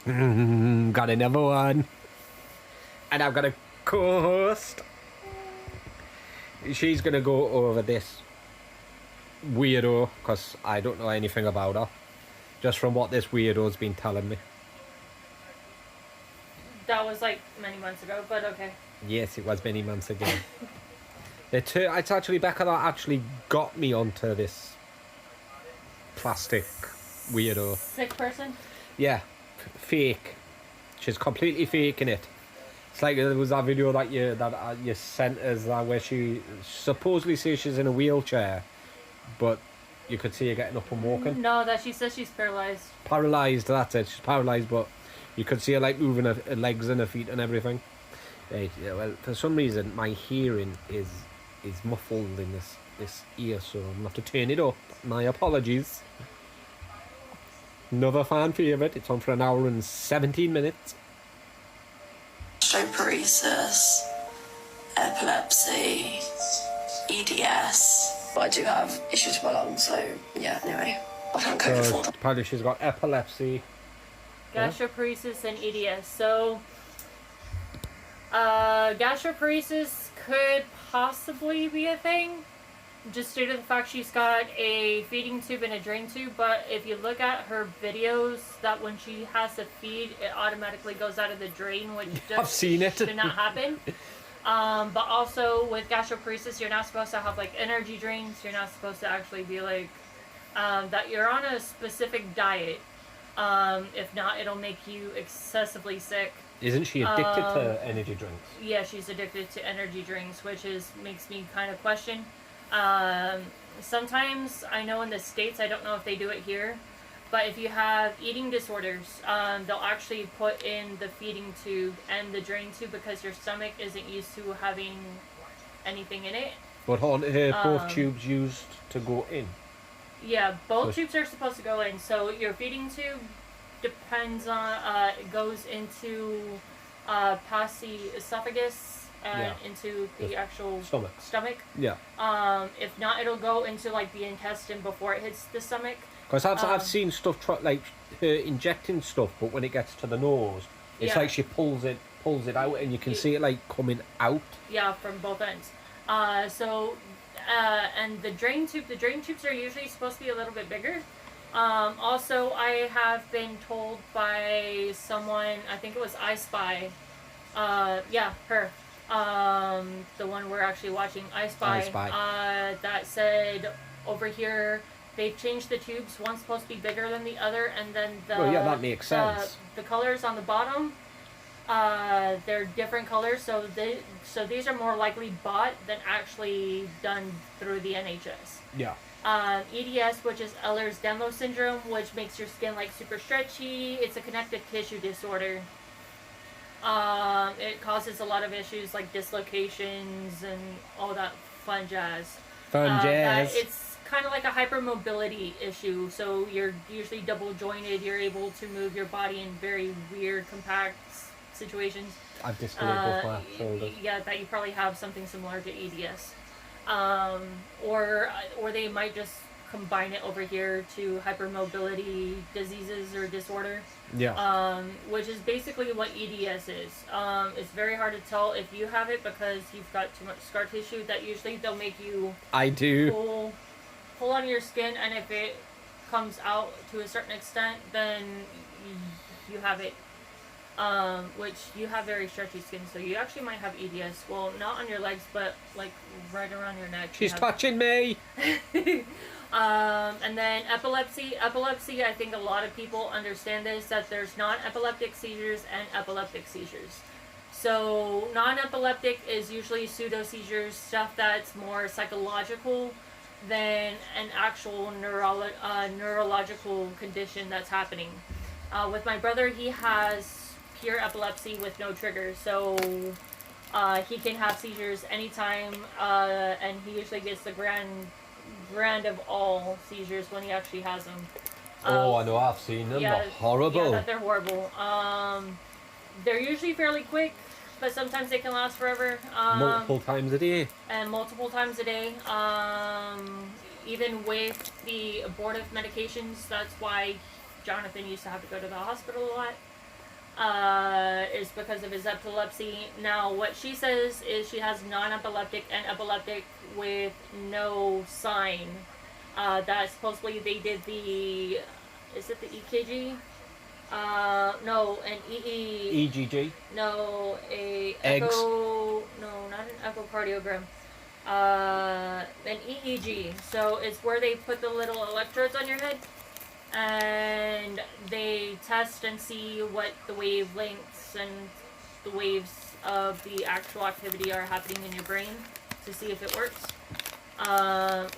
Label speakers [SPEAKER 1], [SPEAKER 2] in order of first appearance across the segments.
[SPEAKER 1] Got another one. And I've got a co-host. She's going to go over this weirdo, because I don't know anything about her. Just from what this weirdo's been telling me.
[SPEAKER 2] That was like many months ago, but okay.
[SPEAKER 1] Yes, it was many months ago. It's actually Becca that actually got me onto this plastic weirdo.
[SPEAKER 2] Sick person?
[SPEAKER 1] Yeah, fake. She's completely faking it. It's like there was that video that you sent us where she supposedly says she's in a wheelchair, but you could see her getting up and walking.
[SPEAKER 2] No, that she says she's paralyzed.
[SPEAKER 1] Paralysed, that's it. She's paralysed, but you could see her like moving her legs and her feet and everything. Right, yeah, well, for some reason my hearing is muffled in this ear, so I'm gonna have to turn it up. My apologies. Another fan favourite. It's on for an hour and 17 minutes.
[SPEAKER 3] Osteoporosis, epilepsy, EDS. But I do have issues with my lungs, so yeah, anyway. I can't cope with all that.
[SPEAKER 1] Apparently she's got epilepsy.
[SPEAKER 2] Gastroparesis and EDS. So, gastroparesis could possibly be a thing, just due to the fact she's got a feeding tube and a drain tube. But if you look at her videos, that when she has to feed, it automatically goes out of the drain, which
[SPEAKER 1] I've seen it.
[SPEAKER 2] should not happen. But also with gastroparesis, you're not supposed to have like energy drinks. You're not supposed to actually be like that you're on a specific diet. If not, it'll make you excessively sick.
[SPEAKER 1] Isn't she addicted to energy drinks?
[SPEAKER 2] Yeah, she's addicted to energy drinks, which makes me kind of question. Sometimes, I know in the States, I don't know if they do it here, but if you have eating disorders, they'll actually put in the feeding tube and the drain tube because your stomach isn't used to having anything in it.
[SPEAKER 1] But both tubes used to go in?
[SPEAKER 2] Yeah, both tubes are supposed to go in. So your feeding tube depends on, it goes into past the esophagus and into the actual stomach.
[SPEAKER 1] Yeah.
[SPEAKER 2] If not, it'll go into like the intestine before it hits the stomach.
[SPEAKER 1] Because I've seen stuff like her injecting stuff, but when it gets to the nose, it's like she pulls it out, and you can see it like coming out.
[SPEAKER 2] Yeah, from both ends. And the drain tubes are usually supposed to be a little bit bigger. Also, I have been told by someone, I think it was I Spy, her, the one we're actually watching, I Spy. That said over here they've changed the tubes. One's supposed to be bigger than the other, and then
[SPEAKER 1] that makes sense.
[SPEAKER 2] The colors on the bottom, they're different colors, so these are more likely bought than actually done through the NHS.
[SPEAKER 1] Yeah.
[SPEAKER 2] EDS, which is Ehlers-Danlos syndrome, which makes your skin like super stretchy. It's a connective tissue disorder. It causes a lot of issues like dislocations and all that fun jazz. It's kind of like a hypermobility issue. So you're usually double jointed. You're able to move your body in very weird, compact situations.
[SPEAKER 1] I've discovered both my shoulders.
[SPEAKER 2] Yeah, that you probably have something similar to EDS. Or they might just combine it over here to hypermobility diseases or disorder.
[SPEAKER 1] Yeah.
[SPEAKER 2] Which is basically what EDS is. It's very hard to tell if you have it because you've got too much scar tissue. That usually they'll make you pull on your skin, and if it comes out to a certain extent, then you have it. Which you have very stretchy skin, so you actually might have EDS. Well, not on your legs, but like right around your neck.
[SPEAKER 1] She's touching me!
[SPEAKER 2] And then epilepsy. Epilepsy, I think a lot of people understand this, that there's non-epileptic seizures and epileptic seizures. So non-epileptic is usually pseudo-seizures, stuff that's more psychological than an actual neurological condition that's happening. With my brother, he has pure epilepsy with no trigger, so he can have seizures anytime, and he usually gets the grand of all seizures when he actually has them.
[SPEAKER 1] I know, I've seen them. They're horrible.
[SPEAKER 2] Yeah, they're horrible. They're usually fairly quick, but sometimes they can last forever.
[SPEAKER 1] Multiple times a day.
[SPEAKER 2] And multiple times a day. Even with the abortive medications, that's why Jonathan used to have to go to the hospital a lot. is because of his epilepsy. Now, what she says is she has non-epileptic and epileptic with no sign. That supposedly they did the, is it the EKG? No, an
[SPEAKER 1] EGG.
[SPEAKER 2] No, a
[SPEAKER 1] Eggs.
[SPEAKER 2] echo. No, not an echocardiogram. An EEG. So it's where they put the little electrodes on your head, and they test and see what the wavelengths and the waves of the actual activity are happening in your brain to see if it works,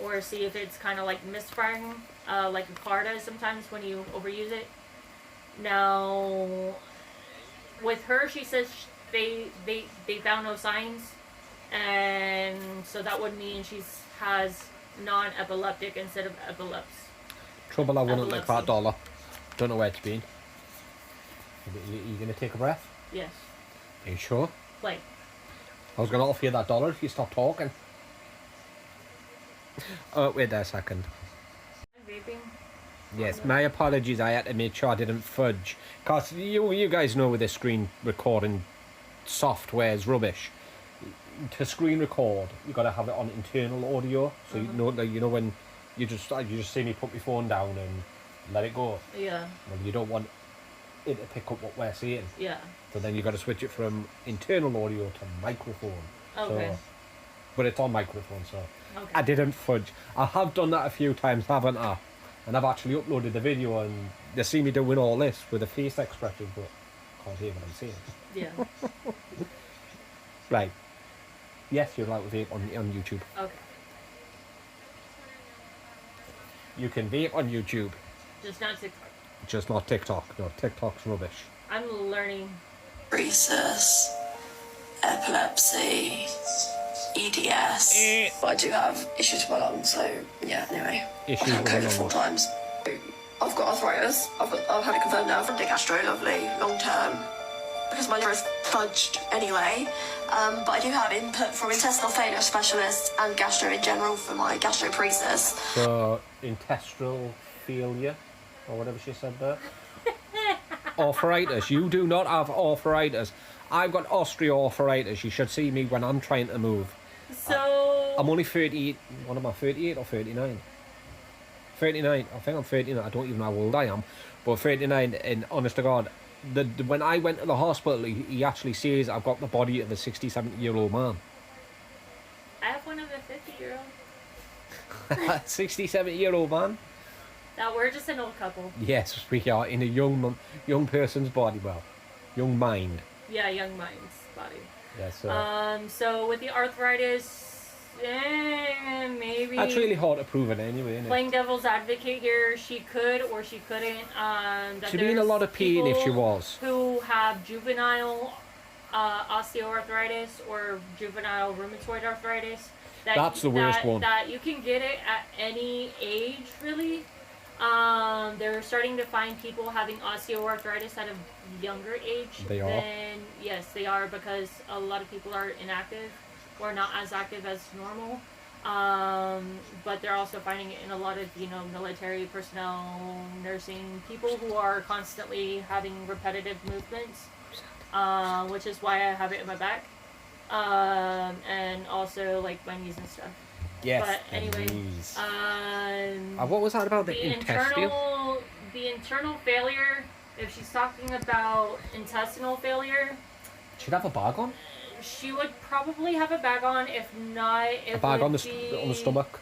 [SPEAKER 2] or see if it's kind of like misfiring, like a car does sometimes when you overuse it. Now, with her, she says they found no signs, and so that would mean she has non-epileptic instead of epilepsy.
[SPEAKER 1] Trouble I wouldn't like that
[SPEAKER 2] Epilepsy.
[SPEAKER 1] dollar. Don't know where it's been. You gonna take a breath?
[SPEAKER 2] Yes.
[SPEAKER 1] Are you sure?
[SPEAKER 2] Like,
[SPEAKER 1] I was gonna offer you that dollar if you stop talking. Oh, wait there a second.
[SPEAKER 2] vaping.
[SPEAKER 1] Yes, my apologies. I had to make sure I didn't fudge. Because you guys know with this screen recording software is rubbish. To screen record, you got to have it on internal audio. So you know when you just see me put my phone down and let it go.
[SPEAKER 2] Yeah.
[SPEAKER 1] Well, you don't want it to pick up what we're saying.
[SPEAKER 2] Yeah.
[SPEAKER 1] So then you got to switch it from internal audio to microphone.
[SPEAKER 2] Okay.
[SPEAKER 1] So, but it's on microphone, so
[SPEAKER 2] Okay.
[SPEAKER 1] I didn't fudge. I have done that a few times, haven't I? And I've actually uploaded the video, and they see me doing all this with a face expression, but can't hear what I'm saying.
[SPEAKER 2] Yeah.
[SPEAKER 1] Right. Yes, you're allowed to vape on YouTube.
[SPEAKER 2] Okay.
[SPEAKER 1] You can vape on YouTube,
[SPEAKER 2] Just not TikTok.
[SPEAKER 1] just not TikTok. No, TikTok's rubbish.
[SPEAKER 2] I'm learning.
[SPEAKER 3] Rhesus, epilepsy, EDS. But I do have issues with my lungs, so yeah, anyway.
[SPEAKER 1] Issues
[SPEAKER 3] I've
[SPEAKER 1] with
[SPEAKER 3] had
[SPEAKER 1] the
[SPEAKER 3] COVID 4
[SPEAKER 1] lungs.
[SPEAKER 3] times. I've got arthritis. I've had it confirmed now from the gastro, lovely, long term. Because my liver is fudged anyway. But I do have input from intestinal failure specialists and gastro in general for my gastroparesis.
[SPEAKER 1] So, intestinal failure, or whatever she said there. Arthritis. You do not have arthritis. I've got osteoarthritis. You should see me when I'm trying to move.
[SPEAKER 2] So.
[SPEAKER 1] I'm only 38. What am I, 38 or 39? 39. I think I'm 39. I don't even know how old I am. But 39, and honest to God, when I went to the hospital, he actually says I've got the body of a 60, 70-year-old man.
[SPEAKER 2] I have one of a 50-year-old.
[SPEAKER 1] 60, 70-year-old man?
[SPEAKER 2] Now we're just an old couple.
[SPEAKER 1] Yes, we are in a young person's body. Well, young mind.
[SPEAKER 2] Yeah, young mind's body.
[SPEAKER 1] Yeah, so
[SPEAKER 2] So with the arthritis, maybe.
[SPEAKER 1] that's really hard to prove it anyway, isn't it?
[SPEAKER 2] Playing devil's advocate here, she could or she couldn't. That
[SPEAKER 1] She'd be in a
[SPEAKER 2] there's
[SPEAKER 1] lot of pain if she
[SPEAKER 2] people
[SPEAKER 1] was.
[SPEAKER 2] Who have juvenile osteoarthritis or juvenile rheumatoid arthritis.
[SPEAKER 1] That's the worst one.
[SPEAKER 2] That you can get it at any age, really. They're starting to find people having osteoarthritis at a younger age.
[SPEAKER 1] They are?
[SPEAKER 2] Yes, they are, because a lot of people are inactive or not as active as normal. But they're also finding it in a lot of, military personnel, nursing, people who are constantly having repetitive movements, which is why I have it in my back. And also like my knees and stuff.
[SPEAKER 1] Yes.
[SPEAKER 2] But anyway,
[SPEAKER 1] knees.
[SPEAKER 2] what
[SPEAKER 1] What was that about the intestinal?
[SPEAKER 2] The internal failure. If she's talking about intestinal failure,
[SPEAKER 1] She'd have a bag on.
[SPEAKER 2] she would probably have a bag on. If not, it
[SPEAKER 1] A bag
[SPEAKER 2] would
[SPEAKER 1] on the
[SPEAKER 2] be,
[SPEAKER 1] on the stomach.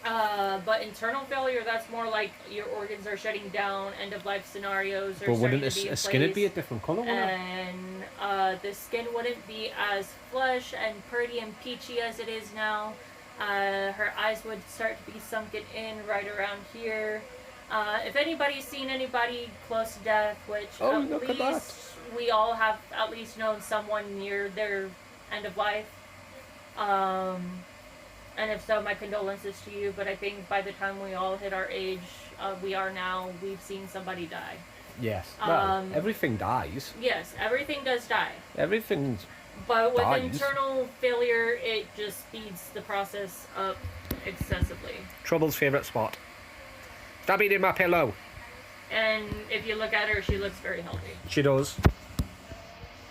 [SPEAKER 2] But internal failure, that's more like your organs are shutting down, end of life scenarios are
[SPEAKER 1] But
[SPEAKER 2] starting
[SPEAKER 1] wouldn't
[SPEAKER 2] to be in
[SPEAKER 1] a skin be a
[SPEAKER 2] place.
[SPEAKER 1] different colour? Wouldn't it?
[SPEAKER 2] And the skin wouldn't be as flush and pretty and peachy as it is now. Her eyes would start to be sunken in right around here. If anybody's seen anybody close to death, which
[SPEAKER 1] Oh,
[SPEAKER 2] at
[SPEAKER 1] look at that.
[SPEAKER 2] least we all have at least known someone near their end of life. And if so, my condolences to you, but I think by the time we all hit our age, we are now, we've seen somebody die.
[SPEAKER 1] Yes. Well, everything dies.
[SPEAKER 2] Yes, everything does die.
[SPEAKER 1] Everything's.
[SPEAKER 2] But with
[SPEAKER 1] Dies.
[SPEAKER 2] internal failure, it just speeds the process up excessively.
[SPEAKER 1] Trouble's favourite spot. Stop eating my pillow.
[SPEAKER 2] And if you look at her, she looks very healthy.
[SPEAKER 1] She does.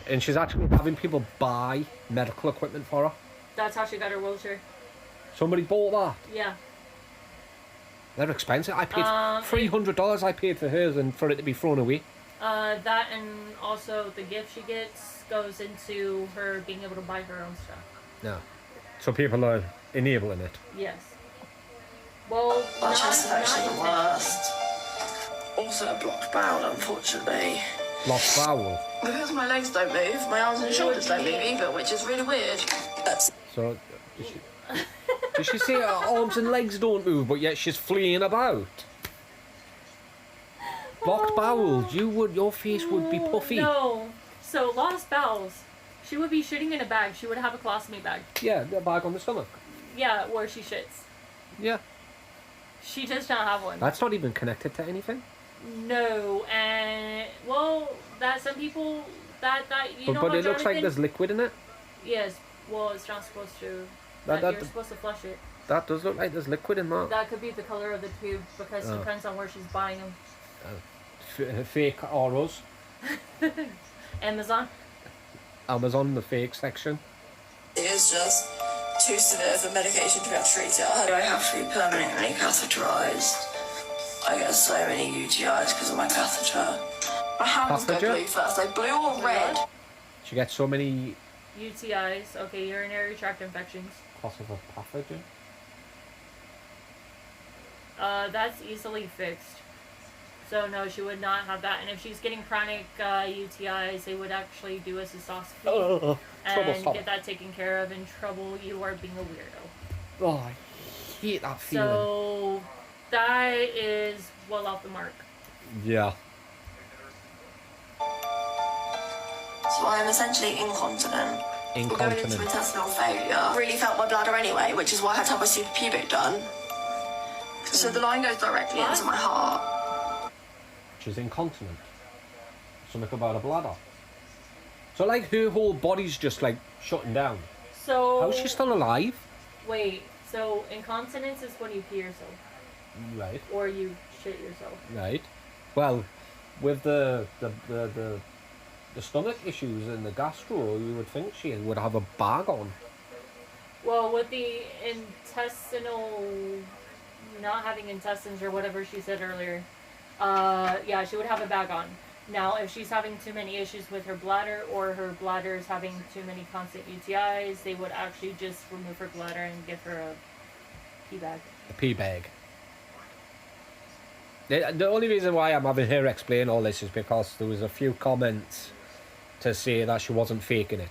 [SPEAKER 1] And she's actually having people buy medical equipment for her.
[SPEAKER 2] That's how she got her wheelchair.
[SPEAKER 1] Somebody bought that.
[SPEAKER 2] Yeah.
[SPEAKER 1] They're expensive. I paid $300 I paid for hers and for it to be thrown away.
[SPEAKER 2] That and also the gift she gets goes into her being able to buy her own stuff.
[SPEAKER 1] No. So people are enabling it.
[SPEAKER 2] Yes. Well,
[SPEAKER 3] My
[SPEAKER 2] not,
[SPEAKER 3] chest is actually the
[SPEAKER 2] not
[SPEAKER 3] worst. Also a blocked bowel, unfortunately.
[SPEAKER 1] Lost bowel.
[SPEAKER 3] Because my legs don't move, my arms and shoulders don't move either, which is really weird.
[SPEAKER 1] So, did she say her arms and legs don't move, but yet she's fleeing about? Blocked bowels, your face would be puffy.
[SPEAKER 2] No. So lost bowels. She would be shitting in a bag. She would have a colostomy bag.
[SPEAKER 1] Yeah, the bag on the stomach.
[SPEAKER 2] Yeah, where she shits.
[SPEAKER 1] Yeah.
[SPEAKER 2] She does not have one.
[SPEAKER 1] That's not even connected to anything.
[SPEAKER 2] No, and well, that some people that you know.
[SPEAKER 1] But it looks like
[SPEAKER 2] Jonathan-
[SPEAKER 1] there's liquid in it.
[SPEAKER 2] Yes. Well, it's not supposed to.
[SPEAKER 1] That-
[SPEAKER 2] You're
[SPEAKER 1] that-
[SPEAKER 2] supposed to flush it.
[SPEAKER 1] That does look like there's liquid in that.
[SPEAKER 2] That could be the color of the tube because it depends on where she's buying them.
[SPEAKER 1] Fake auras.
[SPEAKER 2] Amazon.
[SPEAKER 1] Amazon, the fake section.
[SPEAKER 3] It is just too severe for medication to be able to treat it. I have to be permanently catheterised. I get so many UTIs because of my catheter. My hands go
[SPEAKER 1] Catheter?
[SPEAKER 3] blue first. They blue or red.
[SPEAKER 1] She gets so many
[SPEAKER 2] UTIs. Okay, urinary tract infections.
[SPEAKER 1] because of a pathogen.
[SPEAKER 2] That's easily fixed. So no, she would not have that. And if she's getting chronic UTIs, they would actually do a cystoscopy and get that taken care of. In trouble, you are being a weirdo.
[SPEAKER 1] Oh, I hate that feeling.
[SPEAKER 2] So that is well off the mark.
[SPEAKER 1] Yeah.
[SPEAKER 3] So I am essentially incontinent. Going into
[SPEAKER 1] Incontinent.
[SPEAKER 3] intestinal failure. Really felt my bladder anyway, which is why I had to have my suprapubic done. So the line goes directly
[SPEAKER 2] What?
[SPEAKER 3] into my heart.
[SPEAKER 1] She's incontinent. Something about a bladder. So like her whole body's just like shutting down.
[SPEAKER 2] So
[SPEAKER 1] How is she still alive?
[SPEAKER 2] Wait. So incontinence is when you pee yourself
[SPEAKER 1] Right.
[SPEAKER 2] or you shit yourself.
[SPEAKER 1] Right. Well, with the stomach issues and the gastro, you would think she would have a bag on.
[SPEAKER 2] Well, with the intestinal, not having intestines or whatever she said earlier, yeah, she would have a bag on. Now, if she's having too many issues with her bladder or her bladder is having too many constant UTIs, they would actually just remove her bladder and give her a pee bag.
[SPEAKER 1] A pee bag. The only reason why I'm having her explain all this is because there was a few comments to say that she wasn't faking it.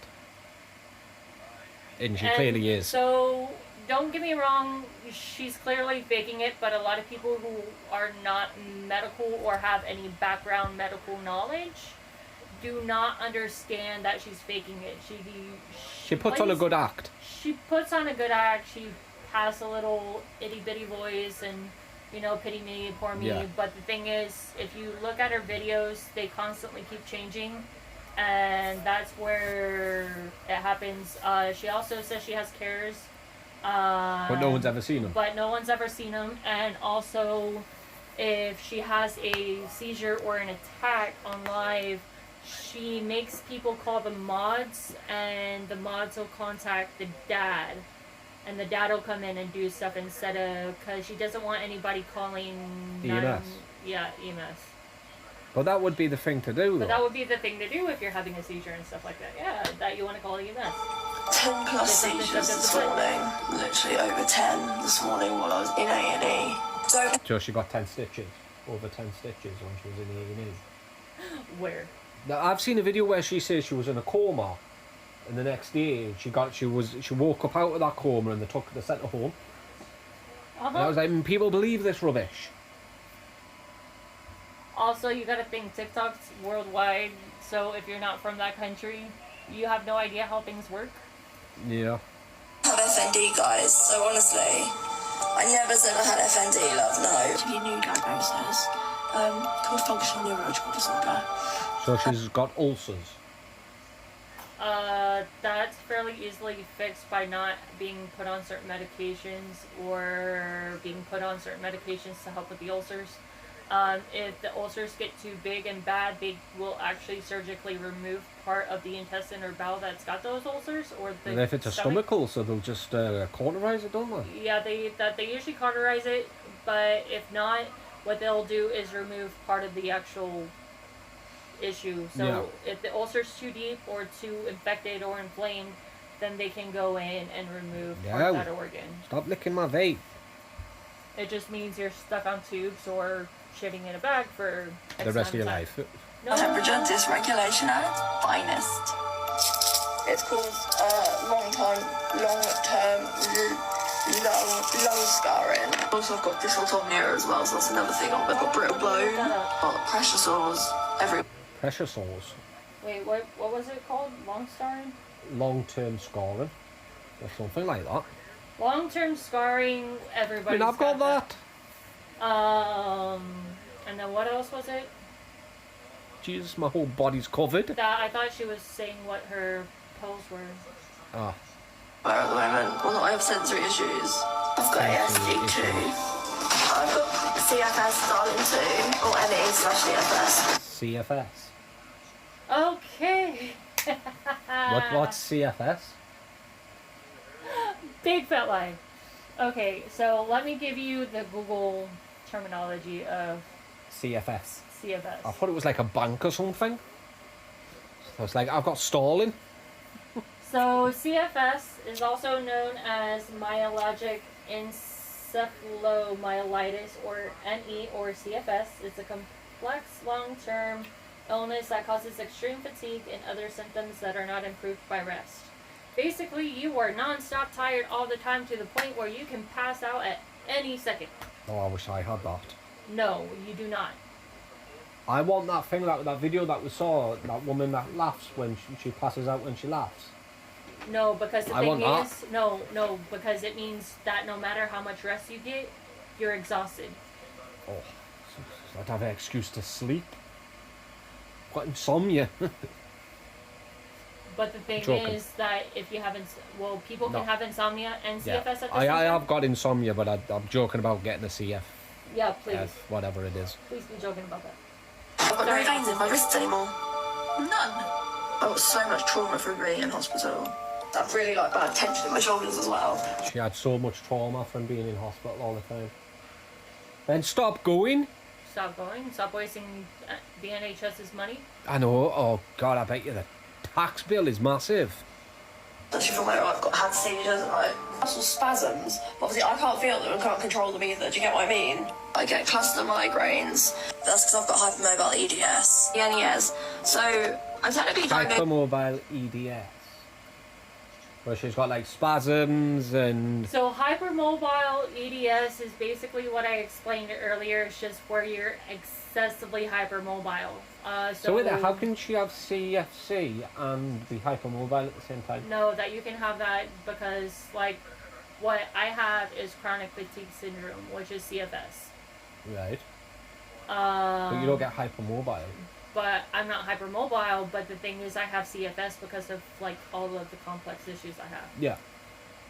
[SPEAKER 1] And she clearly is.
[SPEAKER 2] So, don't get me wrong, she's clearly faking it, but a lot of people who are not medical or have any background medical knowledge do not understand that she's faking it.
[SPEAKER 1] She puts on a
[SPEAKER 2] plays-
[SPEAKER 1] good act.
[SPEAKER 2] She puts on a good act. She has a little itty bitty voice and, you know, pity me, poor me.
[SPEAKER 1] Yeah.
[SPEAKER 2] But the thing is, if you look at her videos, they constantly keep changing. And that's where it happens. She also says she has cares.
[SPEAKER 1] But no one's ever seen them.
[SPEAKER 2] But no one's ever seen them. And also, if she has a seizure or an attack on live, she makes people call the mods, and the mods will contact the dad. And the dad will come in and do stuff instead of, because she doesn't want anybody calling
[SPEAKER 1] EMS.
[SPEAKER 2] EMS.
[SPEAKER 3] But that would be the thing to do,
[SPEAKER 2] But that would be the thing to do if you're having a seizure and stuff like that. Yeah, that you want to call EMS.
[SPEAKER 3] 10 plus seizures this morning. Literally over 10 this morning while I was in A&E.
[SPEAKER 1] So she got 10 stitches. Over 10 stitches when she was in A&E.
[SPEAKER 2] Where?
[SPEAKER 1] Now, I've seen a video where she says she was in a coma, and the next day she woke up out of that coma and they sent her home. And I was like, people believe this rubbish.
[SPEAKER 2] Also, you gotta think TikTok's worldwide, so if you're not from that country, you have no idea how things work.
[SPEAKER 1] Yeah.
[SPEAKER 3] I have FND, guys, so honestly, I never said I had FND, love, no. To be a new diagnosis, called functional neurological disorder.
[SPEAKER 1] So she's got ulcers.
[SPEAKER 2] That's fairly easily fixed by not being put on certain medications or being put on certain medications to help with the ulcers. If the ulcers get too big and bad, they will actually surgically remove part of the intestine or bowel that's got those ulcers, or the
[SPEAKER 1] And if it's a stomach ulcer, they'll just cauterize it, don't they?
[SPEAKER 2] Yeah, they usually cauterize it, but if not, what they'll do is remove part of the actual issue. So if the ulcer's too deep or too infected or inflamed, then they can go in and remove part of that organ.
[SPEAKER 1] Stop licking my vape.
[SPEAKER 2] It just means you're stuck on tubes or shitting in a bag for
[SPEAKER 1] The rest of your life.
[SPEAKER 2] No.
[SPEAKER 3] Temperature dysregulation at its finest. It's caused long-term lung scarring. Also, I've got dysautonomia as well, so that's another thing. I've got brittle bone, got pressure sores,
[SPEAKER 1] Pressure sores.
[SPEAKER 2] Wait, what was it called? Long scarring?
[SPEAKER 1] Long-term scarring. Or something like that.
[SPEAKER 2] Long-term scarring, everybody.
[SPEAKER 1] I've got that.
[SPEAKER 2] And then what else was it?
[SPEAKER 1] Jesus, my whole body's covered.
[SPEAKER 2] That I thought she was saying what her pills were.
[SPEAKER 1] Ah.
[SPEAKER 3] at the moment. Well, I have sensory issues. I've got ASD too. I've got CFS darling too, or ME/CFS.
[SPEAKER 1] CFS.
[SPEAKER 2] Okay.
[SPEAKER 1] What's CFS?
[SPEAKER 2] Big fat lie. Okay, so let me give you the Google terminology of
[SPEAKER 1] CFS.
[SPEAKER 2] CFS.
[SPEAKER 1] I thought it was like a bank or something. So it's like, I've got stalling.
[SPEAKER 2] So CFS is also known as myalgic encephalomyelitis, or ME, or CFS. It's a complex long-term illness that causes extreme fatigue and other symptoms that are not improved by rest. Basically, you are non-stop tired all the time to the point where you can pass out at any second.
[SPEAKER 1] Oh, I wish I had that.
[SPEAKER 2] No, you do not.
[SPEAKER 1] I want that thing, that video that we saw, that woman that laughs when she passes out when she laughs.
[SPEAKER 2] No, because the
[SPEAKER 1] I
[SPEAKER 2] thing
[SPEAKER 1] want
[SPEAKER 2] is, no, because it means that no matter how much rest you get, you're exhausted.
[SPEAKER 1] Oh, so I'd have an excuse to sleep. Got insomnia.
[SPEAKER 2] But the thing is that if you haven't, people can have insomnia and CFS at the same time.
[SPEAKER 1] I have got insomnia, but I'm joking about getting a CF.
[SPEAKER 2] Yeah, please.
[SPEAKER 1] Whatever it is.
[SPEAKER 2] Please be joking about that.
[SPEAKER 3] I've got no veins in my wrists anymore. None. I got so much trauma from being in hospital. I've really bad tension in my shoulders as well.
[SPEAKER 1] She had so much trauma from being in hospital all the time. Then stop going.
[SPEAKER 2] Stop going. Stop wasting the NHS's money.
[SPEAKER 1] I know. Oh God, I bet you the tax bill is massive.
[SPEAKER 3] Especially from where I've had seizures and muscle spasms. Obviously, I can't feel them and can't control them either. Do you get what I mean? I get cluster migraines. That's because I've got hypermobile EDS. NES. So I'm technically diagnosed.
[SPEAKER 1] Hypermobile EDS. Where she's got like spasms and.
[SPEAKER 2] So hypermobile EDS is basically what I explained earlier. It's just where you're excessively hypermobile.
[SPEAKER 1] So wait there, how can she have CFC and be hypermobile at the same time?
[SPEAKER 2] No, that you can have that because what I have is chronic fatigue syndrome, which is CFS.
[SPEAKER 1] Right. But you don't get hypermobile.
[SPEAKER 2] But I'm not hypermobile, but the thing is I have CFS because of all of the complex issues I have.
[SPEAKER 1] Yeah.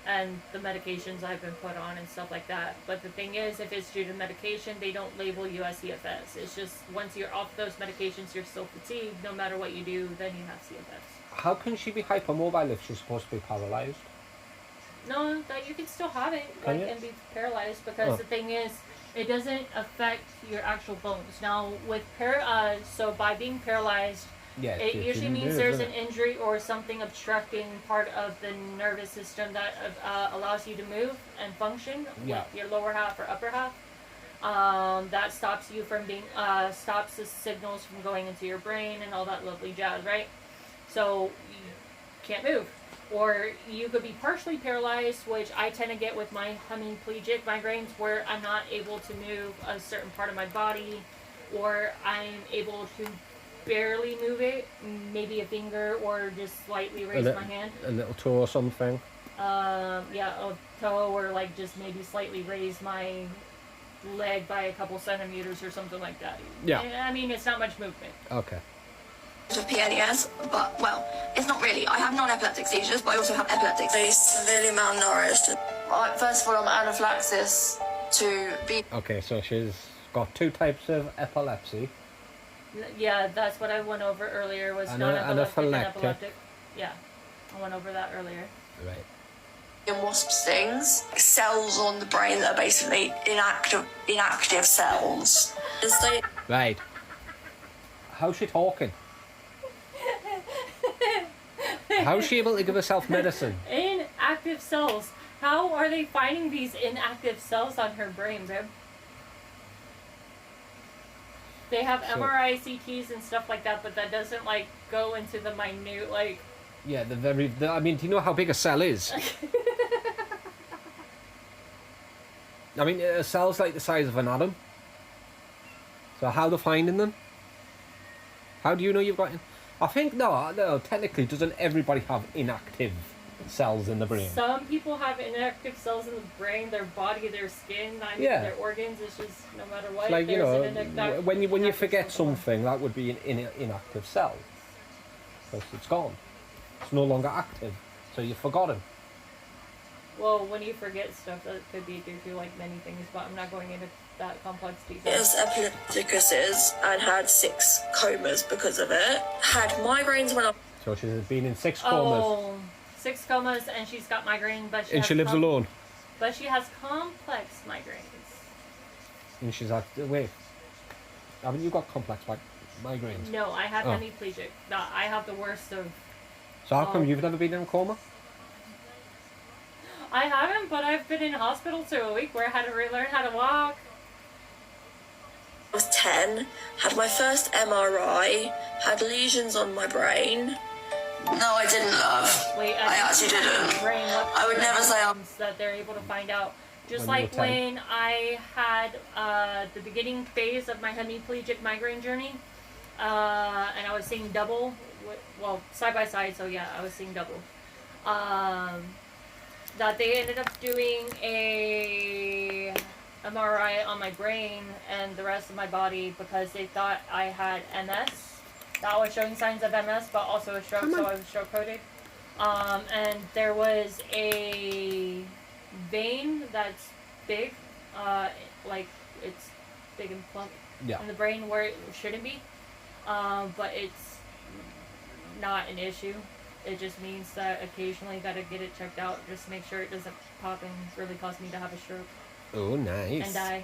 [SPEAKER 2] And the medications I've been put on and stuff like that. But the thing is, if it's due to medication, they don't label you as CFS. It's just once you're off those medications, you're still fatigued. No matter what you do, then you have CFS.
[SPEAKER 1] How can she be hypermobile if she's supposed to be paralyzed?
[SPEAKER 2] No, that you can still have it and be paralyzed because the thing is, it doesn't affect your actual bones. Now, with so by being paralyzed, it usually means there's an injury or something obstructing part of the nervous system that allows you to move and function with your lower half or upper half. That stops you from stops the signals from going into your brain and all that lovely jazz, right? So you can't move. Or you could be partially paralyzed, which I tend to get with my hemiplegic migraines, where I'm not able to move a certain part of my body, or I'm able to barely move it, maybe a finger, or just slightly raise my hand.
[SPEAKER 1] A little toe or something.
[SPEAKER 2] Yeah, a toe, or just maybe slightly raise my leg by a couple centimeters or something like that.
[SPEAKER 1] Yeah.
[SPEAKER 2] I mean, it's not much movement.
[SPEAKER 1] Okay.
[SPEAKER 3] Of PNES, but it's not really. I have non-epileptic seizures, but I also have epileptic seizures. Severely malnourished. First of all, I'm anaphylaxis to be.
[SPEAKER 1] Okay, so she's got 2 types of epilepsy.
[SPEAKER 2] Yeah, that's what I went over earlier. Was
[SPEAKER 1] Anaphylactic.
[SPEAKER 2] non-epileptic and epileptic. Yeah, I went over that earlier.
[SPEAKER 1] Right.
[SPEAKER 3] In wasp stings, cells on the brain that are basically inactive cells. As they
[SPEAKER 1] Right. How's she talking? How's she able to give herself medicine?
[SPEAKER 2] Inactive cells. How are they finding these inactive cells on her brain, babe? They have
[SPEAKER 1] So-
[SPEAKER 2] MRI, CTs, and stuff like that, but that doesn't like go into the minute like.
[SPEAKER 1] Yeah, I mean, do you know how big a cell is? I mean, a cell's like the size of an atom. So how they're finding them? How do you know you've got... I think, no, technically, doesn't everybody have inactive cells in the brain?
[SPEAKER 2] Some people have inactive cells in the brain, their body, their skin, their organs. It's just no matter what.
[SPEAKER 1] It's like, you
[SPEAKER 2] there's
[SPEAKER 1] know,
[SPEAKER 2] an
[SPEAKER 1] when you
[SPEAKER 2] inactive
[SPEAKER 1] forget
[SPEAKER 2] cell.
[SPEAKER 1] something, that would be an inactive cell. Because it's gone. It's no longer active. So you've forgotten.
[SPEAKER 2] Well, when you forget stuff, that could be due to like many things, but I'm not going into that complex detail.
[SPEAKER 3] has epilepticuses and had 6 comas because of it. Had migraines when I
[SPEAKER 1] So she's been in 6 comas.
[SPEAKER 2] Oh, 6 comas, and she's got migraine, but
[SPEAKER 1] And she lives alone.
[SPEAKER 2] But she has complex migraines.
[SPEAKER 1] And she's like, wait, haven't you got complex migraines?
[SPEAKER 2] No, I have
[SPEAKER 1] Oh.
[SPEAKER 2] hemiplegic. I have the worst of.
[SPEAKER 1] So how come
[SPEAKER 2] Oh.
[SPEAKER 1] you've never been in a coma?
[SPEAKER 2] I haven't, but I've been in hospital for a week where I had to relearn how to walk.
[SPEAKER 3] was 10, had my first MRI, had lesions on my brain. No, I didn't, love.
[SPEAKER 2] Wait,
[SPEAKER 3] I actually didn't.
[SPEAKER 2] Brain,
[SPEAKER 3] I would never say I'm...
[SPEAKER 2] that they're able to find out. Just
[SPEAKER 1] When you
[SPEAKER 2] like
[SPEAKER 1] were 10.
[SPEAKER 2] when I had the beginning phase of my hemiplegic migraine journey, and I was seeing double, well, side by side, so yeah, I was seeing double. That they ended up doing a MRI on my brain and the rest of my body because they thought I had MS. That was showing signs of MS, but also a stroke, so I was stroke coded. And there was a vein that's big, like it's big and plump in the brain where it shouldn't be, but it's not an issue. It just means that occasionally got to get it checked out just to make sure it doesn't pop and really cause me to have a stroke
[SPEAKER 1] Oh, nice.
[SPEAKER 2] and die.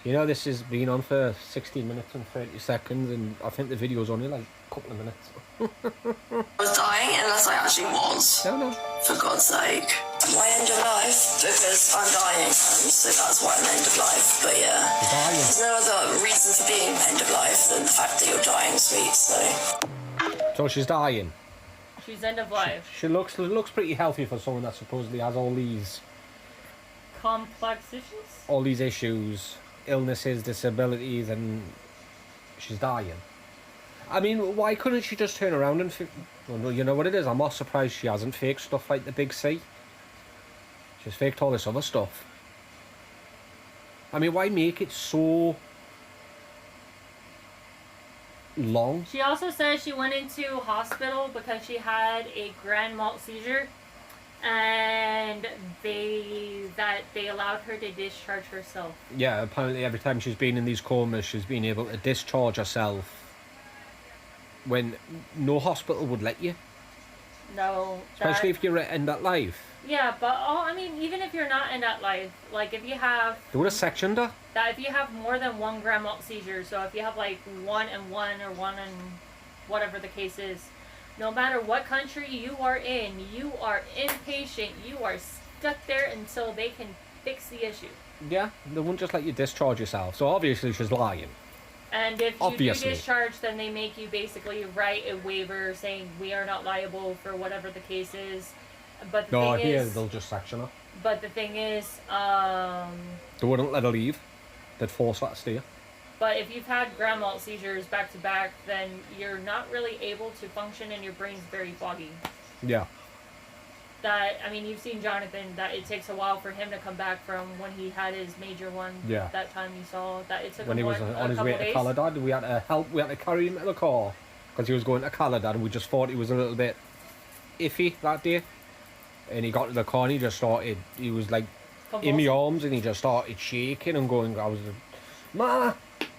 [SPEAKER 1] You know, this has been on for 16 minutes and 30 seconds, and I think the video's only like a couple of minutes.
[SPEAKER 3] I was dying unless I actually was.
[SPEAKER 1] No.
[SPEAKER 3] For God's sake. My end of life, because I'm dying, so that's why I'm end of life. But yeah,
[SPEAKER 1] You're dying.
[SPEAKER 3] there's no other reason for being end of life than the fact that you're dying, sweet.
[SPEAKER 1] So she's dying.
[SPEAKER 2] She's end of life.
[SPEAKER 1] She looks pretty healthy for someone that supposedly has all these
[SPEAKER 2] Complex issues?
[SPEAKER 1] illnesses, disabilities, and she's dying. I mean, why couldn't she just turn around and... Well, you know what it is? I'm more surprised she hasn't faked stuff like the Big C. She's faked all this other stuff. I mean, why make it so long?
[SPEAKER 2] She also says she went into hospital because she had a grand mal seizure, and they allowed her to discharge herself.
[SPEAKER 1] Yeah, apparently every time she's been in these comas, she's been able to discharge herself when no hospital would let you.
[SPEAKER 2] No,
[SPEAKER 1] Especially if you're at end that life.
[SPEAKER 2] Yeah, but I mean, even if you're not in that life, like if you have
[SPEAKER 1] They would have sectioned her.
[SPEAKER 2] that, if you have more than one grand mal seizure, so if you have like 1 and 1 or 1 and whatever the case is, no matter what country you are inpatient, you are stuck there until they can fix the issue.
[SPEAKER 1] Yeah, they wouldn't just let you discharge yourself. So obviously she's lying.
[SPEAKER 2] And if you
[SPEAKER 1] Obviously.
[SPEAKER 2] do discharge, then they make you basically write a waiver saying we are not liable for whatever the case is. But the
[SPEAKER 1] No,
[SPEAKER 2] thing
[SPEAKER 1] here
[SPEAKER 2] is,
[SPEAKER 1] they'll just section her.
[SPEAKER 2] but the thing is,
[SPEAKER 1] They wouldn't let her leave. They'd force her to stay.
[SPEAKER 2] but if you've had grand mal seizures back to back, then you're not really able to function and your brain's very foggy.
[SPEAKER 1] Yeah.
[SPEAKER 2] That, I mean, you've seen Jonathan, that it takes a while for him to come back from when he had his major one.
[SPEAKER 1] Yeah.
[SPEAKER 2] That time you saw that it took
[SPEAKER 1] When he
[SPEAKER 2] him
[SPEAKER 1] was
[SPEAKER 2] what,
[SPEAKER 1] on
[SPEAKER 2] a
[SPEAKER 1] his way
[SPEAKER 2] couple
[SPEAKER 1] to
[SPEAKER 2] days.
[SPEAKER 1] Caladad, we had to carry him to the car because he was going to Caladad, and we just thought he was a little bit iffy that day. And he got to the car and he was like in my
[SPEAKER 2] Convulsing.
[SPEAKER 1] arms, and he just started shaking and going, Ma,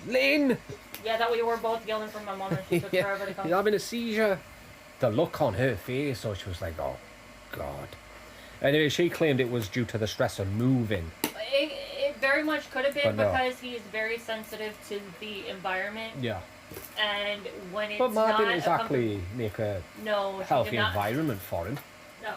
[SPEAKER 1] Lynn!
[SPEAKER 2] Yeah, that we were both yelling for my mom and she took forever to come.
[SPEAKER 1] You're having a seizure. The look on her face, so she was like, oh, God. Anyway, she claimed it was due to the stress of moving.
[SPEAKER 2] It very much could have been
[SPEAKER 1] But no.
[SPEAKER 2] because he's very sensitive to the environment.
[SPEAKER 1] Yeah.
[SPEAKER 2] And when it's
[SPEAKER 1] But Ma
[SPEAKER 2] not
[SPEAKER 1] didn't exactly make a
[SPEAKER 2] no, she
[SPEAKER 1] healthy
[SPEAKER 2] did not.
[SPEAKER 1] environment for him.
[SPEAKER 2] No.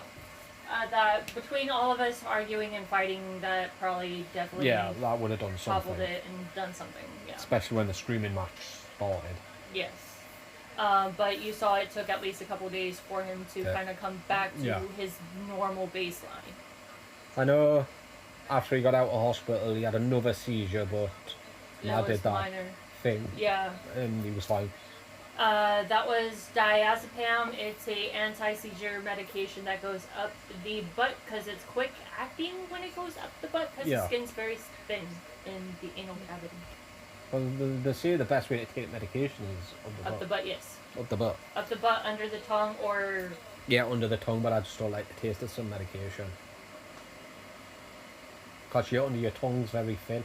[SPEAKER 2] That between all of us arguing and fighting, that probably definitely
[SPEAKER 1] Yeah, that would have done
[SPEAKER 2] toppled
[SPEAKER 1] something.
[SPEAKER 2] it and done something. Yeah.
[SPEAKER 1] Especially when the screaming match started.
[SPEAKER 2] Yes. But you saw it took at least a couple days for him to kind of come back to his normal baseline.
[SPEAKER 1] I know after he got out of hospital he had another seizure, but Ma
[SPEAKER 2] It
[SPEAKER 1] did
[SPEAKER 2] was
[SPEAKER 1] that
[SPEAKER 2] minor.
[SPEAKER 1] thing
[SPEAKER 2] Yeah.
[SPEAKER 1] and he was fine.
[SPEAKER 2] That was diazepam. It's a anti-seizure medication that goes up the butt because it's quick acting when it goes up the butt because the skin's very thin in the anal cavity.
[SPEAKER 1] Well, they say the best way to take medication is
[SPEAKER 2] Up the butt, yes.
[SPEAKER 1] Up the butt.
[SPEAKER 2] Up the butt, under the tongue, or...
[SPEAKER 1] Yeah, under the tongue, but I just don't like the taste of some medication. Because under your tongue's very thin.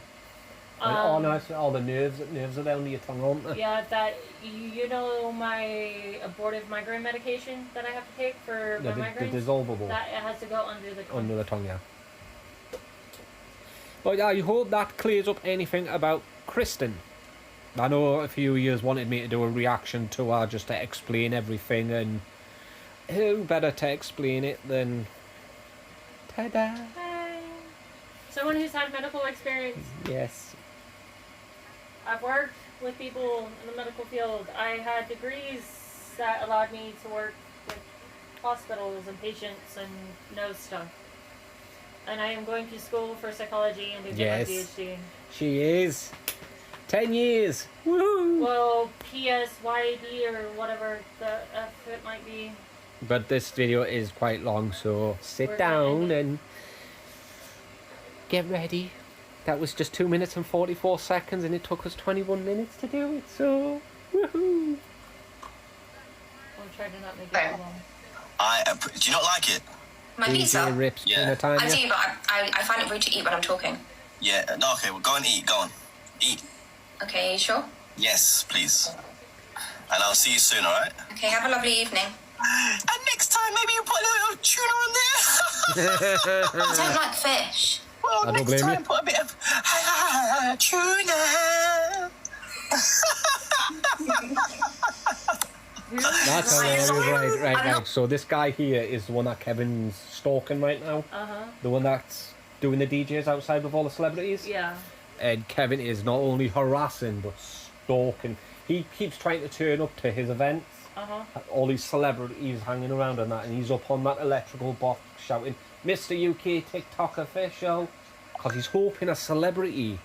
[SPEAKER 1] Oh no, it's all the nerves are there under your tongue, aren't they?
[SPEAKER 2] Yeah, that, you know my abortive migraine medication that I have to take for my migraines?
[SPEAKER 1] The dissolvable.
[SPEAKER 2] That it has to go under the tongue.
[SPEAKER 1] Under the tongue, yeah. But I hope that clears up anything about Kristen. I know a few years wanted me to do a reaction to her just to explain everything, and who better to explain it than ta-da?
[SPEAKER 2] Hi. Someone who's had medical experience.
[SPEAKER 1] Yes.
[SPEAKER 2] I've worked with people in the medical field. I had degrees that allowed me to work with hospitals and patients and know stuff. And I am going to school for psychology and to get my PhD.
[SPEAKER 1] She is. 10 years. Woohoo!
[SPEAKER 2] Well, PSYD or whatever the F it might be.
[SPEAKER 1] But this video is quite long, so sit
[SPEAKER 2] We're
[SPEAKER 1] down and get ready. That was just 2 minutes and 44 seconds, and it took us 21 minutes to do it, so woohoo!
[SPEAKER 2] I'll try to not make it too long.
[SPEAKER 4] Do you not like it?
[SPEAKER 3] My pizza?
[SPEAKER 1] Rips
[SPEAKER 4] Yeah.
[SPEAKER 1] time,
[SPEAKER 3] I do, but I find it rude to eat when I'm talking.
[SPEAKER 4] Yeah, no, okay, well, go and eat, go on. Eat.
[SPEAKER 3] Okay, are you sure?
[SPEAKER 4] Yes, please. And I'll see you soon, alright?
[SPEAKER 3] Okay, have a lovely evening.
[SPEAKER 4] And next time, maybe you put a little tuna on there.
[SPEAKER 3] I don't like fish.
[SPEAKER 4] Well,
[SPEAKER 1] I don't
[SPEAKER 4] next
[SPEAKER 1] blame
[SPEAKER 4] time,
[SPEAKER 1] you.
[SPEAKER 4] put a bit of tuna.
[SPEAKER 1] That's hilarious, right. So this guy here is the one that Kevin's stalking right now. The one that's doing the DJs outside with all the celebrities.
[SPEAKER 2] Yeah.
[SPEAKER 1] And Kevin is not only harassing, but stalking. He keeps trying to turn up to his events. All these celebrities hanging around and that, and he's up on that electrical box shouting, Mr. UK TikTok official. Because he's hoping a celebrity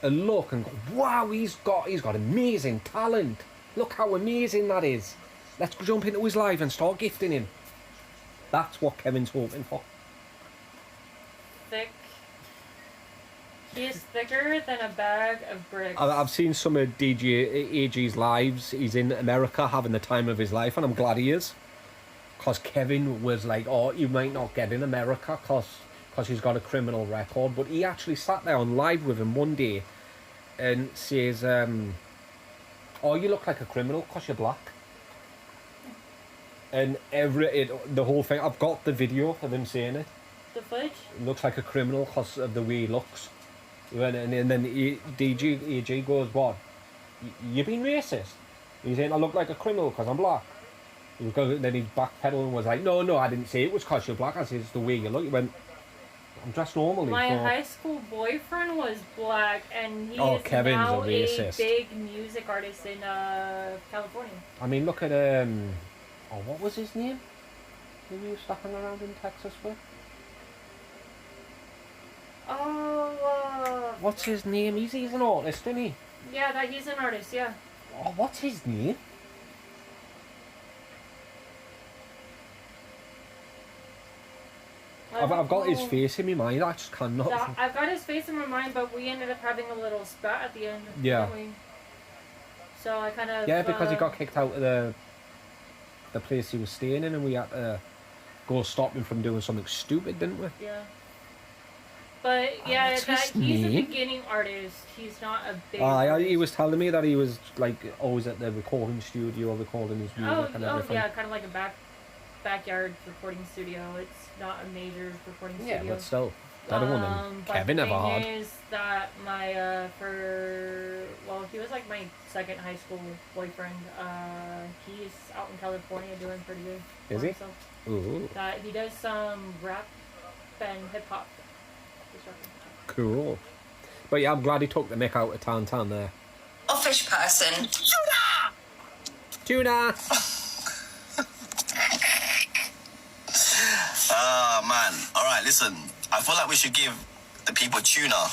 [SPEAKER 1] will look and go, wow, he's got amazing talent. Look how amazing that is. Let's jump into his live and start gifting him. That's what Kevin's hoping for.
[SPEAKER 2] Thick. He is thicker than a bag of bricks.
[SPEAKER 1] I've seen some of DJ AG's lives. He's in America having the time of his life, and I'm glad he is. Because Kevin was like, oh, you might not get in America because he's got a criminal record. But he actually sat there on live with him one day and says, oh, you look like a criminal because you're black. And the whole thing, I've got the video of him saying it.
[SPEAKER 2] The fudge?
[SPEAKER 1] Looks like a criminal because of the way he looks. And then DJ AG goes, what? You being racist? He's saying I look like a criminal because I'm black. Then he backpedaled and was like, no, I didn't say it was because you're black. I said it's the way you look. He went, I'm dressed normally.
[SPEAKER 2] My high school boyfriend was black, and he is
[SPEAKER 1] Kevin's
[SPEAKER 2] now
[SPEAKER 1] a racist.
[SPEAKER 2] a big music artist in California.
[SPEAKER 1] I mean, look at what was his name? Who he was stuffing around in Texas with?
[SPEAKER 2] Oh,
[SPEAKER 1] What's his name? He's an artist, isn't he?
[SPEAKER 2] yeah, he's an artist, yeah.
[SPEAKER 1] Oh, what's his name? I've got his face in my mind. I just cannot.
[SPEAKER 2] I've got his face in my mind, but we ended up having a little spat at the end.
[SPEAKER 1] Yeah.
[SPEAKER 2] Didn't we? So I kind of.
[SPEAKER 1] Yeah, because he got kicked out of the place he was staying in, and we had to go stop him from doing something stupid, didn't we?
[SPEAKER 2] Yeah. But yeah,
[SPEAKER 1] that's
[SPEAKER 2] that
[SPEAKER 1] just
[SPEAKER 2] he's a
[SPEAKER 1] neat.
[SPEAKER 2] beginning artist. He's not a big.
[SPEAKER 1] He
[SPEAKER 2] artist.
[SPEAKER 1] was telling me that he was like always at the recording studio recording his music and
[SPEAKER 2] Oh
[SPEAKER 1] everything.
[SPEAKER 2] yeah, kind of like a backyard recording studio. It's not a major recording
[SPEAKER 1] Yeah,
[SPEAKER 2] studio.
[SPEAKER 1] but still, better one than
[SPEAKER 2] But
[SPEAKER 1] Kevin
[SPEAKER 2] the
[SPEAKER 1] ever
[SPEAKER 2] thing
[SPEAKER 1] had.
[SPEAKER 2] is that my he was like my second high school boyfriend. He's out in California doing pretty good.
[SPEAKER 1] Is
[SPEAKER 2] for
[SPEAKER 1] he?
[SPEAKER 2] himself.
[SPEAKER 1] Ooh,
[SPEAKER 2] He does some rap and hip hop.
[SPEAKER 1] cool. But yeah, I'm glad he took the mick out of Tan there.
[SPEAKER 4] A fish person.
[SPEAKER 1] Tuna!
[SPEAKER 5] Man. All right, listen. I feel like we should give the people tuna.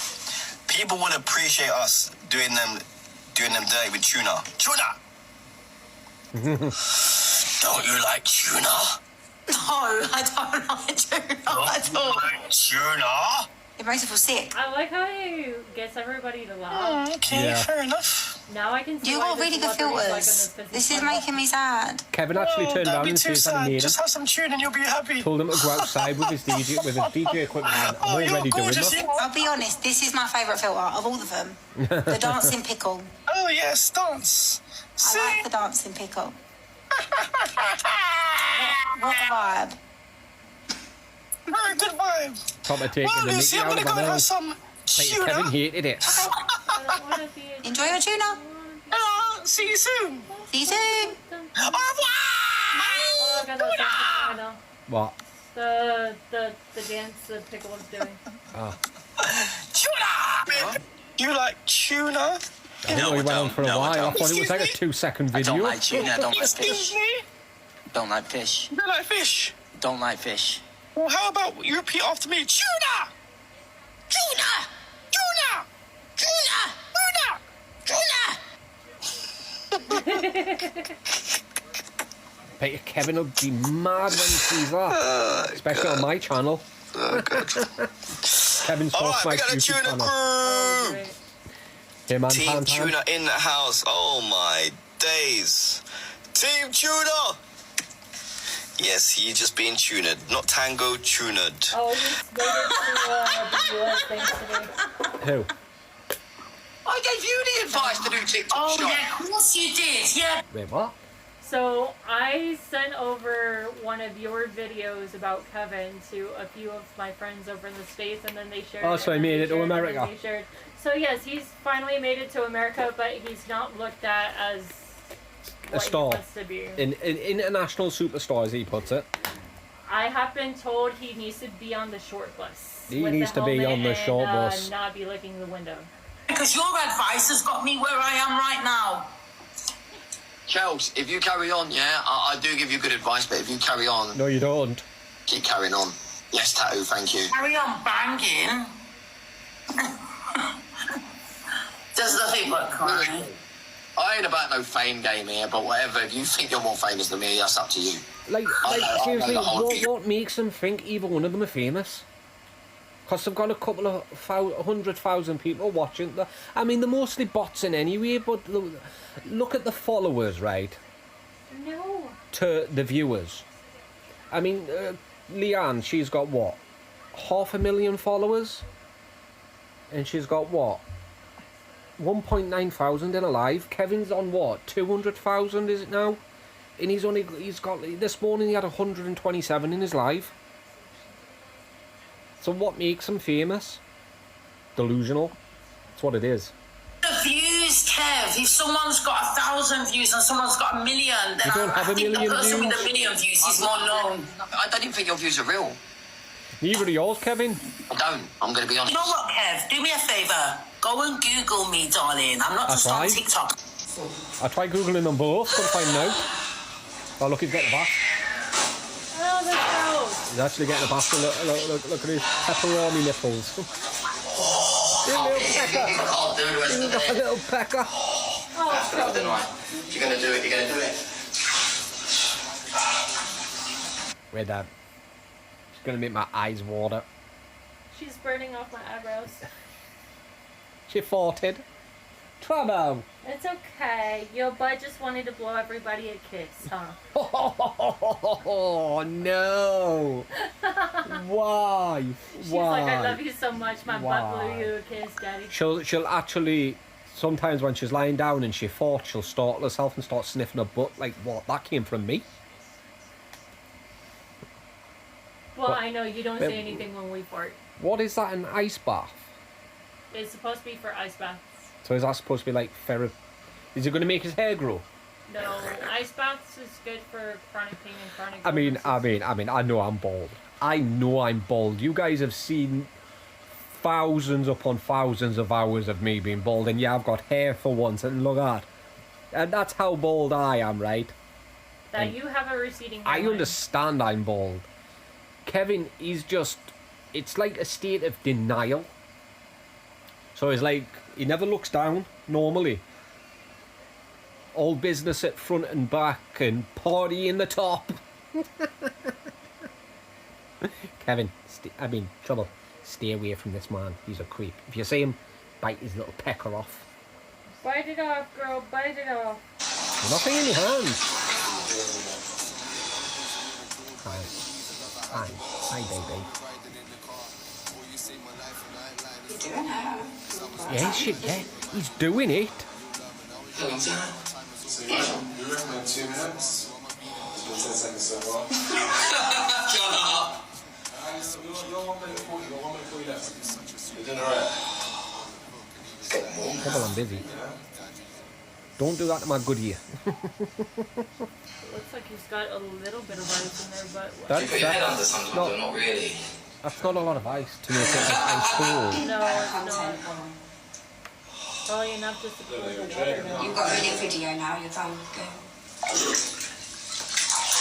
[SPEAKER 5] People would appreciate us doing them dirty with tuna. Tuna! Don't you like tuna?
[SPEAKER 4] No, I don't like tuna at all.
[SPEAKER 5] Tuna?
[SPEAKER 4] It makes me feel sick.
[SPEAKER 2] I like how he gets everybody to laugh.
[SPEAKER 5] Okay,
[SPEAKER 1] Yeah.
[SPEAKER 5] fair enough.
[SPEAKER 2] Now I can see
[SPEAKER 4] You
[SPEAKER 2] why
[SPEAKER 4] got
[SPEAKER 2] the
[SPEAKER 4] really good
[SPEAKER 2] celebrities like him,
[SPEAKER 4] filters.
[SPEAKER 2] 'cause
[SPEAKER 4] This
[SPEAKER 2] he's
[SPEAKER 4] is
[SPEAKER 2] fun.
[SPEAKER 4] making me sad.
[SPEAKER 1] Kevin actually turned
[SPEAKER 5] don't
[SPEAKER 1] around
[SPEAKER 5] be
[SPEAKER 1] and
[SPEAKER 5] too
[SPEAKER 1] said that he
[SPEAKER 5] sad.
[SPEAKER 1] made him.
[SPEAKER 5] Just have some tuna and you'll be happy.
[SPEAKER 1] Told him to go outside with his DJ equipment. And I'm
[SPEAKER 5] you're
[SPEAKER 1] already doing
[SPEAKER 5] gorgeous.
[SPEAKER 1] that.
[SPEAKER 4] I'll be honest, this is my favourite filter of all of them. The dancing pickle.
[SPEAKER 5] Oh, yes, dance. See?
[SPEAKER 4] I like the dancing pickle. What a vibe.
[SPEAKER 5] Very good vibe.
[SPEAKER 1] Top of taking
[SPEAKER 5] Well,
[SPEAKER 1] the
[SPEAKER 5] Lucy,
[SPEAKER 1] mickey
[SPEAKER 5] I'm
[SPEAKER 1] out
[SPEAKER 5] going
[SPEAKER 1] of
[SPEAKER 5] to go
[SPEAKER 1] my
[SPEAKER 5] and have
[SPEAKER 1] nose.
[SPEAKER 5] some
[SPEAKER 1] Kevin
[SPEAKER 5] tuna.
[SPEAKER 1] hated it.
[SPEAKER 2] I don't wanna be a-
[SPEAKER 4] Enjoy your tuna.
[SPEAKER 5] Hello, see you soon.
[SPEAKER 4] See you soon.
[SPEAKER 5] Au revoir!
[SPEAKER 2] Oh, I got that same thing, I know.
[SPEAKER 1] What?
[SPEAKER 2] The dance the pickle is doing.
[SPEAKER 5] Tuna! You like tuna?
[SPEAKER 1] I didn't know he went on for a while. I thought it was like a 2-second
[SPEAKER 6] I don't
[SPEAKER 1] video.
[SPEAKER 6] like tuna, I don't like
[SPEAKER 5] Excuse
[SPEAKER 6] fish.
[SPEAKER 5] me?
[SPEAKER 6] Don't like fish.
[SPEAKER 5] You like fish?
[SPEAKER 6] Don't like fish.
[SPEAKER 5] Well, how about you repeat after me? Tuna! Tuna! Tuna! Tuna! Tuna!
[SPEAKER 1] Bet you Kevin will be mad when he sees that. Especially on my channel. Kevin's
[SPEAKER 5] All
[SPEAKER 1] Source
[SPEAKER 5] right, we
[SPEAKER 1] Mike's
[SPEAKER 5] got a
[SPEAKER 1] YouTube
[SPEAKER 5] tuna
[SPEAKER 1] channel.
[SPEAKER 2] Oh,
[SPEAKER 5] crew.
[SPEAKER 2] great.
[SPEAKER 1] Hey man,
[SPEAKER 5] Team
[SPEAKER 1] Tan.
[SPEAKER 5] Tuna in the house. Oh my days. Team Tuna! Yes, he's just being tuned, not tango tuned.
[SPEAKER 2] Oh, we just made it to the US things today.
[SPEAKER 1] Who?
[SPEAKER 6] I gave you the advice to do TikTok
[SPEAKER 4] Oh,
[SPEAKER 6] shop.
[SPEAKER 4] yeah, of course you did. Yeah.
[SPEAKER 1] Wait, what?
[SPEAKER 2] So I sent over one of your videos about Kevin to a few of my friends over in the States, and then they shared.
[SPEAKER 1] Oh, so he
[SPEAKER 2] and then
[SPEAKER 1] made
[SPEAKER 2] they
[SPEAKER 1] it to
[SPEAKER 2] shared, and then
[SPEAKER 1] America.
[SPEAKER 2] they shared. So yes, he's finally made it to America, but he's not looked at as what he
[SPEAKER 1] star.
[SPEAKER 2] wants to be.
[SPEAKER 1] In international superstar, as he puts it.
[SPEAKER 2] I have been told he needs to be on the short bus.
[SPEAKER 1] He
[SPEAKER 2] with
[SPEAKER 1] needs
[SPEAKER 2] the
[SPEAKER 1] to be
[SPEAKER 2] helmet
[SPEAKER 1] on the
[SPEAKER 2] and,
[SPEAKER 1] short bus.
[SPEAKER 2] Not be licking the window.
[SPEAKER 4] Because your advice has got me where I am right now.
[SPEAKER 6] Chels, if you carry on, yeah, I do give you good advice, but if you carry on,
[SPEAKER 1] No, you don't.
[SPEAKER 6] keep carrying on. Yes, Tattoo, thank you.
[SPEAKER 4] Carry on banging. Does nothing but cry.
[SPEAKER 6] I ain't about no fame game here, but whatever. If you think you're more famous than me, that's up to you.
[SPEAKER 1] Like
[SPEAKER 6] I know
[SPEAKER 1] seriously,
[SPEAKER 6] the whole thing.
[SPEAKER 1] what makes them think either one of them are famous? Because they've got a couple of 100,000 people watching. I mean, they're mostly bots in anyway, but look at the followers, right,
[SPEAKER 2] No.
[SPEAKER 1] to the viewers. I mean, Leanne, she's got what? 500,000 followers? And she's got what? 1.9 thousand in a live. Kevin's on what? 200,000 is it now? And he's got, this morning he had 127 in his live. So what makes him famous? Delusional. That's what it is.
[SPEAKER 4] The views, Kev. If someone's got 1,000 views and someone's got 1 million, then
[SPEAKER 1] You don't have
[SPEAKER 4] I
[SPEAKER 1] a
[SPEAKER 4] think
[SPEAKER 1] million
[SPEAKER 4] the person with
[SPEAKER 1] views?
[SPEAKER 4] a million views is more known.
[SPEAKER 6] I don't even think your views are real.
[SPEAKER 1] Neither are yours, Kevin.
[SPEAKER 6] I don't. I'm going to be honest.
[SPEAKER 4] You know what, Kev? Do me a favour. Go and Google me, darling. I'm not
[SPEAKER 1] That's
[SPEAKER 4] just on
[SPEAKER 1] right.
[SPEAKER 4] TikTok.
[SPEAKER 1] I tried googling them both, couldn't find them out. Oh look, he's getting a bath.
[SPEAKER 2] Oh, that's gross.
[SPEAKER 1] He's actually getting a bath. Look at his pepperoni nipples. You little pecker.
[SPEAKER 6] Can't do the rest
[SPEAKER 1] You
[SPEAKER 6] of
[SPEAKER 1] got a
[SPEAKER 6] it.
[SPEAKER 1] little pecker.
[SPEAKER 2] Oh,
[SPEAKER 6] Don't I? You're going to do it, you're going to do it.
[SPEAKER 1] Wait, Dad. She's gonna make my eyes water.
[SPEAKER 2] she's burning off my eyebrows.
[SPEAKER 1] She farted. Trouble.
[SPEAKER 2] It's okay. Your bud just wanted to blow everybody a kiss, huh?
[SPEAKER 1] Oh no! Why?
[SPEAKER 2] She's
[SPEAKER 1] Why?
[SPEAKER 2] like, I love you so much, my butt blew
[SPEAKER 1] Why?
[SPEAKER 2] you a kiss, daddy.
[SPEAKER 1] She'll actually sometimes when she's lying down and she farts, she'll startle herself and start sniffing her butt. Like, what? That came from me?
[SPEAKER 2] Well,
[SPEAKER 1] What?
[SPEAKER 2] I know you don't
[SPEAKER 1] But-
[SPEAKER 2] say anything when we fart.
[SPEAKER 1] What is that? An ice bath?
[SPEAKER 2] It's supposed to be for ice baths.
[SPEAKER 1] So is that supposed to be like therapy? Is it going to make his hair grow?
[SPEAKER 2] No, ice baths is good for chronic pain and chronic
[SPEAKER 1] I mean,
[SPEAKER 2] illnesses.
[SPEAKER 1] I know I'm bald. I know I'm bald. You guys have seen thousands upon thousands of hours of me being bald, and yeah, I've got hair for once, and look at that. And that's how bald I am, right?
[SPEAKER 2] That you have a receding
[SPEAKER 1] I
[SPEAKER 2] hairline.
[SPEAKER 1] understand I'm bald. Kevin, he's just... It's like a state of denial. So he's like... He never looks down, normally. All business at front and back, and party in the top. Kevin, Trouble, stay away from this man. He's a creep. If you see him, bite his little pecker off.
[SPEAKER 2] Bite it off, girl, bite it off.
[SPEAKER 1] There's nothing in your hands. Hi, baby.
[SPEAKER 3] You're doing it.
[SPEAKER 1] Yeah, he's doing it.
[SPEAKER 6] How long's that?
[SPEAKER 7] We recommend 2 minutes. It's been 10 seconds so far.
[SPEAKER 6] Shut up!
[SPEAKER 7] You're 1 minute 40, you're 1 minute 40 left. You're doing alright.
[SPEAKER 1] Trouble, I'm busy. Don't do that to my good ear.
[SPEAKER 2] Looks like he's got a little bit of ice in there, but...
[SPEAKER 6] You put your head under sometimes,
[SPEAKER 1] not-
[SPEAKER 6] but not really.
[SPEAKER 1] That's not a lot of ice to make it like ice cold.
[SPEAKER 2] No, it's not. Probably enough just to cool the water down.
[SPEAKER 3] You've got a minute video now, you're done. Go.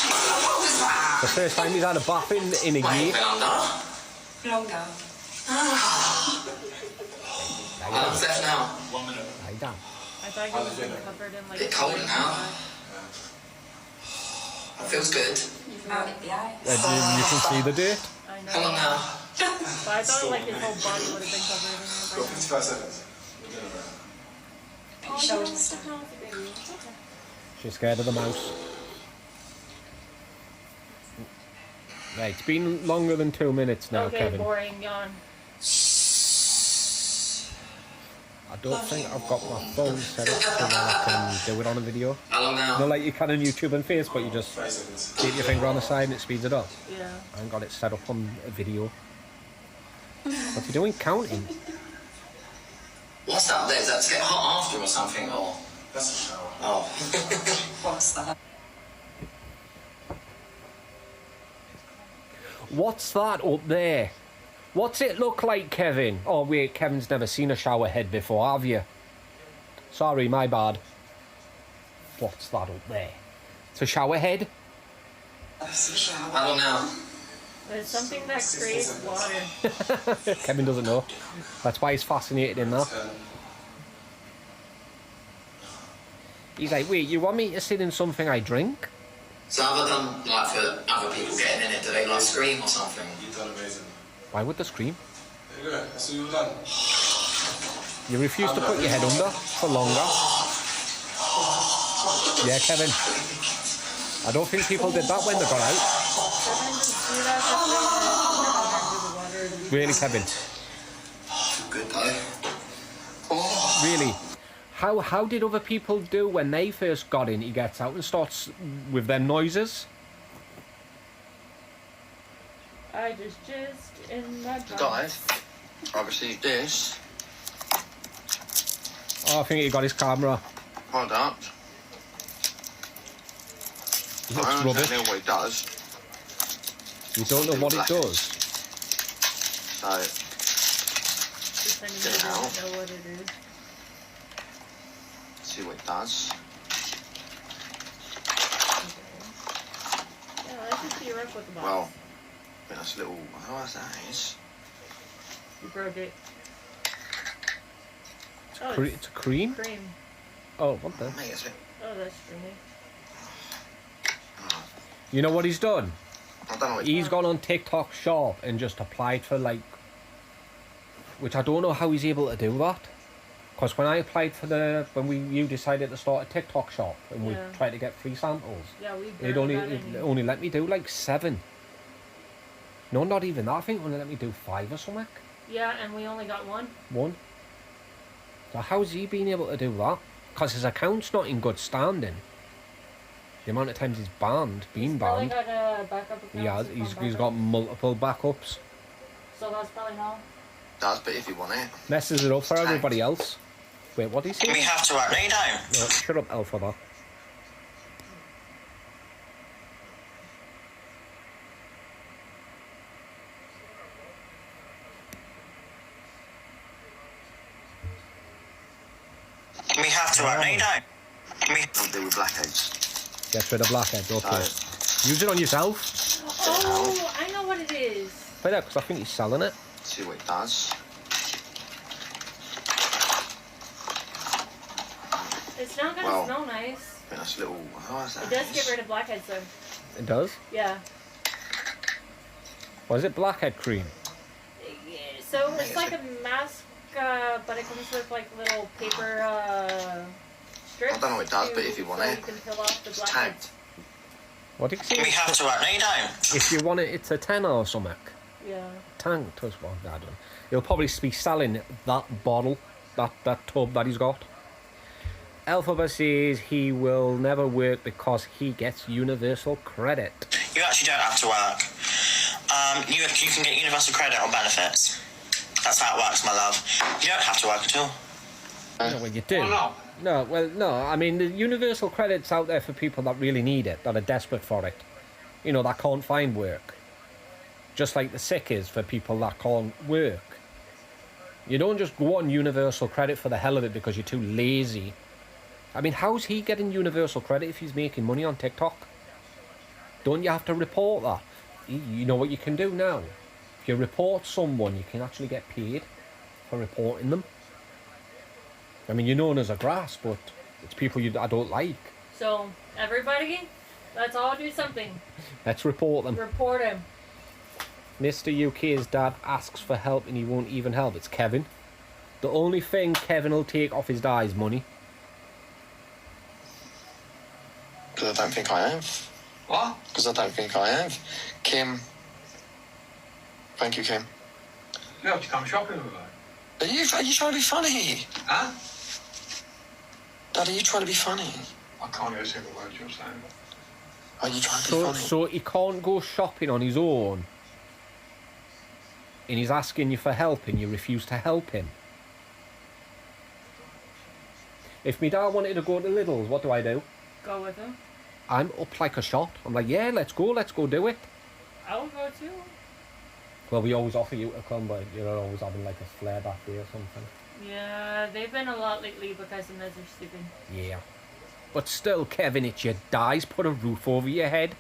[SPEAKER 3] What was that?
[SPEAKER 1] The first time he's had a bath in a
[SPEAKER 6] Might
[SPEAKER 1] year.
[SPEAKER 6] have been under.
[SPEAKER 3] Longer.
[SPEAKER 6] How long's left now?
[SPEAKER 7] 1 minute.
[SPEAKER 1] Lie down.
[SPEAKER 2] I thought he was being covered in like...
[SPEAKER 6] Bit colder now. That feels good.
[SPEAKER 3] You've melted the ice.
[SPEAKER 1] You can see the dirt.
[SPEAKER 2] I
[SPEAKER 6] How long
[SPEAKER 2] know.
[SPEAKER 6] now?
[SPEAKER 2] But I thought like his whole body would have been covered in
[SPEAKER 7] Got
[SPEAKER 2] it.
[SPEAKER 7] 55 seconds. You're doing alright.
[SPEAKER 3] Put your shoulders down.
[SPEAKER 1] She's scared of the mouse. Right, it's been longer than 2 minutes now,
[SPEAKER 2] Okay,
[SPEAKER 1] Kevin.
[SPEAKER 2] boring yawn.
[SPEAKER 1] I don't think I've got my phone set up so that I can do it on a video.
[SPEAKER 6] How long now?
[SPEAKER 1] Not like you can on YouTube and Facebook, you just
[SPEAKER 7] 5 seconds.
[SPEAKER 1] keep your finger on the side and it speeds it up.
[SPEAKER 2] Yeah.
[SPEAKER 1] I haven't got it set up on a video. What's he doing? Counting?
[SPEAKER 6] What's that there? Is that to get hot after or something? Or...
[SPEAKER 7] That's a shower.
[SPEAKER 6] Oh.
[SPEAKER 3] What's that?
[SPEAKER 1] What's that up there? What's it look like, Kevin? Oh wait, Kevin's never seen a shower head before, have you? Sorry, my bad. What's that up there? It's a shower head?
[SPEAKER 3] That's a shower.
[SPEAKER 6] How long now?
[SPEAKER 2] There's something that creates water.
[SPEAKER 1] Kevin doesn't know. That's why he's fascinated in that.
[SPEAKER 7] 10.
[SPEAKER 1] He's like, wait, you want me to sit in something I drink?
[SPEAKER 6] So have I done like for other people getting in it? Do they like scream or something?
[SPEAKER 7] You've done amazing.
[SPEAKER 1] Why would they scream?
[SPEAKER 7] There you go. That's all you've done.
[SPEAKER 1] You refuse to put your head under for longer. Yeah, Kevin. I don't think people did that when they got out. Really, Kevin?
[SPEAKER 6] Good though.
[SPEAKER 1] Really? How did other people do when they first got in? He gets out and starts with them noises.
[SPEAKER 2] I just jizzed in my butt.
[SPEAKER 6] Guys, I received this.
[SPEAKER 1] Oh, I think he got his camera.
[SPEAKER 6] Product.
[SPEAKER 1] It
[SPEAKER 6] I
[SPEAKER 1] looks
[SPEAKER 6] don't
[SPEAKER 1] rubbish.
[SPEAKER 6] know what it does.
[SPEAKER 1] You don't know what it does.
[SPEAKER 6] So,
[SPEAKER 2] Pretending
[SPEAKER 6] Get
[SPEAKER 2] you
[SPEAKER 6] it out.
[SPEAKER 2] don't know what it is.
[SPEAKER 6] see what it does.
[SPEAKER 2] Yeah, let's just be rough with the box.
[SPEAKER 6] Well, I think that's a little. How is that? Is
[SPEAKER 2] You broke it. Oh,
[SPEAKER 1] It's a cream?
[SPEAKER 2] cream.
[SPEAKER 1] Oh, what the?
[SPEAKER 6] mate, it's a bit.
[SPEAKER 2] Oh, that's stringy.
[SPEAKER 1] You know what he's done?
[SPEAKER 6] I don't know what
[SPEAKER 1] He's gone on TikTok Shop and just applied for like, which I don't know how he's able to do that, Because when I applied for you decided to start a TikTok shop and we
[SPEAKER 2] Yeah.
[SPEAKER 1] tried to get free samples,
[SPEAKER 2] Yeah, we
[SPEAKER 1] it
[SPEAKER 2] barely got any.
[SPEAKER 1] only let me do like 7. No, not even that. I think it only let me do 5 or something.
[SPEAKER 2] Yeah, and we only got one.
[SPEAKER 1] 1. So how's he been able to do that? Because his account's not in good standing. The amount of times he's banned,
[SPEAKER 2] He's probably got a backup account.
[SPEAKER 1] Yeah,
[SPEAKER 2] so
[SPEAKER 1] he's
[SPEAKER 2] backup.
[SPEAKER 1] got multiple backups.
[SPEAKER 2] So that's probably how.
[SPEAKER 6] Does, but if you want it.
[SPEAKER 1] Messes it up for everybody else. Wait, what did he say?
[SPEAKER 5] We have to act. No, you don't.
[SPEAKER 1] No, shut up, Alphabet.
[SPEAKER 5] We have to act. No, you don't.
[SPEAKER 6] I'll do with blackheads.
[SPEAKER 1] Get rid of blackheads, okay. Use it on yourself.
[SPEAKER 2] Oh, I know what it is.
[SPEAKER 1] Play that, because I think he's selling it.
[SPEAKER 6] See what it does.
[SPEAKER 2] It's not gonna
[SPEAKER 6] Well,
[SPEAKER 2] smell nice.
[SPEAKER 6] I think that's a little. How is that?
[SPEAKER 2] It does get rid of blackheads though.
[SPEAKER 1] It does?
[SPEAKER 2] Yeah.
[SPEAKER 1] What is it? Blackhead cream.
[SPEAKER 2] Yeah, so it's like a mask, but it comes with like little paper strips.
[SPEAKER 6] I don't know what it does, but if you want
[SPEAKER 2] so
[SPEAKER 6] it,
[SPEAKER 2] you can peel off the
[SPEAKER 6] it's
[SPEAKER 2] blackheads.
[SPEAKER 6] tagged.
[SPEAKER 1] What did you
[SPEAKER 5] We
[SPEAKER 1] say?
[SPEAKER 5] have to act. No, you don't.
[SPEAKER 1] If you want it, it's a 10 or something.
[SPEAKER 2] Yeah.
[SPEAKER 1] Tank does what I don't know. He'll probably be selling that bottle, that tub that he's got. Alphabet says he will never work because he gets universal credit.
[SPEAKER 5] You actually don't have to work. You can get universal credit on benefits. That's how it works, my love. You don't have to work at all.
[SPEAKER 1] No, well, you do.
[SPEAKER 7] Oh, no.
[SPEAKER 1] No, well, no. I mean, the universal credit's out there for people that really need it, that are desperate for it. You know, that can't find work. Just like the sick is for people that can't work. You don't just go on universal credit for the hell of it because you're too lazy. I mean, how's he getting universal credit if he's making money on TikTok? Don't you have to report that? You know what you can do now? If you report someone, you can actually get paid for reporting them. I mean, you're known as a grass, but it's people I don't like.
[SPEAKER 2] So everybody, let's all do something.
[SPEAKER 1] Let's report them.
[SPEAKER 2] Report him.
[SPEAKER 1] Mr. UK's dad asks for help and he won't even help. It's Kevin. The only thing Kevin will take off his dad is money.
[SPEAKER 6] Because I don't think I have.
[SPEAKER 7] What?
[SPEAKER 6] Because I don't think I have. Kim. Thank you, Kim.
[SPEAKER 7] You have to come shopping with her.
[SPEAKER 6] Are you trying to be funny?
[SPEAKER 7] Huh?
[SPEAKER 6] Dad, are you trying to be funny?
[SPEAKER 7] I can't hear a single word you're saying.
[SPEAKER 6] Are you trying to be
[SPEAKER 1] So,
[SPEAKER 6] funny?
[SPEAKER 1] so he can't go shopping on his own. And he's asking you for help and you refuse to help him. If my dad wanted to go to Lidl's, what do?
[SPEAKER 2] Go with him.
[SPEAKER 1] I'm up like a shot. I'm like, yeah, let's go do it.
[SPEAKER 2] I'll go too.
[SPEAKER 1] Well, we always offer you to come, but you're always having like a flare that day or something.
[SPEAKER 2] Yeah, they've been a lot lately because the meds are stupid.
[SPEAKER 1] Yeah. But still, Kevin, it's your dad's put a roof over your head.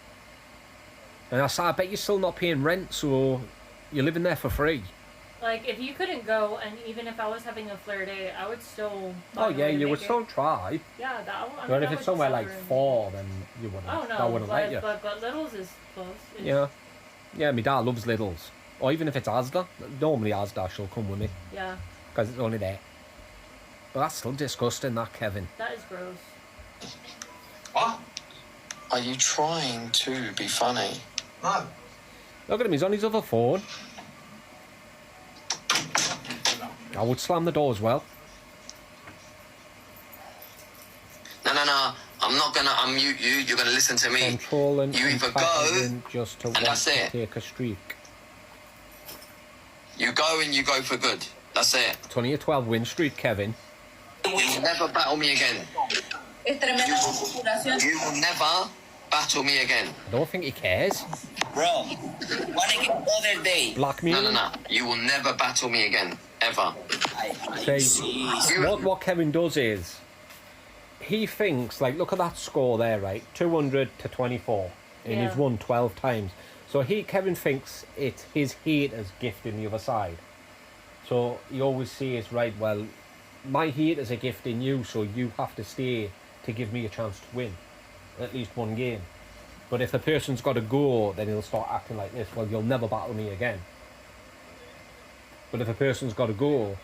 [SPEAKER 1] And I bet you're still not paying rent, so you're living there for free.
[SPEAKER 2] Like, if you couldn't go, and even if I was having a flare day, I would still...
[SPEAKER 1] Oh,
[SPEAKER 2] find a
[SPEAKER 1] yeah,
[SPEAKER 2] way to
[SPEAKER 1] you
[SPEAKER 2] make
[SPEAKER 1] would
[SPEAKER 2] it.
[SPEAKER 1] still try.
[SPEAKER 2] Yeah, that I
[SPEAKER 1] But
[SPEAKER 2] mean,
[SPEAKER 1] if
[SPEAKER 2] I
[SPEAKER 1] it's
[SPEAKER 2] would
[SPEAKER 1] somewhere
[SPEAKER 2] still
[SPEAKER 1] like
[SPEAKER 2] remain.
[SPEAKER 1] 4, then you wouldn't.
[SPEAKER 2] Oh, no,
[SPEAKER 1] That wouldn't let you.
[SPEAKER 2] but Little's is close. It's-
[SPEAKER 1] Yeah. Yeah, my dad loves Lidl's. Or even if it's Asda. Normally Asda, she'll come with me.
[SPEAKER 2] Yeah,
[SPEAKER 1] Because it's only there. But that's still disgusting, that, Kevin.
[SPEAKER 2] that is gross.
[SPEAKER 7] What?
[SPEAKER 6] Are you trying to be funny?
[SPEAKER 7] No.
[SPEAKER 1] Look at him, he's on his other phone. I would slam the door as well.
[SPEAKER 6] No. I'm not gonna unmute you. You're gonna listen to me.
[SPEAKER 1] Controlling
[SPEAKER 6] You
[SPEAKER 1] and
[SPEAKER 6] either go,
[SPEAKER 1] tightening just to
[SPEAKER 6] and
[SPEAKER 1] want
[SPEAKER 6] that's
[SPEAKER 1] to
[SPEAKER 6] it.
[SPEAKER 1] take a streak.
[SPEAKER 6] You go and you go for good. That's it.
[SPEAKER 1] It's only a 12-win streak, Kevin.
[SPEAKER 6] You will never battle me again. You will never battle me again.
[SPEAKER 1] I don't think he cares.
[SPEAKER 5] Bro, running other day.
[SPEAKER 1] Blackmail.
[SPEAKER 6] No. You will never battle me again. Ever.
[SPEAKER 1] See, what Kevin does is, he thinks, like, look at that score there, right? 200 to 24. And
[SPEAKER 2] Yeah.
[SPEAKER 1] he's won 12 times. So Kevin thinks it's his haters gifting the other side. So he always says, right, well, my haters are gifting you, so you have to stay to give me a chance to win at least one game. But if the person's got to go, then he'll start acting like this. Well, you'll never battle me again. But if a person's got to go,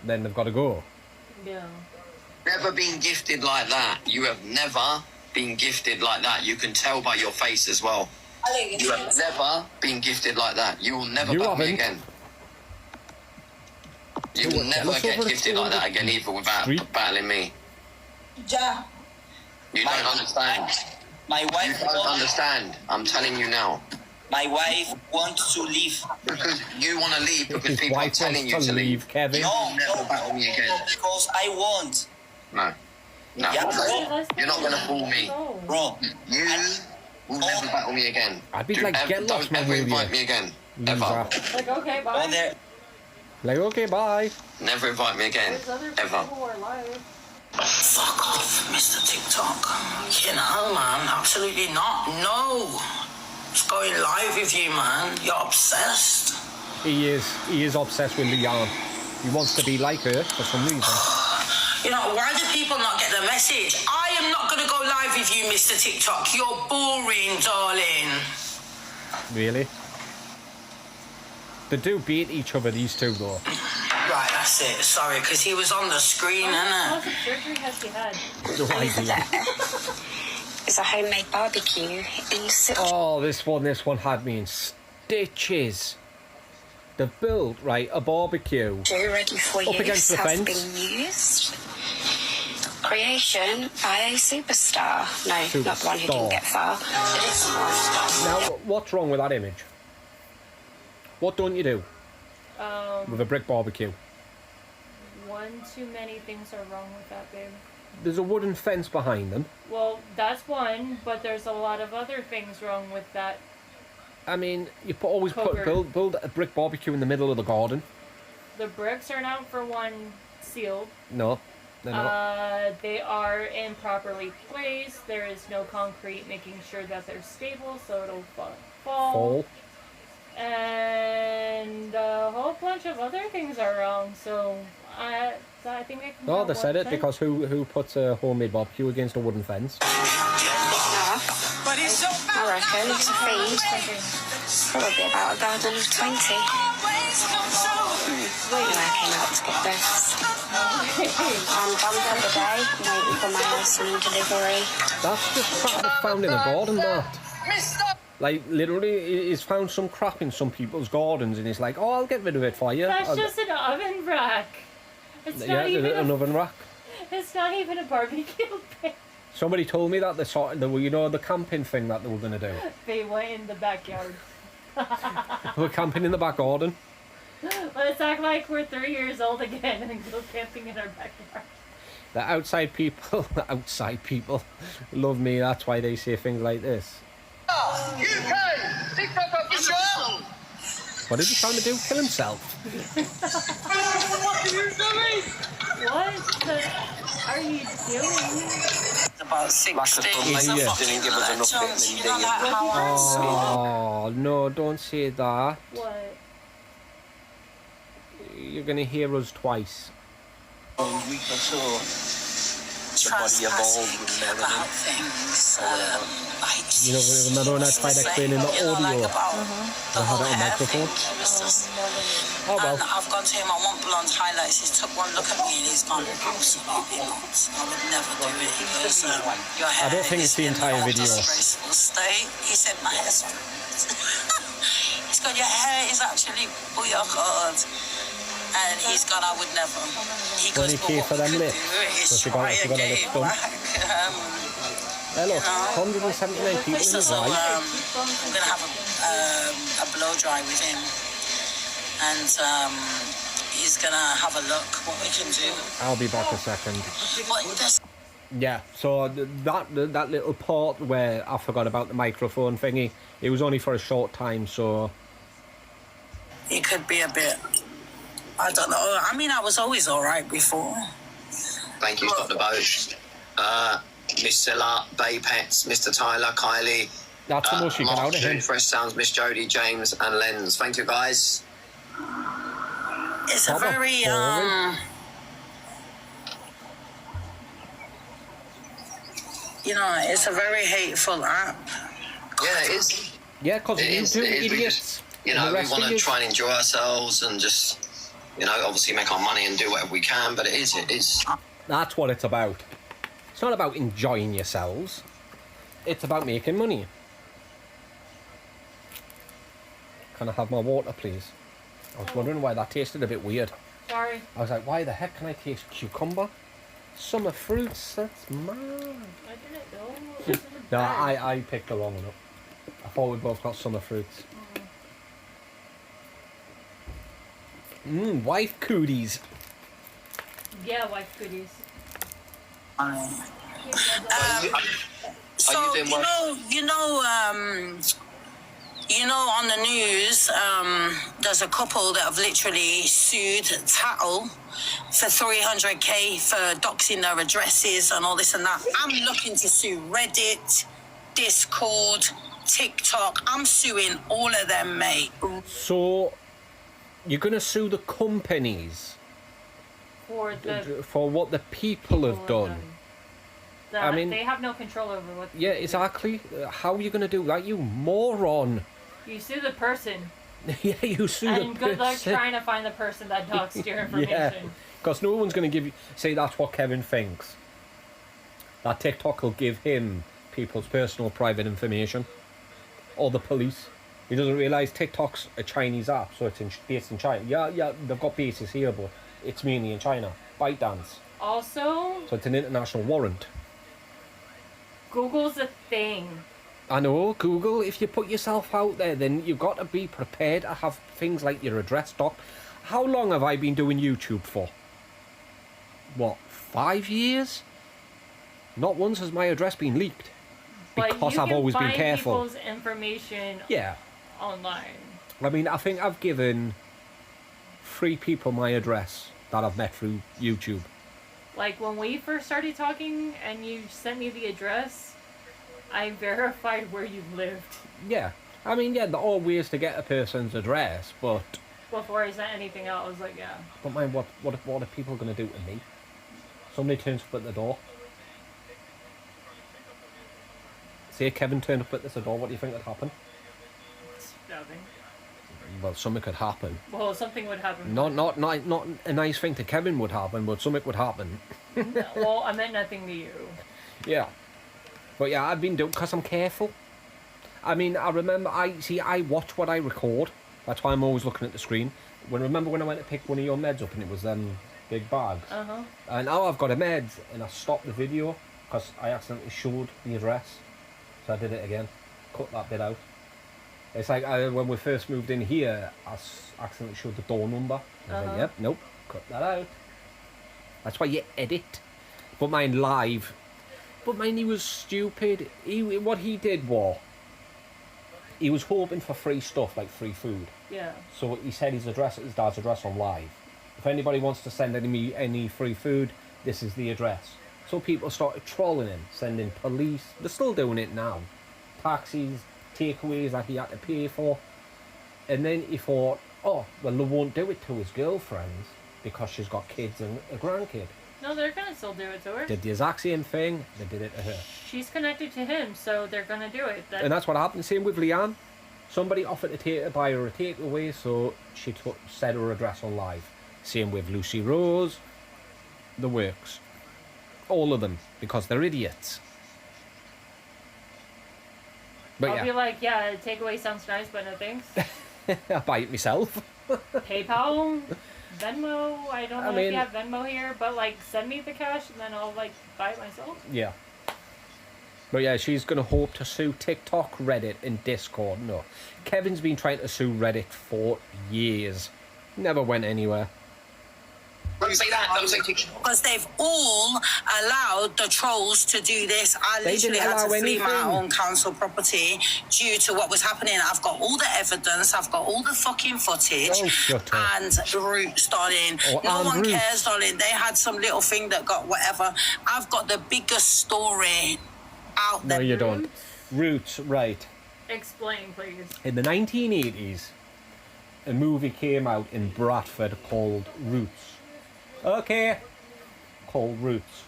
[SPEAKER 1] then they've got to go.
[SPEAKER 2] Yeah.
[SPEAKER 6] Never been gifted like that. You have never been gifted like that. You can tell by your face as well. You have never been gifted like that. You will never battle me again. You will never get gifted like that again either without battling me.
[SPEAKER 4] Ja.
[SPEAKER 6] You don't understand.
[SPEAKER 4] My wife.
[SPEAKER 6] You don't understand. I'm telling you now.
[SPEAKER 4] My wife wants to leave.
[SPEAKER 6] Because you want to leave because
[SPEAKER 1] His
[SPEAKER 6] people are
[SPEAKER 1] wife
[SPEAKER 6] telling you
[SPEAKER 1] wants
[SPEAKER 6] to leave.
[SPEAKER 1] Kevin.
[SPEAKER 6] No, never battle me again.
[SPEAKER 4] Because I want.
[SPEAKER 6] No. No.
[SPEAKER 4] Yeah,
[SPEAKER 6] You're not going to fool me.
[SPEAKER 4] Bro.
[SPEAKER 6] You will never battle me again.
[SPEAKER 1] I'd be like, get lost,
[SPEAKER 6] don't
[SPEAKER 1] man,
[SPEAKER 6] ever
[SPEAKER 1] will
[SPEAKER 6] invite
[SPEAKER 1] you?
[SPEAKER 6] me again.
[SPEAKER 1] Loser.
[SPEAKER 6] Ever.
[SPEAKER 2] Like, okay,
[SPEAKER 4] All
[SPEAKER 2] bye.
[SPEAKER 4] there.
[SPEAKER 1] Like, okay, bye.
[SPEAKER 6] Never invite me again.
[SPEAKER 2] There's other
[SPEAKER 6] Ever.
[SPEAKER 2] people who are live.
[SPEAKER 4] Fuck off, Mr. TikTok. You know, man, absolutely not. No. It's going live with you, man. You're obsessed.
[SPEAKER 1] He is obsessed with Leanne. He wants to be like her for some reason.
[SPEAKER 4] You know, why do people not get the message? I am not going to go live with you, Mr. TikTok. You're boring, darling.
[SPEAKER 1] Really? They do beat each other, these two, though.
[SPEAKER 4] Right, that's it. Sorry, because he was on the screen,
[SPEAKER 2] What
[SPEAKER 4] innit?
[SPEAKER 2] surgery has she had?
[SPEAKER 1] No idea.
[SPEAKER 8] It's a homemade barbecue in
[SPEAKER 1] Oh, this one had me in stitches. They've built, right, a barbecue.
[SPEAKER 8] ready for
[SPEAKER 1] Up against
[SPEAKER 8] use
[SPEAKER 1] the
[SPEAKER 8] has
[SPEAKER 1] fence.
[SPEAKER 8] been used. Creation by a superstar. No, not the one who didn't
[SPEAKER 1] Superstar.
[SPEAKER 8] get far.
[SPEAKER 1] Now, what's wrong with that image? What don't you do with a brick barbecue?
[SPEAKER 2] One too many things are wrong with that, babe.
[SPEAKER 1] There's a wooden fence behind them.
[SPEAKER 2] Well, that's one, but there's a lot of other things wrong with that.
[SPEAKER 1] I mean, you
[SPEAKER 2] Cover.
[SPEAKER 1] build a brick barbecue in the middle of the garden.
[SPEAKER 2] The bricks are not, for one, sealed.
[SPEAKER 1] No, they're not.
[SPEAKER 2] They are improperly placed. There is no concrete making sure that they're stable, so it'll fall.
[SPEAKER 1] Fall.
[SPEAKER 2] And a whole bunch of other things are wrong. So I think I can.
[SPEAKER 1] No, they said it because who puts a homemade barbecue against a wooden fence?
[SPEAKER 4] But it's so
[SPEAKER 8] I reckon to feed probably about a garden of 20. When I came out to get this. I'm done for the day. I'm waiting for my husband delivery.
[SPEAKER 1] That's just crap that's found in a garden, that. Like, literally, he's found some crap in some people's gardens and he's like, oh, I'll get rid of it for you.
[SPEAKER 2] That's just an oven rack. It's not even
[SPEAKER 1] an oven rack.
[SPEAKER 2] It's not even a barbecue pit.
[SPEAKER 1] Somebody told me that the camping thing that they were going to do.
[SPEAKER 2] They went in the backyard.
[SPEAKER 1] We're camping in the back garden.
[SPEAKER 2] Let's act like we're 3 years old again and go camping in our backyard.
[SPEAKER 1] The outside people love me. That's why they say things like this.
[SPEAKER 6] UK! TikTok official!
[SPEAKER 1] What is he trying to do? Kill himself?
[SPEAKER 2] What are you doing?
[SPEAKER 4] about 16.
[SPEAKER 1] Idiot.
[SPEAKER 6] Didn't give us enough vitamin D.
[SPEAKER 1] Oh, no, don't say that.
[SPEAKER 2] What?
[SPEAKER 1] You're going to hear us twice.
[SPEAKER 6] Week or so.
[SPEAKER 4] Trespassing about things, like
[SPEAKER 1] You know, remember when I tried explaining the audio?
[SPEAKER 4] like about the
[SPEAKER 1] I had
[SPEAKER 4] whole
[SPEAKER 1] it on
[SPEAKER 4] hair
[SPEAKER 1] microphone.
[SPEAKER 4] thing. It was just,
[SPEAKER 1] Oh, well.
[SPEAKER 4] and I've gone to him, I want blonde highlights. He's took one look at me and he's gone, absolutely not. I would never do it. He goes, your hair
[SPEAKER 1] I don't think it's the
[SPEAKER 4] is in
[SPEAKER 1] entire
[SPEAKER 4] a
[SPEAKER 1] video.
[SPEAKER 4] disgraceful state. He said, my hair's he's gone, your hair is actually booyah. And he's gone, I would never. He goes, but
[SPEAKER 1] 20k
[SPEAKER 4] what
[SPEAKER 1] for
[SPEAKER 4] we
[SPEAKER 1] them
[SPEAKER 4] could
[SPEAKER 1] lips.
[SPEAKER 4] do is
[SPEAKER 1] So she
[SPEAKER 4] try
[SPEAKER 1] got a lip
[SPEAKER 4] again.
[SPEAKER 1] done. Hey, look,
[SPEAKER 4] You know.
[SPEAKER 1] 179 people in the
[SPEAKER 4] So
[SPEAKER 1] drive.
[SPEAKER 4] I'm gonna have a blow dry with him, and he's gonna have a look what we can do.
[SPEAKER 1] I'll be back a second.
[SPEAKER 4] But there's
[SPEAKER 1] Yeah, so that little part where I forgot about the microphone thingy, it was only for a short time, so...
[SPEAKER 4] it could be a bit. I don't know. I mean, I was always all right before.
[SPEAKER 6] Thank you, Stop the Boat. Miss Silla, Bay Pets, Mr. Tyler, Kylie,
[SPEAKER 1] That's the most you get out of him.
[SPEAKER 6] Fresh Sounds, Miss Jodie, James, and Lens. Thank you, guys.
[SPEAKER 4] It's a
[SPEAKER 1] Proper
[SPEAKER 4] very
[SPEAKER 1] boring.
[SPEAKER 4] you know, it's a very hateful app.
[SPEAKER 6] Yeah, it is.
[SPEAKER 1] Yeah, because
[SPEAKER 6] It
[SPEAKER 1] you
[SPEAKER 6] is,
[SPEAKER 1] two
[SPEAKER 6] it is. We
[SPEAKER 1] idiots.
[SPEAKER 6] just, you
[SPEAKER 1] and
[SPEAKER 6] know,
[SPEAKER 1] the
[SPEAKER 6] we
[SPEAKER 1] rest
[SPEAKER 6] want
[SPEAKER 1] of
[SPEAKER 6] to
[SPEAKER 1] you-
[SPEAKER 6] try and enjoy ourselves and just You know, obviously make our money and do whatever we can, but it is.
[SPEAKER 1] That's what it's about. It's not about enjoying yourselves. It's about making money. Can I have my water, please? I was wondering why that tasted a bit weird.
[SPEAKER 2] Sorry.
[SPEAKER 1] I was like, why the heck can I taste cucumber? Summer fruits, that's mad.
[SPEAKER 2] I didn't know. It wasn't
[SPEAKER 1] No,
[SPEAKER 2] bad.
[SPEAKER 1] I picked the wrong one up. I thought we both got summer fruits. Wife cooties.
[SPEAKER 2] Yeah, wife goodies.
[SPEAKER 6] Are you doing well?
[SPEAKER 4] You know, on the news, there's a couple that have literally sued Tattle for 300k for doxing their addresses and all this and that. I'm looking to sue Reddit, Discord, TikTok. I'm suing all of them, mate.
[SPEAKER 1] So, you're going to sue the companies for what the people have done.
[SPEAKER 2] That
[SPEAKER 1] I mean,
[SPEAKER 2] they have no control over what.
[SPEAKER 1] Yeah, exactly. How are you going to do that, you moron?
[SPEAKER 2] You sue the person.
[SPEAKER 1] Yeah, you sue the person.
[SPEAKER 2] And good luck trying to find the person that doxed your information.
[SPEAKER 1] Yeah, because no one's going to give you... Say that's what Kevin thinks. That TikTok will give him people's personal private information. Or the police. He doesn't realise TikTok's a Chinese app, so it's based in China. Yeah, they've got bases here, but it's mainly in China. ByteDance.
[SPEAKER 2] Also...
[SPEAKER 1] So it's an international warrant.
[SPEAKER 2] Google's a thing.
[SPEAKER 1] I know, Google, if you put yourself out there, then you've got to be prepared to have things like your address doc. How long have I been doing YouTube for? What, 5 years? Not once has my address been leaked. Because I've always been careful.
[SPEAKER 2] People's information online.
[SPEAKER 1] I mean, I think I've given 3 people my address that I've met through YouTube.
[SPEAKER 2] Like, when we first started talking and you sent me the address, I verified where you lived.
[SPEAKER 1] Yeah. I mean, yeah, there are ways to get a person's address, but...
[SPEAKER 2] Before I sent anything out, I was like, yeah.
[SPEAKER 1] But man, what are people going to do to me? Somebody turns up at the door. Say Kevin turned up at this door, what do you think would happen?
[SPEAKER 2] Nothing.
[SPEAKER 1] Well, something could happen.
[SPEAKER 2] Well, something would happen.
[SPEAKER 1] Not a nice thing to Kevin would happen, but something would happen.
[SPEAKER 2] Well, I meant nothing to you.
[SPEAKER 1] Yeah. But yeah, I've been doing, because I'm careful. I mean, I remember, I watch what I record. That's why I'm always looking at the screen. Remember when I went to pick one of your meds up and it was them big bags?
[SPEAKER 2] Uh-huh.
[SPEAKER 1] And now I've got a meds, and I stopped the video because I accidentally showed the address. So I did it again. Cut that bit out. It's like when we first moved in here, I accidentally showed the door number. I was like, yep, nope, cut that out. That's why you edit. But mine live. But mine, he was stupid. What he did was, he was hoping for free stuff, like free food.
[SPEAKER 2] Yeah.
[SPEAKER 1] So he said his dad's address on live. If anybody wants to send any free food, this is the address. So people started trolling him, sending police. They're still doing it now. Taxis, takeaways that he had to pay for. And then he thought, oh, well, they won't do it to his girlfriends because she's got kids and a grandkid.
[SPEAKER 2] No, they're going to still do it to her.
[SPEAKER 1] Did the exact same thing, they did it to her.
[SPEAKER 2] She's connected to him, so they're going to do it.
[SPEAKER 1] And that's what happened. Same with Leanne. Somebody offered to buy her a takeaway, so she said her address on live. Same with Lucy Rose. The works. All of them, because they're idiots. But
[SPEAKER 2] I'll be like, yeah, takeaway sounds nice, but no thanks.
[SPEAKER 1] I buy it myself.
[SPEAKER 2] PayPal, Venmo, I don't know if you have Venmo here, but like send me the cash and then I'll like buy it myself.
[SPEAKER 1] Yeah. But yeah, she's going to hope to sue TikTok, Reddit and Discord. No. Kevin's been trying to sue Reddit for years. Never went anywhere.
[SPEAKER 6] Don't say that. Don't say TikTok.
[SPEAKER 4] Because they've all allowed the trolls to do this. I literally had to flee my own council property due to what was happening. I've got all the evidence. I've got all the fucking footage.
[SPEAKER 1] Oh, shut up.
[SPEAKER 4] And Roots, darling. No one cares, darling. They had some little thing that got whatever. I've got the biggest story out there.
[SPEAKER 1] No, you don't. Roots, right.
[SPEAKER 2] Explain, please.
[SPEAKER 1] In the 1980s, a movie came out in Bradford called Roots. Okay. Called Roots.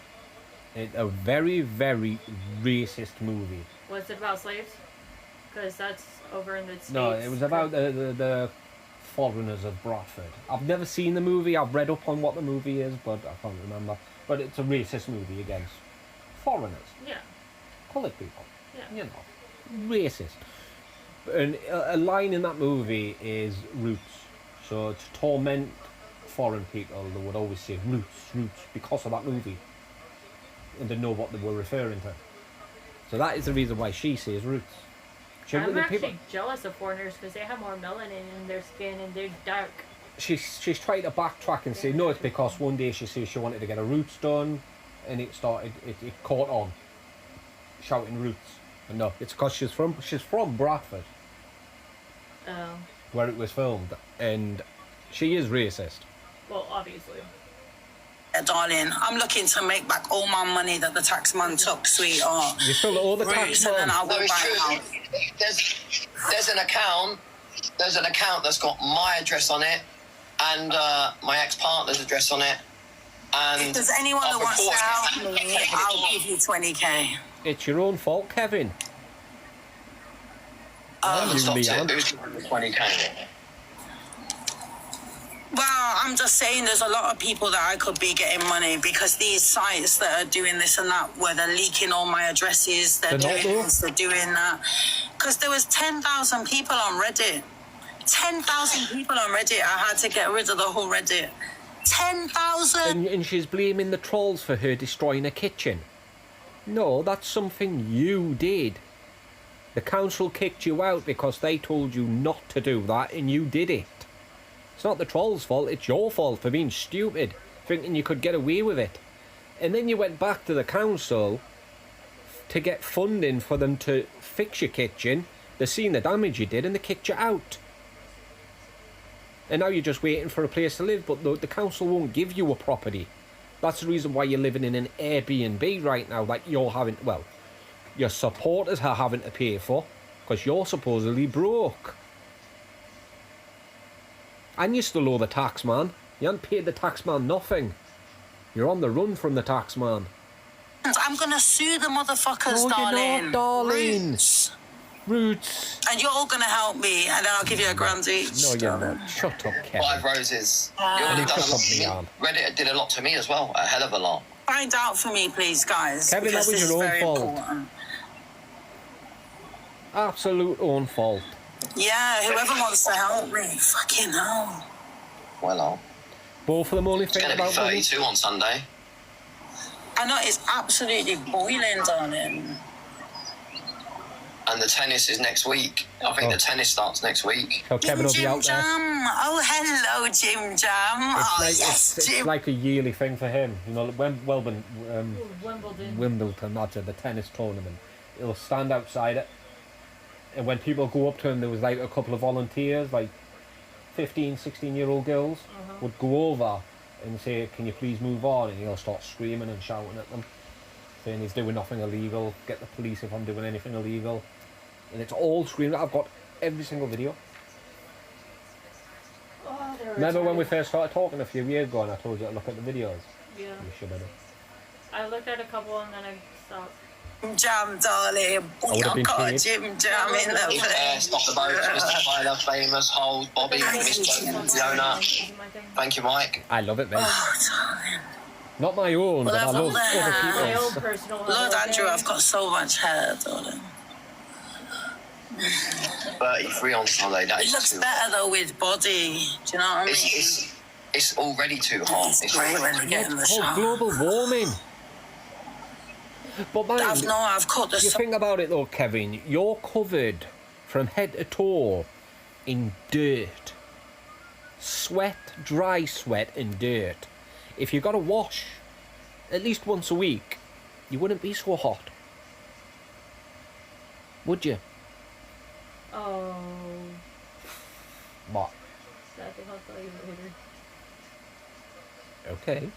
[SPEAKER 1] It's a very, very racist movie.
[SPEAKER 2] Was it about slaves? Because that's over in the States.
[SPEAKER 1] No, it was about the Foreigners of Bradford. I've never seen the movie. I've read up on what the movie is, but I can't remember. But it's a racist movie against foreigners,
[SPEAKER 2] Yeah.
[SPEAKER 1] coloured people.
[SPEAKER 2] Yeah.
[SPEAKER 1] You know, racist. And a line in that movie is roots. So to torment foreign people, they would always say roots, roots, because of that movie. And to know what they were referring to. So that is the reason why she says roots.
[SPEAKER 2] I'm actually jealous of foreigners because they have more melanin in their skin and they're dark.
[SPEAKER 1] She's trying to backtrack and say no, it's because one day she says she wanted to get her roots done, and it caught on, shouting roots. And no, it's because she's from Bradford, where it was filmed, and she is racist.
[SPEAKER 2] Well, obviously.
[SPEAKER 4] Darling, I'm looking to make back all my money that the taxman took, sweetheart.
[SPEAKER 1] You still owe the
[SPEAKER 4] Roots,
[SPEAKER 1] taxman.
[SPEAKER 4] and then I will
[SPEAKER 6] No, it's
[SPEAKER 4] buy a
[SPEAKER 6] true.
[SPEAKER 4] house.
[SPEAKER 6] There's an account. There's an account that's got my address on it and my ex-partner's address on it. And
[SPEAKER 4] If there's anyone that
[SPEAKER 6] I've
[SPEAKER 4] wants to
[SPEAKER 6] reported
[SPEAKER 4] help me, I'll give you 20k.
[SPEAKER 1] It's your own fault, Kevin.
[SPEAKER 6] it. Stopped
[SPEAKER 1] Leanne.
[SPEAKER 6] it. Who's giving the 20k?
[SPEAKER 4] Well, I'm just saying there's a lot of people that I could be getting money because these sites that are doing this and that, where they're leaking all my addresses, they're
[SPEAKER 1] They're not,
[SPEAKER 4] doing
[SPEAKER 1] though.
[SPEAKER 4] this, they're doing that. Because there was 10,000 people on Reddit. 10,000 people on Reddit. I had to get rid of the whole Reddit. 10,000!
[SPEAKER 1] And she's blaming the trolls for her destroying a kitchen. No, that's something you did. The council kicked you out because they told you not to do that, and you did it. It's not the trolls' fault, it's your fault for being stupid, thinking you could get away with it. And then you went back to the council to get funding for them to fix your kitchen. They've seen the damage you did and they kicked you out. And now you're just waiting for a place to live, but the council won't give you a property. That's the reason why you're living in an Airbnb right now, like you're having, well, your supporters are having to pay for, because you're supposedly broke. And you still owe the tax man. You haven't paid the tax man nothing. You're on the run from the tax man.
[SPEAKER 4] I'm gonna sue the motherfuckers,
[SPEAKER 1] No,
[SPEAKER 4] darling.
[SPEAKER 1] you're not, darling.
[SPEAKER 4] Roots. And you're all gonna help me, and then I'll give you a grand each.
[SPEAKER 1] No, you're not. Shut up, Kevin.
[SPEAKER 6] 5 roses. You
[SPEAKER 1] And
[SPEAKER 6] would
[SPEAKER 1] he
[SPEAKER 6] have done a
[SPEAKER 1] took
[SPEAKER 6] lot
[SPEAKER 1] up
[SPEAKER 6] to
[SPEAKER 1] me
[SPEAKER 6] me.
[SPEAKER 1] arm.
[SPEAKER 6] Reddit did a lot to me as well. A hell of a lot.
[SPEAKER 4] Find out for me, please, guys.
[SPEAKER 1] Kevin, that
[SPEAKER 4] because
[SPEAKER 1] was
[SPEAKER 4] this
[SPEAKER 1] your
[SPEAKER 4] is
[SPEAKER 1] own
[SPEAKER 4] very
[SPEAKER 1] fault.
[SPEAKER 4] important.
[SPEAKER 1] Absolute own fault.
[SPEAKER 4] Yeah, whoever wants to help me, fucking hell.
[SPEAKER 6] Well,
[SPEAKER 1] Both of them only
[SPEAKER 6] it's
[SPEAKER 1] think
[SPEAKER 6] going to be
[SPEAKER 1] about money.
[SPEAKER 6] 32 on Sunday.
[SPEAKER 4] I know it's absolutely boiling, darling.
[SPEAKER 6] And the tennis is next week. I think the tennis starts next week.
[SPEAKER 1] So Kevin will be
[SPEAKER 4] Jim
[SPEAKER 1] out there.
[SPEAKER 4] Jam. Oh, hello, Jim Jam.
[SPEAKER 1] It's
[SPEAKER 4] Oh,
[SPEAKER 1] like,
[SPEAKER 4] yes,
[SPEAKER 1] it's
[SPEAKER 4] Jim.
[SPEAKER 1] like a yearly thing for him. You know, when
[SPEAKER 2] Wimbledon.
[SPEAKER 1] Wimbledon, that's it, the tennis tournament. He'll stand outside it, and when people go up to him, there was like a couple of volunteers, like 15, 16-year-old girls, would go over and say, "Can you please move on?" And he'll start screaming and shouting at them, saying he's doing nothing illegal, get the police if I'm doing anything illegal. And it's all screaming. I've got every single video.
[SPEAKER 2] Oh, they're
[SPEAKER 1] Remember when we
[SPEAKER 2] retarded.
[SPEAKER 1] first started talking a few years ago and I told you to look at the videos?
[SPEAKER 2] Yeah.
[SPEAKER 1] You should have done.
[SPEAKER 2] I looked at a couple and then I stopped.
[SPEAKER 4] Jim Jam, darling.
[SPEAKER 1] would have
[SPEAKER 4] I've
[SPEAKER 1] been
[SPEAKER 4] got
[SPEAKER 1] paid.
[SPEAKER 4] Jim Jam in the
[SPEAKER 6] Stop the boats, Mr. Tyler, famous, Hold, Bobby, Mr. Fiona. Thank you, Mike.
[SPEAKER 1] I love it, mate.
[SPEAKER 4] Oh, darling.
[SPEAKER 1] Not my own, but I
[SPEAKER 4] Well,
[SPEAKER 1] love
[SPEAKER 4] I've
[SPEAKER 1] other
[SPEAKER 4] got
[SPEAKER 2] My own
[SPEAKER 1] people's.
[SPEAKER 2] personal.
[SPEAKER 4] Lord
[SPEAKER 2] level,
[SPEAKER 4] Andrew,
[SPEAKER 2] okay?
[SPEAKER 4] I've got so much hair, darling.
[SPEAKER 6] 33 on Sunday. That
[SPEAKER 4] It
[SPEAKER 6] is
[SPEAKER 4] looks
[SPEAKER 6] too
[SPEAKER 4] better though with body. Do you know what I mean?
[SPEAKER 6] It's already too hot.
[SPEAKER 4] It's
[SPEAKER 6] It's
[SPEAKER 4] great when
[SPEAKER 6] already
[SPEAKER 4] you get in the
[SPEAKER 1] It's called
[SPEAKER 4] shower.
[SPEAKER 1] global warming. But man,
[SPEAKER 4] I've cut the
[SPEAKER 1] you think about it though, Kevin, you're covered from head to toe in dirt. Sweat, dry sweat and dirt. If you got to wash at least once a week, you wouldn't be so hot. Would you?
[SPEAKER 2] Oh.
[SPEAKER 1] What?
[SPEAKER 2] I think I'll tell you later.
[SPEAKER 1] Okay.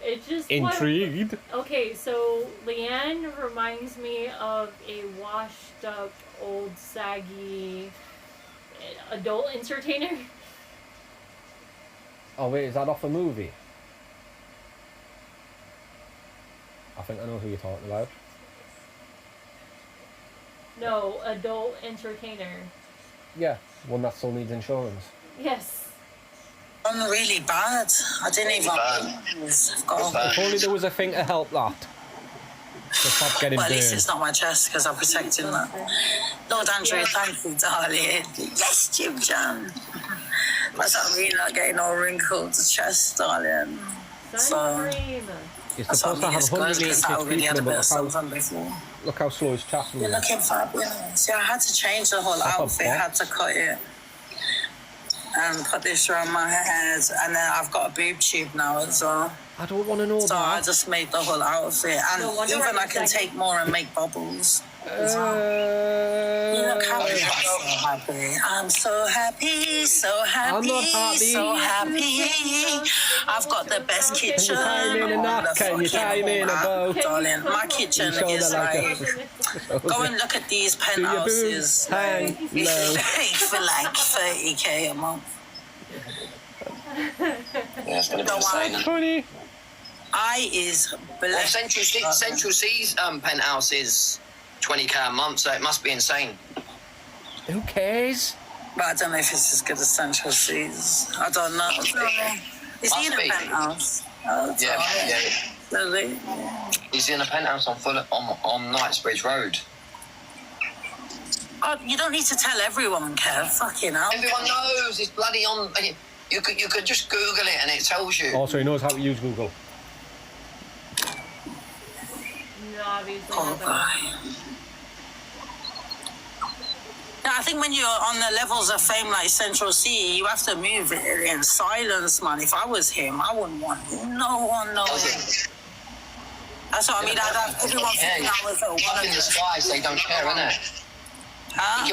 [SPEAKER 2] It's just
[SPEAKER 1] Intrigued.
[SPEAKER 2] Okay, so Leanne reminds me of a washed up, old, saggy adult entertainer.
[SPEAKER 1] Oh wait, is that off a movie? I think I know who you're talking about.
[SPEAKER 2] No, adult entertainer.
[SPEAKER 1] Yeah, one that still needs insurance.
[SPEAKER 2] Yes.
[SPEAKER 4] I'm really bad. I didn't even. I've got
[SPEAKER 1] If only there was a thing to help that. To stop getting
[SPEAKER 4] well, at least
[SPEAKER 1] burned.
[SPEAKER 4] it's not my chest because I'm protecting that. Lord Andrew, thank you, darling. Yes, Jim Jam. That's what I mean, not getting all wrinkled chest, darling.
[SPEAKER 2] Sunscreen.
[SPEAKER 1] It's
[SPEAKER 4] That's what
[SPEAKER 1] supposed
[SPEAKER 4] I mean,
[SPEAKER 1] to
[SPEAKER 4] it's
[SPEAKER 1] have
[SPEAKER 4] good because
[SPEAKER 1] 186
[SPEAKER 4] I already
[SPEAKER 1] people
[SPEAKER 4] had a
[SPEAKER 1] in,
[SPEAKER 4] bit
[SPEAKER 1] but
[SPEAKER 4] of something before.
[SPEAKER 1] look how slow his chatting.
[SPEAKER 4] You're looking fabulous. Yeah, I had to change the whole
[SPEAKER 1] Up a
[SPEAKER 4] outfit. I had to cut it and put this around my head. And then I've got a boob tube now as well.
[SPEAKER 1] I don't want to know
[SPEAKER 4] So I
[SPEAKER 1] that.
[SPEAKER 4] just made the whole outfit. And
[SPEAKER 2] No wonder
[SPEAKER 4] even
[SPEAKER 2] why
[SPEAKER 4] I can
[SPEAKER 2] you're
[SPEAKER 4] take more and make bubbles. as well. You look happy. I'm so happy, so happy,
[SPEAKER 1] I'm not happy.
[SPEAKER 4] so happy. I've got the best kitchen.
[SPEAKER 1] tie me in a knot? Can you tie me in a bow?
[SPEAKER 4] Darling, my kitchen
[SPEAKER 1] You showed
[SPEAKER 4] is
[SPEAKER 1] that
[SPEAKER 4] like... Go and look at these
[SPEAKER 1] Do your
[SPEAKER 4] penthouses.
[SPEAKER 1] boobs hang low?
[SPEAKER 4] For like 30k a month.
[SPEAKER 6] Yeah, it's going to be insane.
[SPEAKER 1] Honey.
[SPEAKER 4] I is
[SPEAKER 6] Well,
[SPEAKER 4] blessed.
[SPEAKER 6] Central C's penthouse is 20k a month, so it must be insane.
[SPEAKER 1] Who cares?
[SPEAKER 4] But I don't know if it's as good as Central Seas. I don't know. Is he in a
[SPEAKER 6] Must be.
[SPEAKER 4] penthouse? Oh,
[SPEAKER 6] Yeah.
[SPEAKER 4] Really?
[SPEAKER 6] He's in a penthouse on Knightsbridge Road.
[SPEAKER 4] Oh, you don't need to tell everyone, Kev. Fucking hell.
[SPEAKER 6] Everyone knows it's bloody on. You could just Google it and it tells you.
[SPEAKER 1] Also, he knows how to use Google.
[SPEAKER 2] No, obviously.
[SPEAKER 4] Oh,
[SPEAKER 2] not.
[SPEAKER 4] Yeah, I think when you're on the levels of fame like Central C, you have to move it in silence, man. If I was him, I wouldn't want no one knowing. That's what I mean. I'd have everyone thinking I was a
[SPEAKER 6] Up
[SPEAKER 4] one
[SPEAKER 6] in
[SPEAKER 4] of
[SPEAKER 6] the skies, they don't care, innit?
[SPEAKER 4] Huh?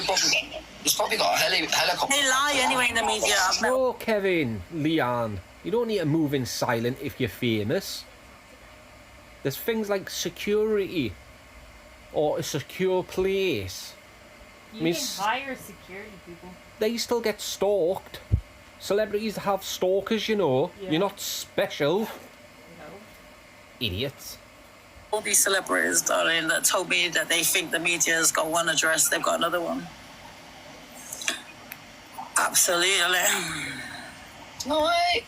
[SPEAKER 6] He's probably got a helicopter.
[SPEAKER 4] They lie anyway in the media. I've never-
[SPEAKER 1] Oh, Kevin, Leanne, you don't need to move in silent if you're famous. There's things like security or a secure place.
[SPEAKER 2] You
[SPEAKER 1] mean,
[SPEAKER 2] can hire security people.
[SPEAKER 1] They still get stalked. Celebrities have stalkers, you know.
[SPEAKER 2] Yeah.
[SPEAKER 1] You're not special.
[SPEAKER 2] No.
[SPEAKER 1] Idiots.
[SPEAKER 4] All these celebrities, darling, that told me that they think the media's got one address, they've got another one. Absolutely.
[SPEAKER 6] No way.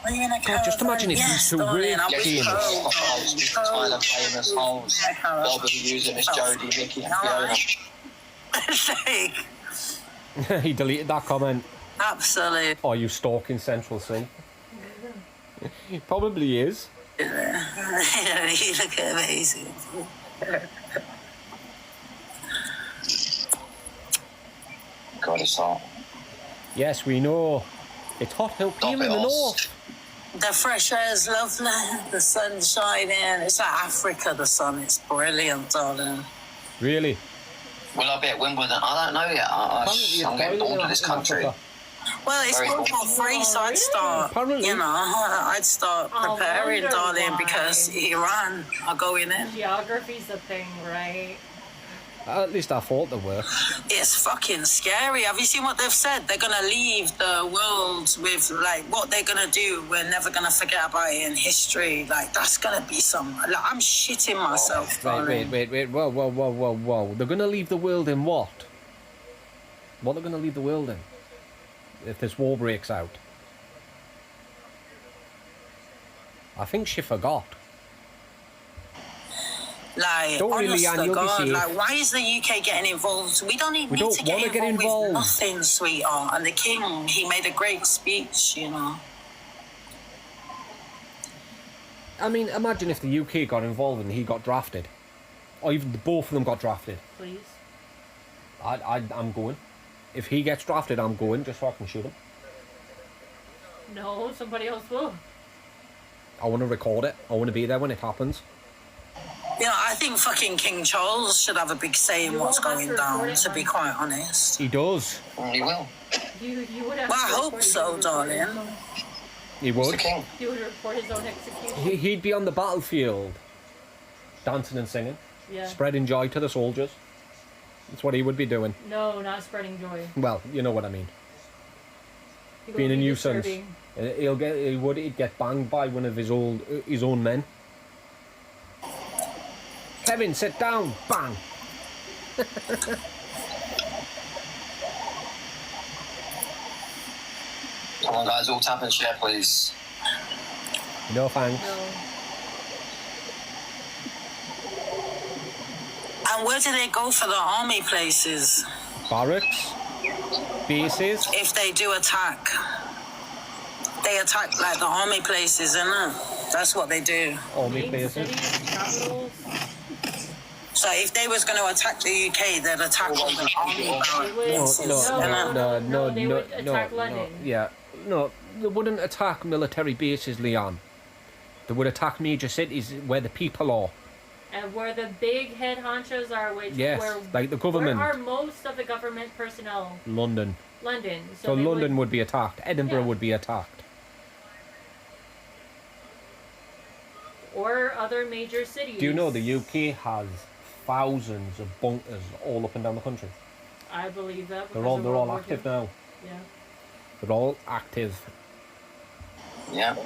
[SPEAKER 4] Are you in a
[SPEAKER 1] God, just imagine if
[SPEAKER 4] yes,
[SPEAKER 1] these two
[SPEAKER 4] darling,
[SPEAKER 1] were
[SPEAKER 4] I'm with
[SPEAKER 1] famous.
[SPEAKER 4] you.
[SPEAKER 6] Tyler famous holes.
[SPEAKER 4] Yeah, Carol.
[SPEAKER 6] Bobby using Miss Jodie, Vicky, and
[SPEAKER 4] All
[SPEAKER 6] Fiona.
[SPEAKER 4] right. Like,
[SPEAKER 1] He deleted that comment.
[SPEAKER 4] absolutely.
[SPEAKER 1] Are you stalking Central C? He probably is.
[SPEAKER 4] You look amazing.
[SPEAKER 6] God, it's hot.
[SPEAKER 1] Yes, we know. It's hot hill
[SPEAKER 6] Stop
[SPEAKER 1] in
[SPEAKER 6] it,
[SPEAKER 1] the
[SPEAKER 6] Oz.
[SPEAKER 1] north.
[SPEAKER 4] The fresh air is lovely. The sun's shining. It's like Africa, the sun. It's brilliant, darling.
[SPEAKER 1] Really?
[SPEAKER 6] Will I be at Wimbledon? I don't know yet. I'm getting bored of this country.
[SPEAKER 4] Well, it's
[SPEAKER 6] Very
[SPEAKER 4] World
[SPEAKER 6] cool.
[SPEAKER 4] War Three, so I'd start,
[SPEAKER 1] Apparently.
[SPEAKER 4] you know, I'd start
[SPEAKER 2] I
[SPEAKER 4] preparing,
[SPEAKER 2] wonder
[SPEAKER 4] darling,
[SPEAKER 2] why.
[SPEAKER 4] because Iran are going in.
[SPEAKER 2] Geography's a thing, right?
[SPEAKER 1] At least I thought there were.
[SPEAKER 4] It's fucking scary. Have you seen what they've said? They're going to leave the world with, like, what they're going to do. We're never going to forget about it in history. Like, that's going to be some... Like, I'm shitting myself, darling.
[SPEAKER 1] Wait. Whoa. They're going to leave the world in what? What are they going to leave the world in? If this war breaks out? I think she forgot.
[SPEAKER 4] Like,
[SPEAKER 1] Don't worry,
[SPEAKER 4] honest
[SPEAKER 1] Leanne,
[SPEAKER 4] to
[SPEAKER 1] you'll be
[SPEAKER 4] God,
[SPEAKER 1] safe.
[SPEAKER 4] like, why is the UK getting involved? We don't need
[SPEAKER 1] We
[SPEAKER 4] need
[SPEAKER 1] don't
[SPEAKER 4] to get
[SPEAKER 1] wanna get
[SPEAKER 4] involved
[SPEAKER 1] involved.
[SPEAKER 4] with nothing, sweetheart. And the king, he made a great speech, you know.
[SPEAKER 1] I mean, imagine if the UK got involved and he got drafted. Or even both of them got drafted.
[SPEAKER 2] Please.
[SPEAKER 1] I'm going. If he gets drafted, I'm going just so I can shoot him.
[SPEAKER 2] No, somebody else will.
[SPEAKER 1] I want to record it. I want to be there when it happens.
[SPEAKER 4] You know, I think fucking King Charles should have a big say in
[SPEAKER 2] You
[SPEAKER 4] what's
[SPEAKER 2] won't have
[SPEAKER 4] going
[SPEAKER 2] to
[SPEAKER 4] down,
[SPEAKER 2] record it,
[SPEAKER 4] to be
[SPEAKER 2] honey.
[SPEAKER 4] quite honest.
[SPEAKER 1] He does.
[SPEAKER 6] He will.
[SPEAKER 2] You would have
[SPEAKER 4] Well, I
[SPEAKER 2] to
[SPEAKER 4] hope
[SPEAKER 2] report
[SPEAKER 4] so,
[SPEAKER 2] his-
[SPEAKER 4] darling.
[SPEAKER 1] He
[SPEAKER 6] Mr.
[SPEAKER 1] would.
[SPEAKER 6] King.
[SPEAKER 2] He would report his own execution.
[SPEAKER 1] He'd be on the battlefield, dancing and singing,
[SPEAKER 2] Yeah.
[SPEAKER 1] spreading joy to the soldiers. That's what he would be doing.
[SPEAKER 2] No, not spreading joy.
[SPEAKER 1] Well, you know what I mean.
[SPEAKER 2] He
[SPEAKER 1] Being
[SPEAKER 2] would
[SPEAKER 1] a
[SPEAKER 2] be
[SPEAKER 1] nuisance.
[SPEAKER 2] disturbing.
[SPEAKER 1] He'd get banged by one of his own men. Kevin, sit down. Bang.
[SPEAKER 6] Come on, guys, all tap and share, please.
[SPEAKER 1] No thanks.
[SPEAKER 2] No.
[SPEAKER 4] And where do they go for the army places?
[SPEAKER 1] Barracks, bases.
[SPEAKER 4] If they do attack, they attack like the army places, isn't it? That's what they do.
[SPEAKER 1] Army
[SPEAKER 2] Main
[SPEAKER 1] bases.
[SPEAKER 2] cities, capitals.
[SPEAKER 4] So if they was going to attack the UK, they'd attack all the army
[SPEAKER 2] They would,
[SPEAKER 4] bases.
[SPEAKER 2] they would attack London.
[SPEAKER 1] Yeah, no, they wouldn't attack military bases, Leon. They would attack major cities where the people are.
[SPEAKER 2] And where the big head honchos are, which
[SPEAKER 1] Yes,
[SPEAKER 2] where,
[SPEAKER 1] like the government.
[SPEAKER 2] Where are most of the government personnel?
[SPEAKER 1] London.
[SPEAKER 2] London.
[SPEAKER 1] So
[SPEAKER 2] they
[SPEAKER 1] London would be attacked. Edinburgh
[SPEAKER 2] Yeah.
[SPEAKER 1] would be attacked.
[SPEAKER 2] or other major cities.
[SPEAKER 1] Do you know the UK has thousands of bunkers all up and down the country?
[SPEAKER 2] I believe that.
[SPEAKER 1] They're
[SPEAKER 2] because
[SPEAKER 1] all
[SPEAKER 2] of
[SPEAKER 1] they're
[SPEAKER 2] World
[SPEAKER 1] all
[SPEAKER 2] War
[SPEAKER 1] active
[SPEAKER 2] II.
[SPEAKER 1] now.
[SPEAKER 2] Yeah.
[SPEAKER 1] They're all active.
[SPEAKER 6] Yeah.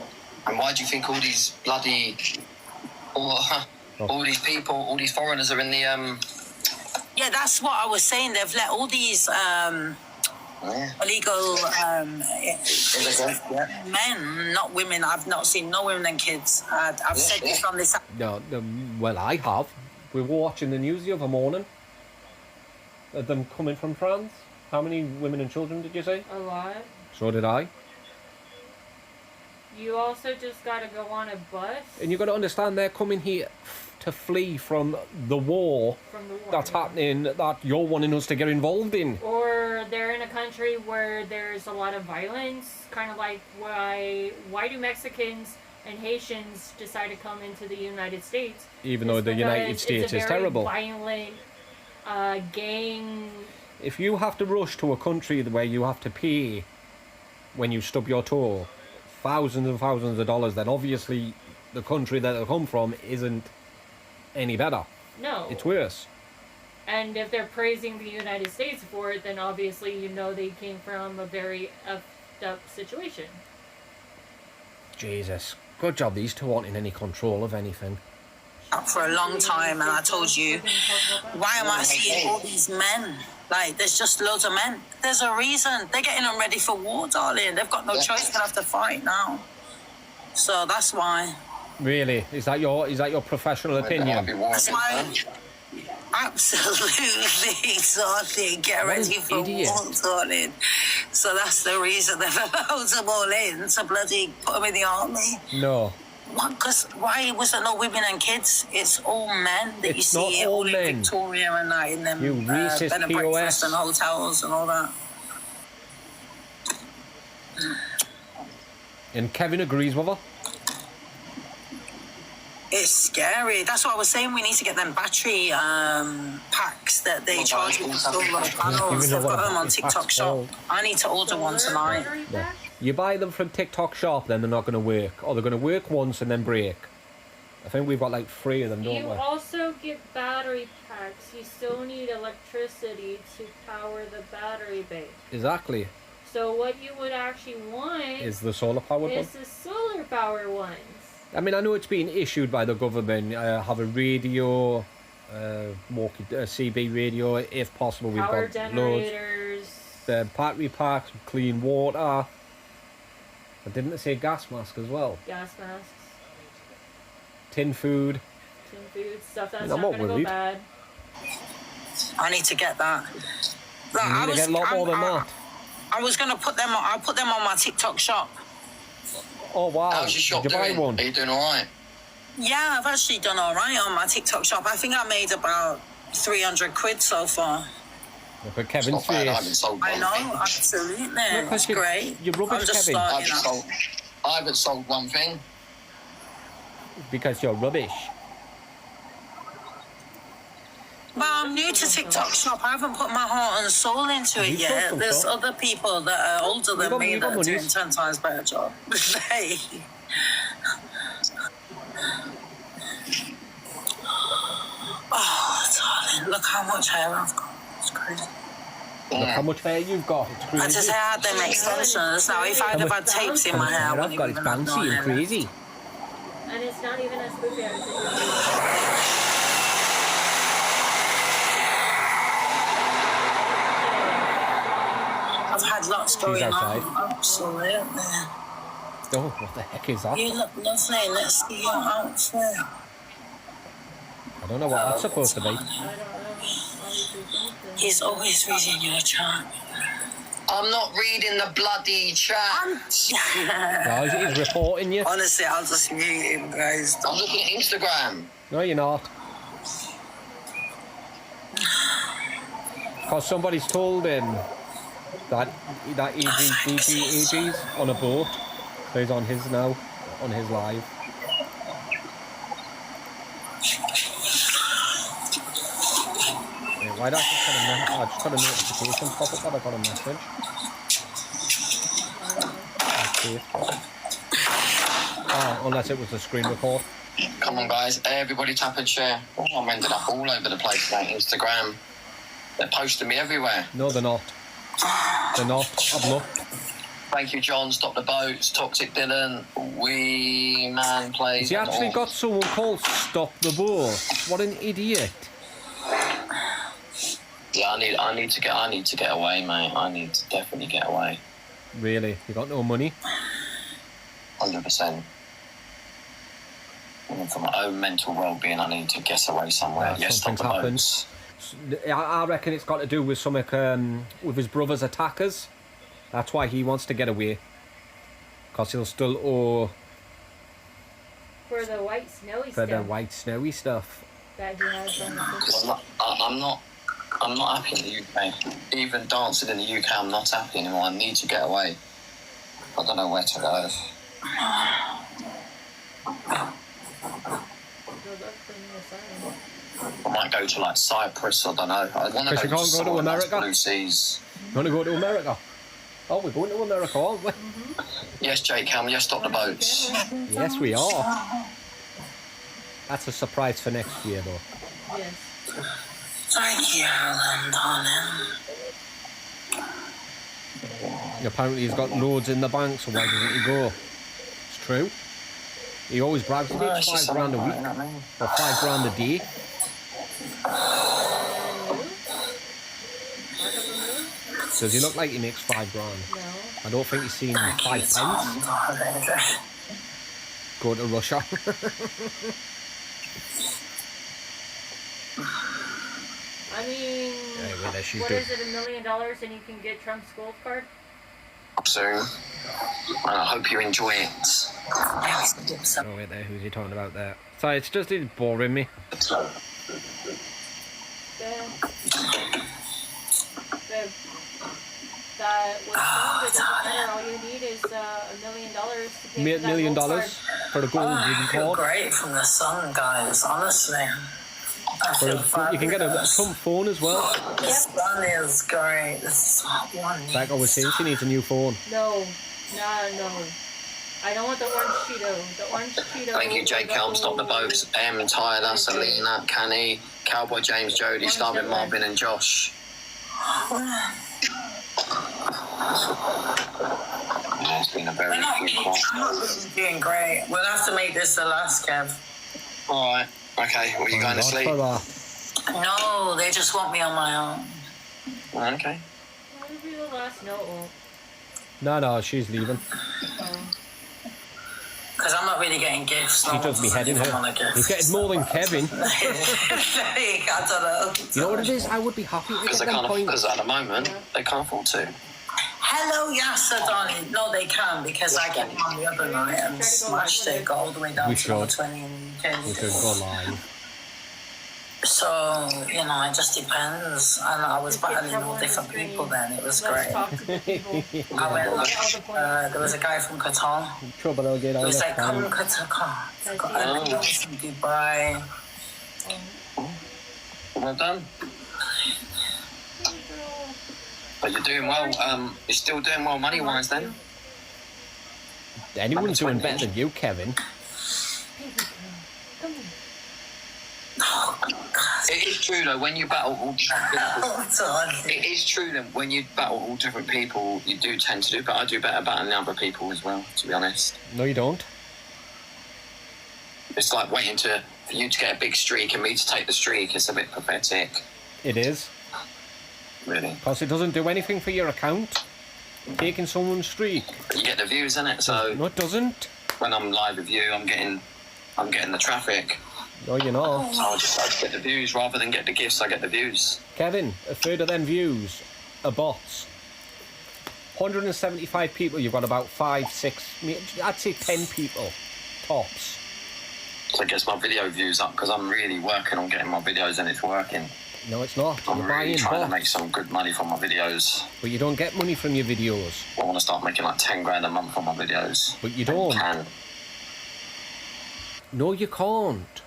[SPEAKER 6] And why do you think all these bloody, all these people, all these foreigners are in the
[SPEAKER 4] Yeah, that's what I was saying. They've let all these illegal men, not women. I've not seen no women and kids. I've said this on this.
[SPEAKER 1] No, well, I have. We were watching the news the other morning. Of them coming from France. How many women and children did you say?
[SPEAKER 2] A lot.
[SPEAKER 1] So did I.
[SPEAKER 2] You also just got to go on a bus
[SPEAKER 1] And you got to understand, they're coming here to flee from the war
[SPEAKER 2] from the war.
[SPEAKER 1] that's happening, that you're wanting us to get involved in.
[SPEAKER 2] Or they're in a country where there's a lot of violence, kind of like why do Mexicans and Haitians decide to come into the United States?
[SPEAKER 1] Even though
[SPEAKER 2] It's
[SPEAKER 1] the United
[SPEAKER 2] because
[SPEAKER 1] States
[SPEAKER 2] it's a
[SPEAKER 1] is
[SPEAKER 2] very
[SPEAKER 1] terrible.
[SPEAKER 2] violent, gang.
[SPEAKER 1] If you have to rush to a country where you have to pay when you stub your toe thousands and thousands of dollars, then obviously the country that they come from isn't any better.
[SPEAKER 2] No.
[SPEAKER 1] It's worse.
[SPEAKER 2] And if they're praising the United States for it, then obviously you know they came from a very effed up situation.
[SPEAKER 1] Jesus. Good job these two aren't in any control of anything.
[SPEAKER 4] Up for a long time, and I told you, why am I seeing all these men? Like, there's just loads of men. There's a reason. They're getting them ready for war, darling. They've got no choice. They have to fight now. So that's why.
[SPEAKER 1] Really? Is that your professional opinion?
[SPEAKER 4] That's why. Absolutely, darling. Get ready for
[SPEAKER 1] idiot.
[SPEAKER 4] war, darling. So that's the reason they've allowed them all in to bloody put them in the army.
[SPEAKER 1] No.
[SPEAKER 4] Because why was there no women and kids? It's all men that you
[SPEAKER 1] It's
[SPEAKER 4] see
[SPEAKER 1] not all
[SPEAKER 4] in
[SPEAKER 1] men.
[SPEAKER 4] Victoria and that in them
[SPEAKER 1] You racist
[SPEAKER 4] bed and
[SPEAKER 1] POS.
[SPEAKER 4] breakfast and hotels and all that.
[SPEAKER 1] And Kevin agrees with her.
[SPEAKER 4] It's scary. That's what I was saying. We need to get them battery packs that they charge with solar panels. They've got them on TikTok Shop. I need to order one tonight.
[SPEAKER 1] Yeah. You buy them from TikTok Shop, then they're not going to work. Or they're going to work once and then break. I think we've got like 3 of them, don't
[SPEAKER 2] You
[SPEAKER 1] we?
[SPEAKER 2] also get battery packs. You still need electricity to power the battery bank.
[SPEAKER 1] Exactly.
[SPEAKER 2] So what you would actually want
[SPEAKER 1] Is the solar powered one?
[SPEAKER 2] is the solar power ones.
[SPEAKER 1] I mean, I know it's been issued by the government. Have a radio, CB radio, if possible. We've
[SPEAKER 2] Power
[SPEAKER 1] got loads.
[SPEAKER 2] generators.
[SPEAKER 1] The battery packs, clean water. But didn't it say gas mask as well?
[SPEAKER 2] Gas masks.
[SPEAKER 1] Tin food.
[SPEAKER 2] Tin food. Stuff that's
[SPEAKER 1] I'm
[SPEAKER 2] not
[SPEAKER 1] not
[SPEAKER 2] going to go
[SPEAKER 1] worried.
[SPEAKER 2] bad.
[SPEAKER 4] I need to get that. Like,
[SPEAKER 1] You need to get a lot more than that.
[SPEAKER 4] I was gonna put them. I'll put them on my TikTok Shop.
[SPEAKER 1] Oh wow!
[SPEAKER 6] How's your shop
[SPEAKER 1] Did you buy
[SPEAKER 6] doing?
[SPEAKER 1] one?
[SPEAKER 6] Are you doing all right?
[SPEAKER 4] Yeah, I've actually done all right on my TikTok Shop. I think I made about 300 quid so far.
[SPEAKER 1] Look at
[SPEAKER 6] It's
[SPEAKER 1] Kevin's
[SPEAKER 6] not bad. I haven't
[SPEAKER 1] face.
[SPEAKER 6] sold
[SPEAKER 4] I
[SPEAKER 6] one
[SPEAKER 4] know,
[SPEAKER 6] thing.
[SPEAKER 4] absolutely.
[SPEAKER 1] Look,
[SPEAKER 4] It's great.
[SPEAKER 1] you're rubbish,
[SPEAKER 4] I'm just
[SPEAKER 1] Kevin.
[SPEAKER 6] I
[SPEAKER 4] starting
[SPEAKER 6] haven't
[SPEAKER 4] out.
[SPEAKER 6] sold. I haven't sold one thing.
[SPEAKER 1] Because you're rubbish.
[SPEAKER 4] Well, I'm new to TikTok Shop. I haven't put my heart and soul into it
[SPEAKER 1] You
[SPEAKER 4] yet.
[SPEAKER 1] sold some
[SPEAKER 4] There's
[SPEAKER 1] stuff.
[SPEAKER 4] other people that are older than me
[SPEAKER 1] you got
[SPEAKER 4] that are doing
[SPEAKER 1] monies.
[SPEAKER 4] 10 times better job. Hey. Oh, darling, look how much hair I've got. It's crazy.
[SPEAKER 1] Look how much hair you've got. It's
[SPEAKER 4] I
[SPEAKER 1] crazy.
[SPEAKER 4] just had them extensions. Now, if I'd have had tapes in my hair, I
[SPEAKER 1] I've
[SPEAKER 4] wouldn't
[SPEAKER 1] got
[SPEAKER 4] even
[SPEAKER 1] it's
[SPEAKER 4] have no
[SPEAKER 1] bouncy and
[SPEAKER 4] hair.
[SPEAKER 1] crazy.
[SPEAKER 2] And it's not even as spooky as
[SPEAKER 4] I've had lots going
[SPEAKER 1] outside.
[SPEAKER 4] on? Absolutely.
[SPEAKER 1] Oh, what the heck is that?
[SPEAKER 4] You look lovely. Let's see your outfit.
[SPEAKER 1] I don't know what that's supposed to be.
[SPEAKER 2] I don't know. Obviously something.
[SPEAKER 4] He's always reading your chat.
[SPEAKER 6] I'm not reading the bloody chat.
[SPEAKER 1] No, he's reporting you.
[SPEAKER 4] Honestly, I'll just mute him, guys.
[SPEAKER 6] I'm looking at Instagram.
[SPEAKER 1] No, you're not. Because somebody's told him that AG's on a boat. So he's on his now, on his live. Why did I just got a I just got a notification pop up that I got a message. Okay. Oh, unless it was the screen record.
[SPEAKER 6] Come on, guys. Everybody tap and share. Oh, I'm ended up all over the place on Instagram. They're posting me everywhere.
[SPEAKER 1] No, they're not. They're not. I've looked.
[SPEAKER 6] Thank you, John. Stop the boats. Toxic Dylan. We man plays.
[SPEAKER 1] Has he actually got someone called Stop the Boat? What an idiot.
[SPEAKER 6] Yeah, I need to get away, mate. I need to definitely get away.
[SPEAKER 1] Really? You got no money?
[SPEAKER 6] 100%. And for my own mental well-being, I need to get away somewhere.
[SPEAKER 1] Yeah,
[SPEAKER 6] yes, stop
[SPEAKER 1] something's
[SPEAKER 6] the boats.
[SPEAKER 1] I reckon it's got to do with something with his brother's attackers. That's why he wants to get away. Because he'll still owe
[SPEAKER 2] For the white snowy
[SPEAKER 1] for
[SPEAKER 2] stuff
[SPEAKER 1] the white snowy stuff.
[SPEAKER 2] that he has on the system.
[SPEAKER 6] I'm not happy in the UK. Even dancing in the UK, I'm not happy anymore. I need to get away. I don't know where to go. I might go to like Cyprus. I don't know. I want to
[SPEAKER 1] Because you can't go to America?
[SPEAKER 6] Blue seas.
[SPEAKER 1] You want to go to America? Oh, we're going to America, aren't we?
[SPEAKER 6] Yes, Jake Helm. Yes, stop the boats.
[SPEAKER 1] Yes, we are. That's a surprise for next year, though.
[SPEAKER 2] Yes.
[SPEAKER 4] Thank you, darling.
[SPEAKER 1] Apparently he's got loads in the bank, so why doesn't he go? It's true. He always brags he makes £5 grand a week. Or £5 grand a day. Does he look like he makes £5 grand?
[SPEAKER 2] No.
[SPEAKER 1] I don't think he's seen 5 pence. Go to Russia.
[SPEAKER 2] I mean,
[SPEAKER 1] Anyway, there she's
[SPEAKER 2] what
[SPEAKER 1] doing.
[SPEAKER 2] is it, $1 million and you can get Trump's gold card?
[SPEAKER 6] Soon. And I hope you enjoy it.
[SPEAKER 1] Oh wait there, who's he talking about there? Sorry, it's boring me.
[SPEAKER 2] That with Trump, it doesn't matter. All you need is $1 million to pay for that
[SPEAKER 1] $1 million
[SPEAKER 2] gold card.
[SPEAKER 1] for the gold
[SPEAKER 4] I
[SPEAKER 1] wooden
[SPEAKER 4] feel
[SPEAKER 1] card.
[SPEAKER 4] great from the sun, guys. Honestly. I feel
[SPEAKER 1] You can get a
[SPEAKER 4] fabulous.
[SPEAKER 1] Trump phone as well.
[SPEAKER 4] The sun is great. This is what one needs.
[SPEAKER 1] Like I was saying, she needs a new phone.
[SPEAKER 2] No. I don't want the orange Cheeto. The orange Cheeto.
[SPEAKER 6] Thank you, Jake Helm. Stop the boats. Tyler, Selena, Canny, Cowboy James, Jody, Starvin Marvin, and Josh. Yeah, it's been a very
[SPEAKER 4] I'm
[SPEAKER 6] good call.
[SPEAKER 4] not doing great. We'll have to make this the last, Kev.
[SPEAKER 6] Alright. Okay, well, you going to sleep?
[SPEAKER 4] No, they just want me on my own.
[SPEAKER 6] Okay.
[SPEAKER 2] What would be the last note?
[SPEAKER 1] No, she's leaving.
[SPEAKER 4] Because I'm not really getting gifts.
[SPEAKER 1] He does me head in her. He's getting more than Kevin.
[SPEAKER 4] I don't know.
[SPEAKER 1] You know what it is? I would be happy to
[SPEAKER 6] Because
[SPEAKER 1] get
[SPEAKER 6] they
[SPEAKER 1] them
[SPEAKER 6] can't,
[SPEAKER 1] points.
[SPEAKER 6] because at the moment, they can't afford to.
[SPEAKER 4] Hello, Yasser, darling. No, they can because I get them on the other night and smashed it, got all the way down
[SPEAKER 1] We
[SPEAKER 4] to
[SPEAKER 1] should.
[SPEAKER 4] 20 in the UK.
[SPEAKER 1] We could go live.
[SPEAKER 4] So, you know, it just depends. And I was battling all different people then. It was great.
[SPEAKER 2] Let's talk to the people.
[SPEAKER 4] I went, there was a guy from Qatar.
[SPEAKER 1] Trouble, I'll get
[SPEAKER 4] He
[SPEAKER 1] all
[SPEAKER 4] was
[SPEAKER 1] that
[SPEAKER 4] like, come
[SPEAKER 1] time.
[SPEAKER 4] Qatar. And he was from Dubai.
[SPEAKER 6] Well done. But you're doing well. You're still doing well money-wise then.
[SPEAKER 1] Anyone's doing better than you, Kevin.
[SPEAKER 6] It is true though, when you battle all different people,
[SPEAKER 4] Oh,
[SPEAKER 6] it is true that when you battle all different people, you do tend to do better. I do better battling other people as well, to be honest.
[SPEAKER 1] No, you don't.
[SPEAKER 6] It's like waiting for you to get a big streak and me to take the streak. It's a bit pathetic,
[SPEAKER 1] It is.
[SPEAKER 6] really.
[SPEAKER 1] Because it doesn't do anything for your account. Taking someone's streak.
[SPEAKER 6] You get the views, innit? So
[SPEAKER 1] No, it doesn't.
[SPEAKER 6] when I'm live with you, I'm getting the traffic.
[SPEAKER 1] No, you're not.
[SPEAKER 6] So I just get the views rather than get the gifts. I get the views.
[SPEAKER 1] Kevin, a third of them views are bots. 175 people, you've got about 5, 6, I'd say 10 people, tops.
[SPEAKER 6] So it gets my video views up because I'm really working on getting my videos and it's working.
[SPEAKER 1] No, it's not.
[SPEAKER 6] I'm
[SPEAKER 1] You're
[SPEAKER 6] really
[SPEAKER 1] buying
[SPEAKER 6] trying
[SPEAKER 1] bots.
[SPEAKER 6] to make some good money from my videos.
[SPEAKER 1] But you don't get money from your videos.
[SPEAKER 6] I want to start making like 10 grand a month from my videos.
[SPEAKER 1] But you don't.
[SPEAKER 6] Can.
[SPEAKER 1] No, you can't.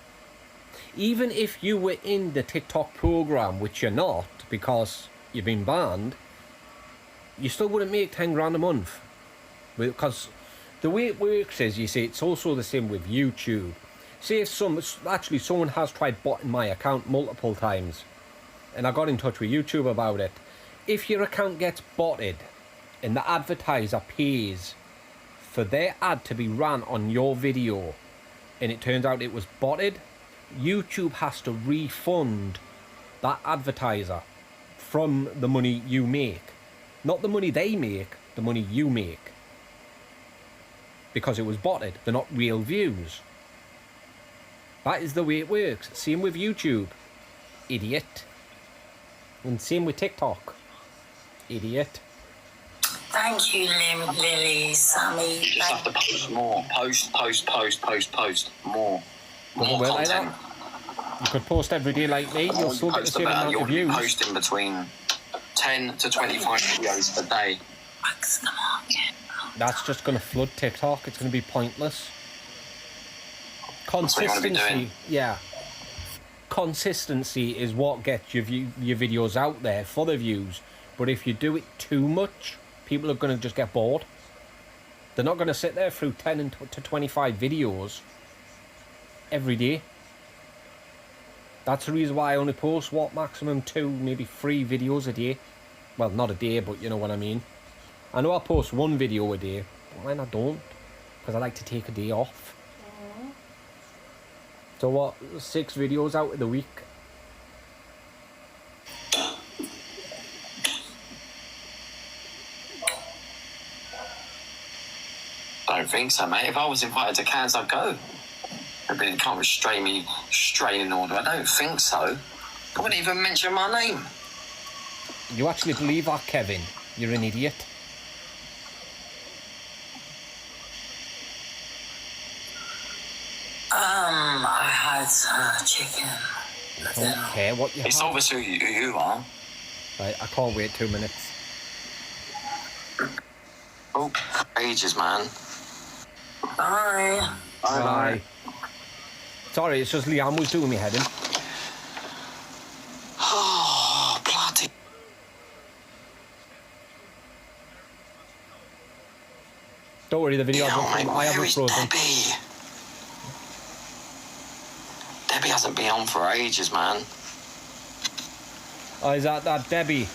[SPEAKER 1] Even if you were in the TikTok program, which you're not, because you've been banned, you still wouldn't make 10 grand a month. Because the way it works is, you see, it's also the same with YouTube. Say if someone has tried botting my account multiple times, and I got in touch with YouTube about it. If your account gets botted, and the advertiser pays for their ad to be ran on your video, and it turns out it was botted, YouTube has to refund that advertiser from the money you make. Not the money they make, the money you make. Because it was botted, they're not real views. That is the way it works. Same with YouTube. Idiot. And same with TikTok. Idiot.
[SPEAKER 4] Thank you, Lily, Sammy.
[SPEAKER 6] You just have to post more. Post. More
[SPEAKER 1] Doesn't work like
[SPEAKER 6] content.
[SPEAKER 1] that. You could post every day like me, you'll still get the same amount of
[SPEAKER 6] You're
[SPEAKER 1] views.
[SPEAKER 6] posting between 10 to 25 videos a day.
[SPEAKER 1] That's just going to flood TikTok. It's going to be pointless.
[SPEAKER 6] what you wanna be
[SPEAKER 1] Consistency,
[SPEAKER 6] doing.
[SPEAKER 1] yeah. Consistency is what gets your videos out there for the views. But if you do it too much, people are going to just get bored. They're not going to sit there through 10 to 25 videos every day. That's the reason why I only post, maximum 2, maybe 3 videos a day. Well, not a day, but you know what I mean. I know I post 1 video a day, but mine I don't, because I like to take a day off. So what, 6 videos out of the week?
[SPEAKER 6] I don't think so, mate. If I was invited to Cairns, I'd go. But you can't restrain me straining order. I don't think so. I wouldn't even mention my name.
[SPEAKER 1] You actually believe that, Kevin? You're an idiot.
[SPEAKER 4] I had chicken.
[SPEAKER 1] I don't care what you
[SPEAKER 6] It's
[SPEAKER 1] have.
[SPEAKER 6] obvious who you are.
[SPEAKER 1] Right, I can't wait 2 minutes.
[SPEAKER 6] Oh, ages, man.
[SPEAKER 4] Bye.
[SPEAKER 1] Bye. Sorry, it's just Liam was doing me head in.
[SPEAKER 6] Oh, bloody.
[SPEAKER 1] Don't worry, the video I haven't frozen.
[SPEAKER 6] Debbie? Debbie hasn't been on for ages, man.
[SPEAKER 1] Oh, is that Debbie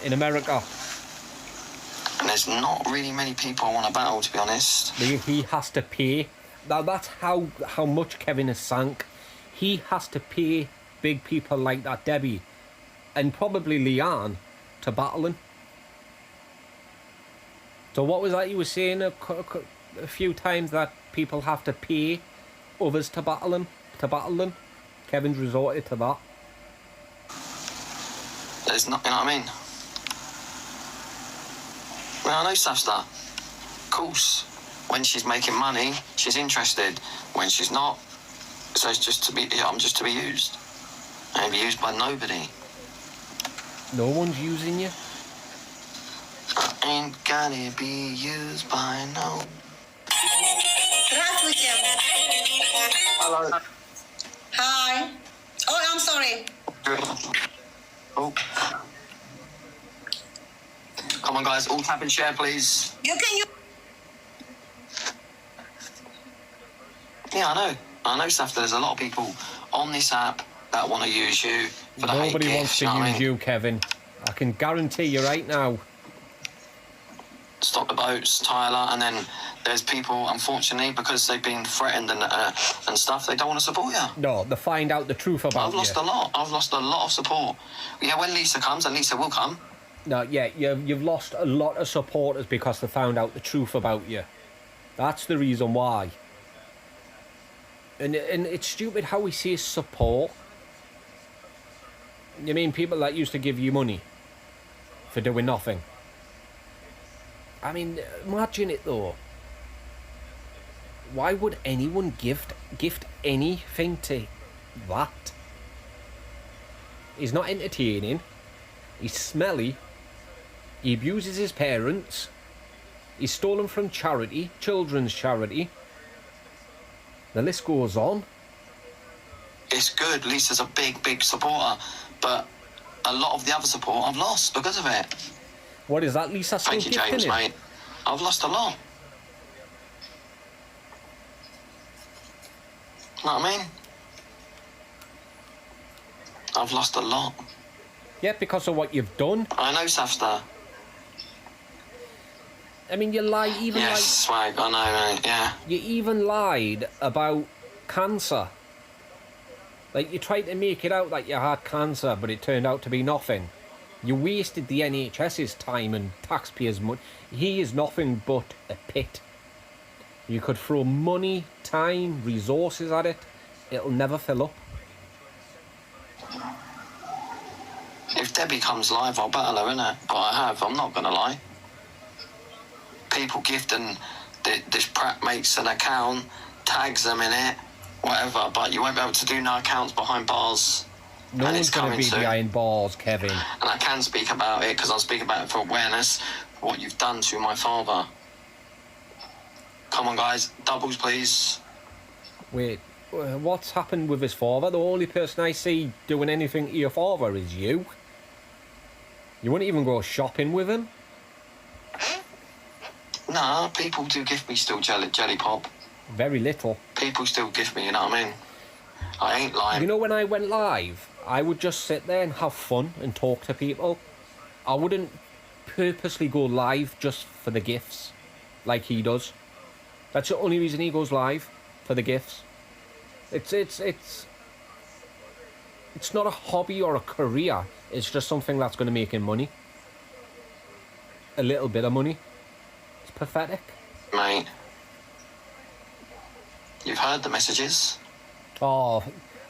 [SPEAKER 1] in America?
[SPEAKER 6] And there's not really many people I want to battle, to be honest.
[SPEAKER 1] He has to pay. Now that's how much Kevin has sank. He has to pay big people like that Debbie and probably Leanne to battle him. So what was that you were saying a few times, that people have to pay others to battle them? Kevin's resorted to that.
[SPEAKER 6] There's not, you know what I mean? Well, I know Safstar. Of course. When she's making money, she's interested. When she's not, so it's just to be, I'm just to be used. And be used by nobody.
[SPEAKER 1] No one's using you.
[SPEAKER 6] I ain't gonna be used by no. Hello.
[SPEAKER 9] Hi. Oh, I'm sorry.
[SPEAKER 6] Oh. Come on, guys, all tap and share, please.
[SPEAKER 9] You can use.
[SPEAKER 6] Yeah, I know, Safta. There's a lot of people on this app that want to use you for the hate
[SPEAKER 1] Nobody
[SPEAKER 6] gifts,
[SPEAKER 1] wants to
[SPEAKER 6] you know what I
[SPEAKER 1] use
[SPEAKER 6] mean?
[SPEAKER 1] you, Kevin. I can guarantee you right now.
[SPEAKER 6] Stop the boats, Tyler, and then there's people, unfortunately, because they've been threatened and stuff, they don't want to support you.
[SPEAKER 1] No, they find out the truth about
[SPEAKER 6] I've lost
[SPEAKER 1] you.
[SPEAKER 6] a lot. I've lost a lot of support. Yeah, when Lisa comes, and Lisa will come,
[SPEAKER 1] No, yeah, you've lost a lot of supporters because they found out the truth about you. That's the reason why. And it's stupid how we say support. You mean people that used to give you money for doing nothing? I mean, imagine it though. Why would anyone gift anything to that? He's not entertaining. He's smelly. He abuses his parents. He's stolen from charity, children's charity. The list goes on.
[SPEAKER 6] It's good. Lisa's a big supporter, but a lot of the other support I've lost because of it.
[SPEAKER 1] What is that, Lisa?
[SPEAKER 6] Thank you, James, mate. I've lost a lot. Know what I mean? I've lost a lot.
[SPEAKER 1] Yeah, because of what you've done.
[SPEAKER 6] I know, Safstar.
[SPEAKER 1] I mean, you lie even
[SPEAKER 6] yes, swag, I know, mate, yeah.
[SPEAKER 1] You even lied about cancer. Like, you tried to make it out that you had cancer, but it turned out to be nothing. You wasted the NHS's time and taxpayers' money. He is nothing but a pit. You could throw money, time, resources at it. It'll never fill up.
[SPEAKER 6] If Debbie comes live, I'll battle her, innit? But I have, I'm not going to lie. People gifting this prat makes an account, tags them in it, whatever, but you won't be able to do no accounts behind bars.
[SPEAKER 1] No one's going to be behind bars, Kevin.
[SPEAKER 6] And I can speak about it because I'll speak about it for awareness, what you've done to my father. Come on, guys, doubles, please.
[SPEAKER 1] Wait, what's happened with his father? The only person I see doing anything to your father is you. You wouldn't even go shopping with him?
[SPEAKER 6] Nah, people do give me still jelly pop.
[SPEAKER 1] Very little.
[SPEAKER 6] People still give me, you know what I mean? I ain't lying.
[SPEAKER 1] You know, when I went live, I would just sit there and have fun and talk to people. I wouldn't purposely go live just for the gifts, like he does. That's the only reason he goes live, for the gifts. It's not a hobby or a career. It's just something that's going to make him money. A little bit of money. It's pathetic.
[SPEAKER 6] Mate, you've heard the messages.
[SPEAKER 1] Oh,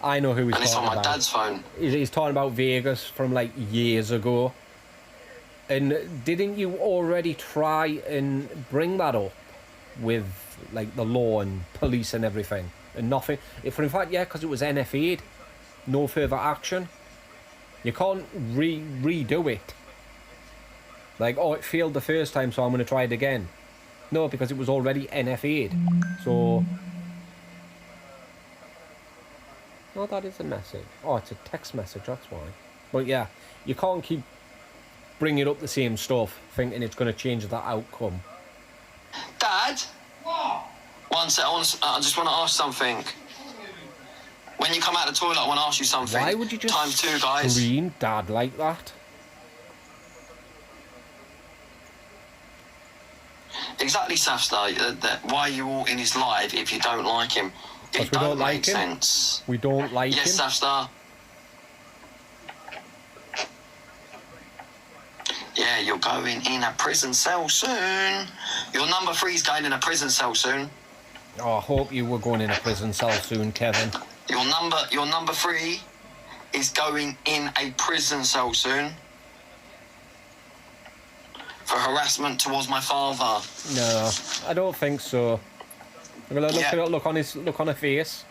[SPEAKER 1] I know who he's talking about.
[SPEAKER 6] And it's on my dad's phone.
[SPEAKER 1] He's talking about Vegas from like years ago. And didn't you already try and bring that up with like the law and police and everything? And nothing. If in fact, yeah, because it was NFA'd. No further action. You can't redo it. Like, oh, it failed the first time, so I'm going to try it again. No, because it was already NFA'd. So... No, that is a message. Oh, it's a text message, that's why. But yeah, you can't keep bringing up the same stuff, thinking it's going to change the outcome.
[SPEAKER 6] Dad? What? One sec, I just want to ask something. When you come out of the toilet, I want to ask you something.
[SPEAKER 1] Why would you just
[SPEAKER 6] Times two, guys.
[SPEAKER 1] scream Dad like that?
[SPEAKER 6] Exactly, Safstar. Why are you all in his live if you don't like him?
[SPEAKER 1] Because we don't like him.
[SPEAKER 6] Sense.
[SPEAKER 1] We don't like him.
[SPEAKER 6] Yes, Safstar. Yeah, you're going in a prison cell soon. Your number 3's going in a prison cell soon.
[SPEAKER 1] Oh, I hope you were going in a prison cell soon, Kevin.
[SPEAKER 6] Your number 3 is going in a prison cell soon. For harassment towards my father.
[SPEAKER 1] No, I don't think so. Look on her face.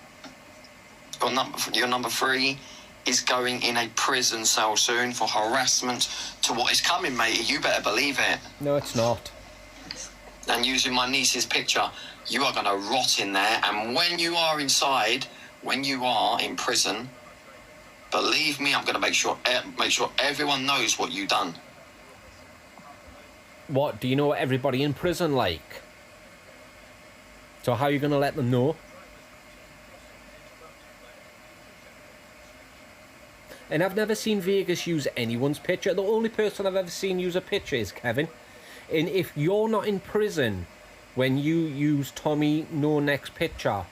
[SPEAKER 6] Your number 3 is going in a prison cell soon for harassment to what is coming, matey. You better believe it.
[SPEAKER 1] No, it's not.
[SPEAKER 6] And using my niece's picture, you are going to rot in there. And when you are inside, when you are in prison, believe me, I'm going to make sure everyone knows what you've done.
[SPEAKER 1] What, do you know everybody in prison like? So how are you going to let them know? And I've never seen Vegas use anyone's picture. The only person I've ever seen use a picture is Kevin. And if you're not in prison when you use Tommy No Neck's picture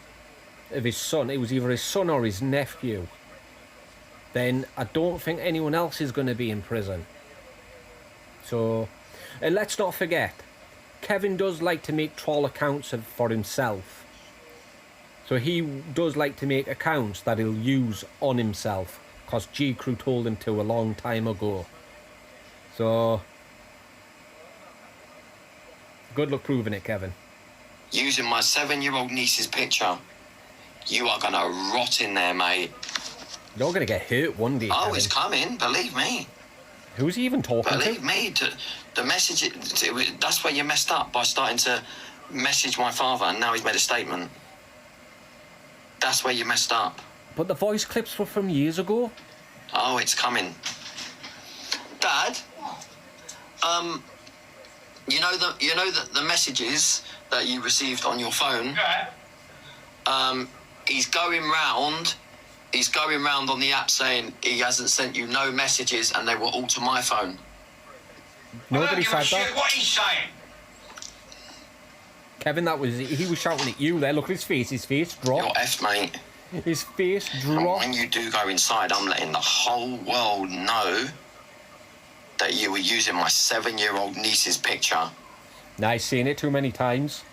[SPEAKER 1] of his son, it was either his son or his nephew, then I don't think anyone else is going to be in prison. So, and let's not forget, Kevin does like to make troll accounts for himself. So he does like to make accounts that he'll use on himself, because G Crew told him to a long time ago. So, good luck proving it, Kevin.
[SPEAKER 6] Using my 7-year-old niece's picture. You are going to rot in there, mate.
[SPEAKER 1] You're going to get hurt one day,
[SPEAKER 6] Oh,
[SPEAKER 1] Kevin.
[SPEAKER 6] it's coming, believe me.
[SPEAKER 1] Who's he even talking
[SPEAKER 6] Believe
[SPEAKER 1] to?
[SPEAKER 6] me, the message, that's where you messed up, by starting to message my father, and now he's made a statement. That's where you messed up.
[SPEAKER 1] But the voice clips were from years ago.
[SPEAKER 6] Oh, it's coming. Dad, you know the messages that you received on your phone. He's going round on the app saying he hasn't sent you no messages, and they were all to my phone.
[SPEAKER 1] Nobody said that.
[SPEAKER 10] What he's saying.
[SPEAKER 1] Kevin, he was shouting at you there. Look at his face dropped.
[SPEAKER 6] You're effed, mate.
[SPEAKER 1] His face
[SPEAKER 6] And
[SPEAKER 1] dropped.
[SPEAKER 6] when you do go inside, I'm letting the whole world know that you were using my 7-year-old niece's picture.
[SPEAKER 1] Nah, I've seen it too many times.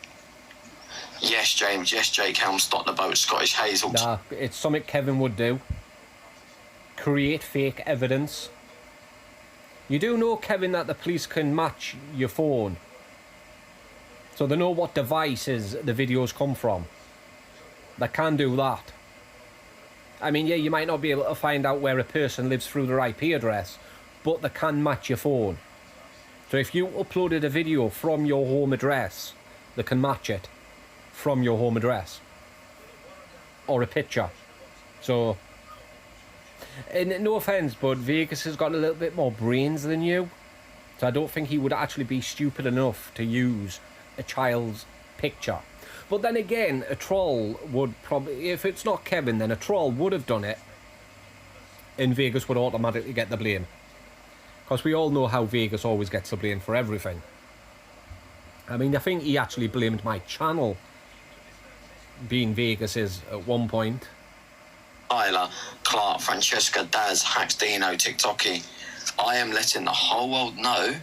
[SPEAKER 6] Yes, James. Yes, Jake Helm, stop the boat, Scottish Hazel.
[SPEAKER 1] Nah, it's something Kevin would do. Create fake evidence. You do know, Kevin, that the police can match your phone. So they know what devices the videos come from. They can do that. I mean, yeah, you might not be able to find out where a person lives through their IP address, but they can match your phone. So if you uploaded a video from your home address, they can match it from your home address. Or a picture. So, and no offence, but Vegas has got a little bit more brains than you. So I don't think he would actually be stupid enough to use a child's picture. But then again, a troll would probably, if it's not Kevin, then a troll would have done it, and Vegas would automatically get the blame. Because we all know how Vegas always gets the blame for everything. I mean, I think he actually blamed my channel being Vegas's at one point.
[SPEAKER 6] Tyler, Clark, Francesca, Daz, Haxdino, TikToky. I am letting the whole world know,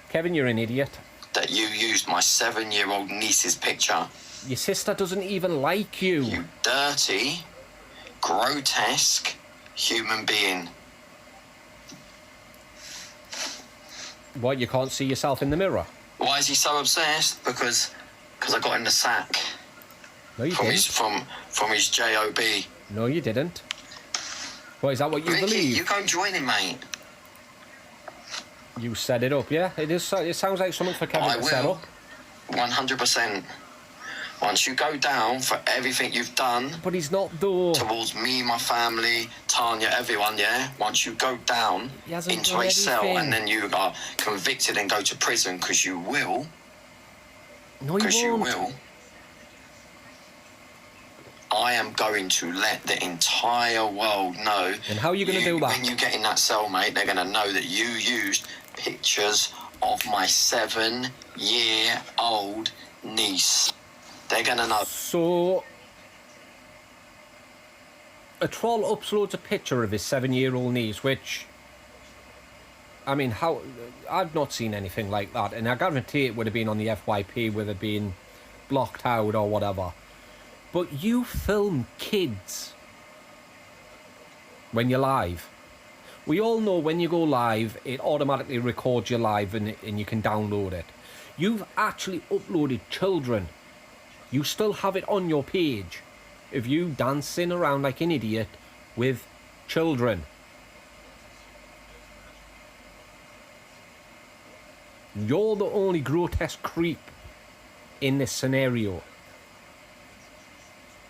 [SPEAKER 1] Kevin, you're an idiot.
[SPEAKER 6] that you used my 7-year-old niece's picture.
[SPEAKER 1] Your sister doesn't even like you.
[SPEAKER 6] You dirty, grotesque human being.
[SPEAKER 1] What, you can't see yourself in the mirror?
[SPEAKER 6] Why is he so obsessed? Because I got him the sack
[SPEAKER 1] No, you
[SPEAKER 6] from
[SPEAKER 1] didn't.
[SPEAKER 6] his job.
[SPEAKER 1] No, you didn't. What, is that what you
[SPEAKER 6] Ricky,
[SPEAKER 1] believe?
[SPEAKER 6] you go join him, mate.
[SPEAKER 1] You set it up, yeah? It sounds like something for Kevin
[SPEAKER 6] I
[SPEAKER 1] to set
[SPEAKER 6] will.
[SPEAKER 1] up.
[SPEAKER 6] 100%. Once you go down for everything you've done
[SPEAKER 1] But he's not, though.
[SPEAKER 6] towards me, my family, Tanya, everyone, yeah? Once you go down
[SPEAKER 1] He hasn't
[SPEAKER 6] into
[SPEAKER 1] done
[SPEAKER 6] a cell
[SPEAKER 1] anything.
[SPEAKER 6] and then you are convicted and go to prison, because you will,
[SPEAKER 1] No,
[SPEAKER 6] because
[SPEAKER 1] you
[SPEAKER 6] you
[SPEAKER 1] won't.
[SPEAKER 6] will, I am going to let the entire world know.
[SPEAKER 1] And how are you going to do that?
[SPEAKER 6] When you get in that cell, mate, they're going to know that you used pictures of my 7-year-old niece. They're going to know.
[SPEAKER 1] So, a troll uploads a picture of his 7-year-old niece, which, I mean, how? I've not seen anything like that, and I guarantee it would have been on the FYP with it being blocked out or whatever. But you film kids when you're live. We all know when you go live, it automatically records you live and you can download it. You've actually uploaded children. You still have it on your page of you dancing around like an idiot with children. You're the only grotesque creep in this scenario.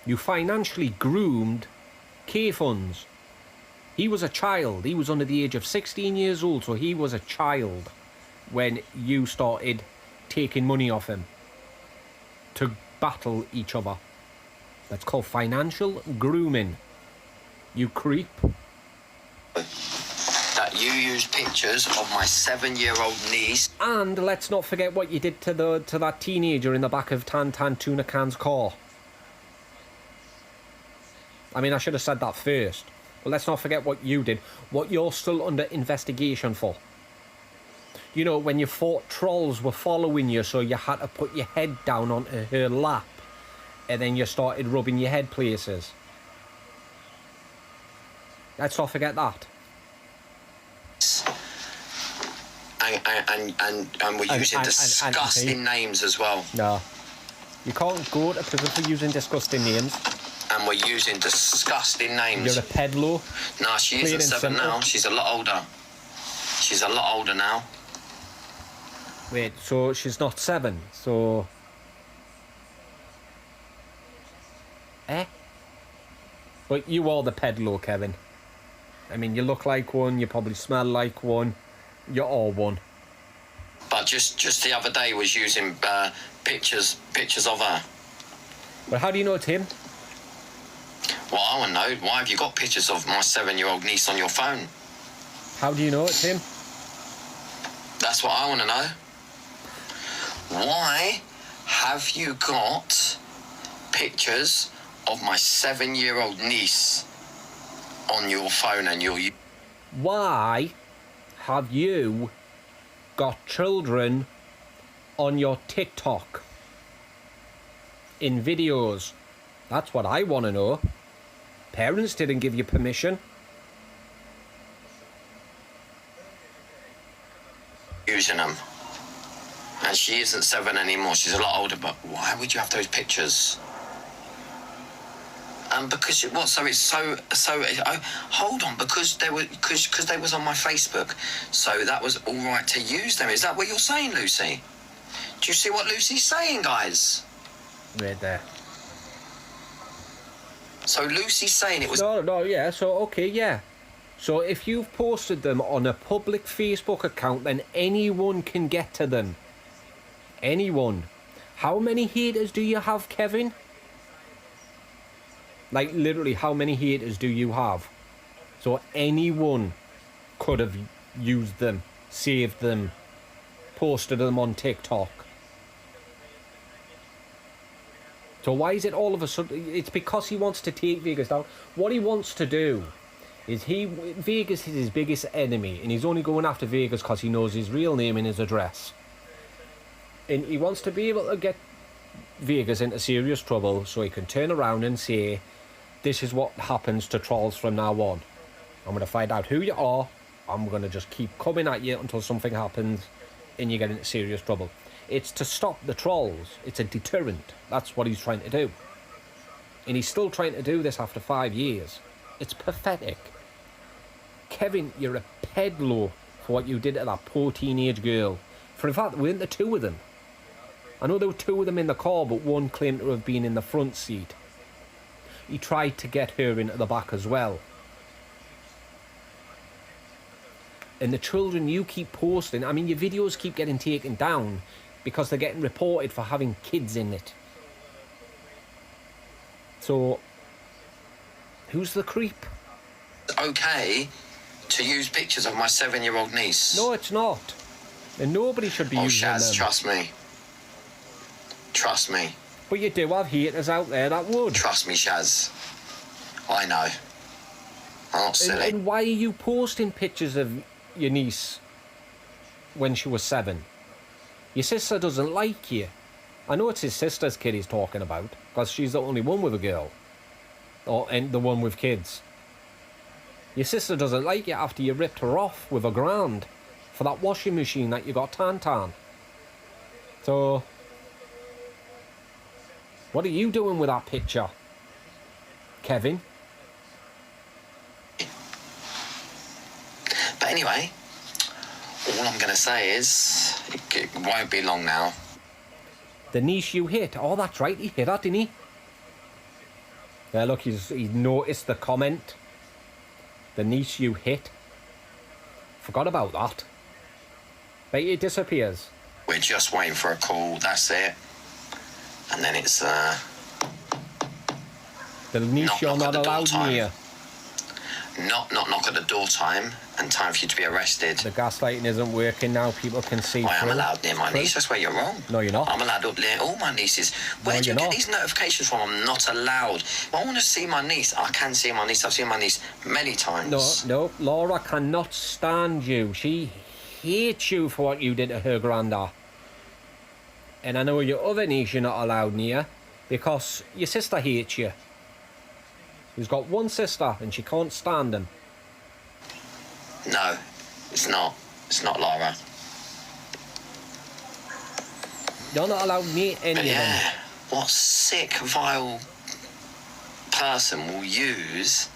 [SPEAKER 1] You financially groomed K-Funds. He was a child. He was under the age of 16 years old, so he was a child when you started taking money off him to battle each other. That's called financial grooming. You creep.
[SPEAKER 6] That you used pictures of my 7-year-old niece.
[SPEAKER 1] And let's not forget what you did to that teenager in the back of Tan Tuna Can's car. I mean, I should have said that first. But let's not forget what you did. What you're still under investigation for. You know, when you thought trolls were following you, so you had to put your head down onto her lap, and then you started rubbing your head places. Let's not forget that.
[SPEAKER 6] And we're using disgusting names as well.
[SPEAKER 1] No. You can't go to prison for using disgusting names.
[SPEAKER 6] And we're using disgusting names.
[SPEAKER 1] You're a peddler.
[SPEAKER 6] No, she isn't 7 now. She's a lot older. She's a lot older now.
[SPEAKER 1] Wait, so she's not 7, so... But you are the peddler, Kevin. I mean, you look like one, you probably smell like one, you're all one.
[SPEAKER 6] But just the other day was using pictures of her.
[SPEAKER 1] But how do you know it's him?
[SPEAKER 6] Well, I want to know, why have you got pictures of my 7-year-old niece on your phone?
[SPEAKER 1] How do you know it's him?
[SPEAKER 6] That's what I want to know. Why have you got pictures of my 7-year-old niece on your phone and your...
[SPEAKER 1] Why have you got children on your TikTok in videos? That's what I want to know. Parents didn't give you permission.
[SPEAKER 6] Using them. And she isn't 7 anymore, she's a lot older, but why would you have those pictures? Because what? So it's so. Hold on, because they was on my Facebook, so that was all right to use them. Is that what you're saying, Lucy? Do you see what Lucy's saying, guys?
[SPEAKER 1] Right there.
[SPEAKER 6] So Lucy's saying it was.
[SPEAKER 1] No, yeah. So okay, yeah. So if you've posted them on a public Facebook account, then anyone can get to them. Anyone. How many haters do you have, Kevin? Like, literally, how many haters do you have? So anyone could have used them, saved them, posted them on TikTok. So why is it all of a sudden... It's because he wants to take Vegas down. What he wants to do is Vegas is his biggest enemy, and he's only going after Vegas because he knows his real name and his address. And he wants to be able to get Vegas into serious trouble so he can turn around and say... This is what happens to trolls from now on. I'm going to find out who you are. I'm going to just keep coming at you until something happens and you get into serious trouble. It's to stop the trolls. It's a deterrent. That's what he's trying to do. And he's still trying to do this after 5 years. It's pathetic. Kevin, you're a peddler for what you did to that poor teenage girl. For in fact, weren't the 2 of them? I know there were 2 of them in the car, but one claimed to have been in the front seat. He tried to get her into the back as well. And the children you keep posting, I mean, your videos keep getting taken down because they're getting reported for having kids in it. So, who's the creep?
[SPEAKER 6] Okay to use pictures of my 7-year-old niece.
[SPEAKER 1] No, it's not. And nobody should be using
[SPEAKER 6] Shaz,
[SPEAKER 1] them.
[SPEAKER 6] trust me. Trust me.
[SPEAKER 1] But you do have haters out there that would.
[SPEAKER 6] Trust me, Shaz. I know. I'm not silly.
[SPEAKER 1] And why are you posting pictures of your niece when she was 7? Your sister doesn't like you. I know it's his sister's kid he's talking about, because she's the only one with a girl. And the one with kids. Your sister doesn't like you after you ripped her off with $1,000 for that washing machine that you got tan. So... What are you doing with that picture, Kevin?
[SPEAKER 6] But anyway, all I'm going to say is, it won't be long now.
[SPEAKER 1] The niece you hit. Oh, that's right, he hit her, didn't he? Yeah, look, he's noticed the comment. The niece you hit. Forgot about that. But it disappears.
[SPEAKER 6] We're just waiting for a call, that's it. And then it's,
[SPEAKER 1] the niece you're not allowed near.
[SPEAKER 6] Not knock at the door time and time for you to be arrested.
[SPEAKER 1] The gaslighting isn't working now. People can see
[SPEAKER 6] I am allowed near my niece. That's where you're wrong.
[SPEAKER 1] No, you're not.
[SPEAKER 6] I'm allowed up near all my nieces. Where do you get these notifications from? I'm not allowed. If I want to see my niece, I can see my niece. I've seen my niece many times.
[SPEAKER 1] No, Laura cannot stand you. She hates you for what you did to her granda. And I know your other niece you're not allowed near because your sister hates you. Who's got one sister and she can't stand him.
[SPEAKER 6] No, it's not. It's not Laura.
[SPEAKER 1] You're not allowed near any of them.
[SPEAKER 6] What sick, vile person will use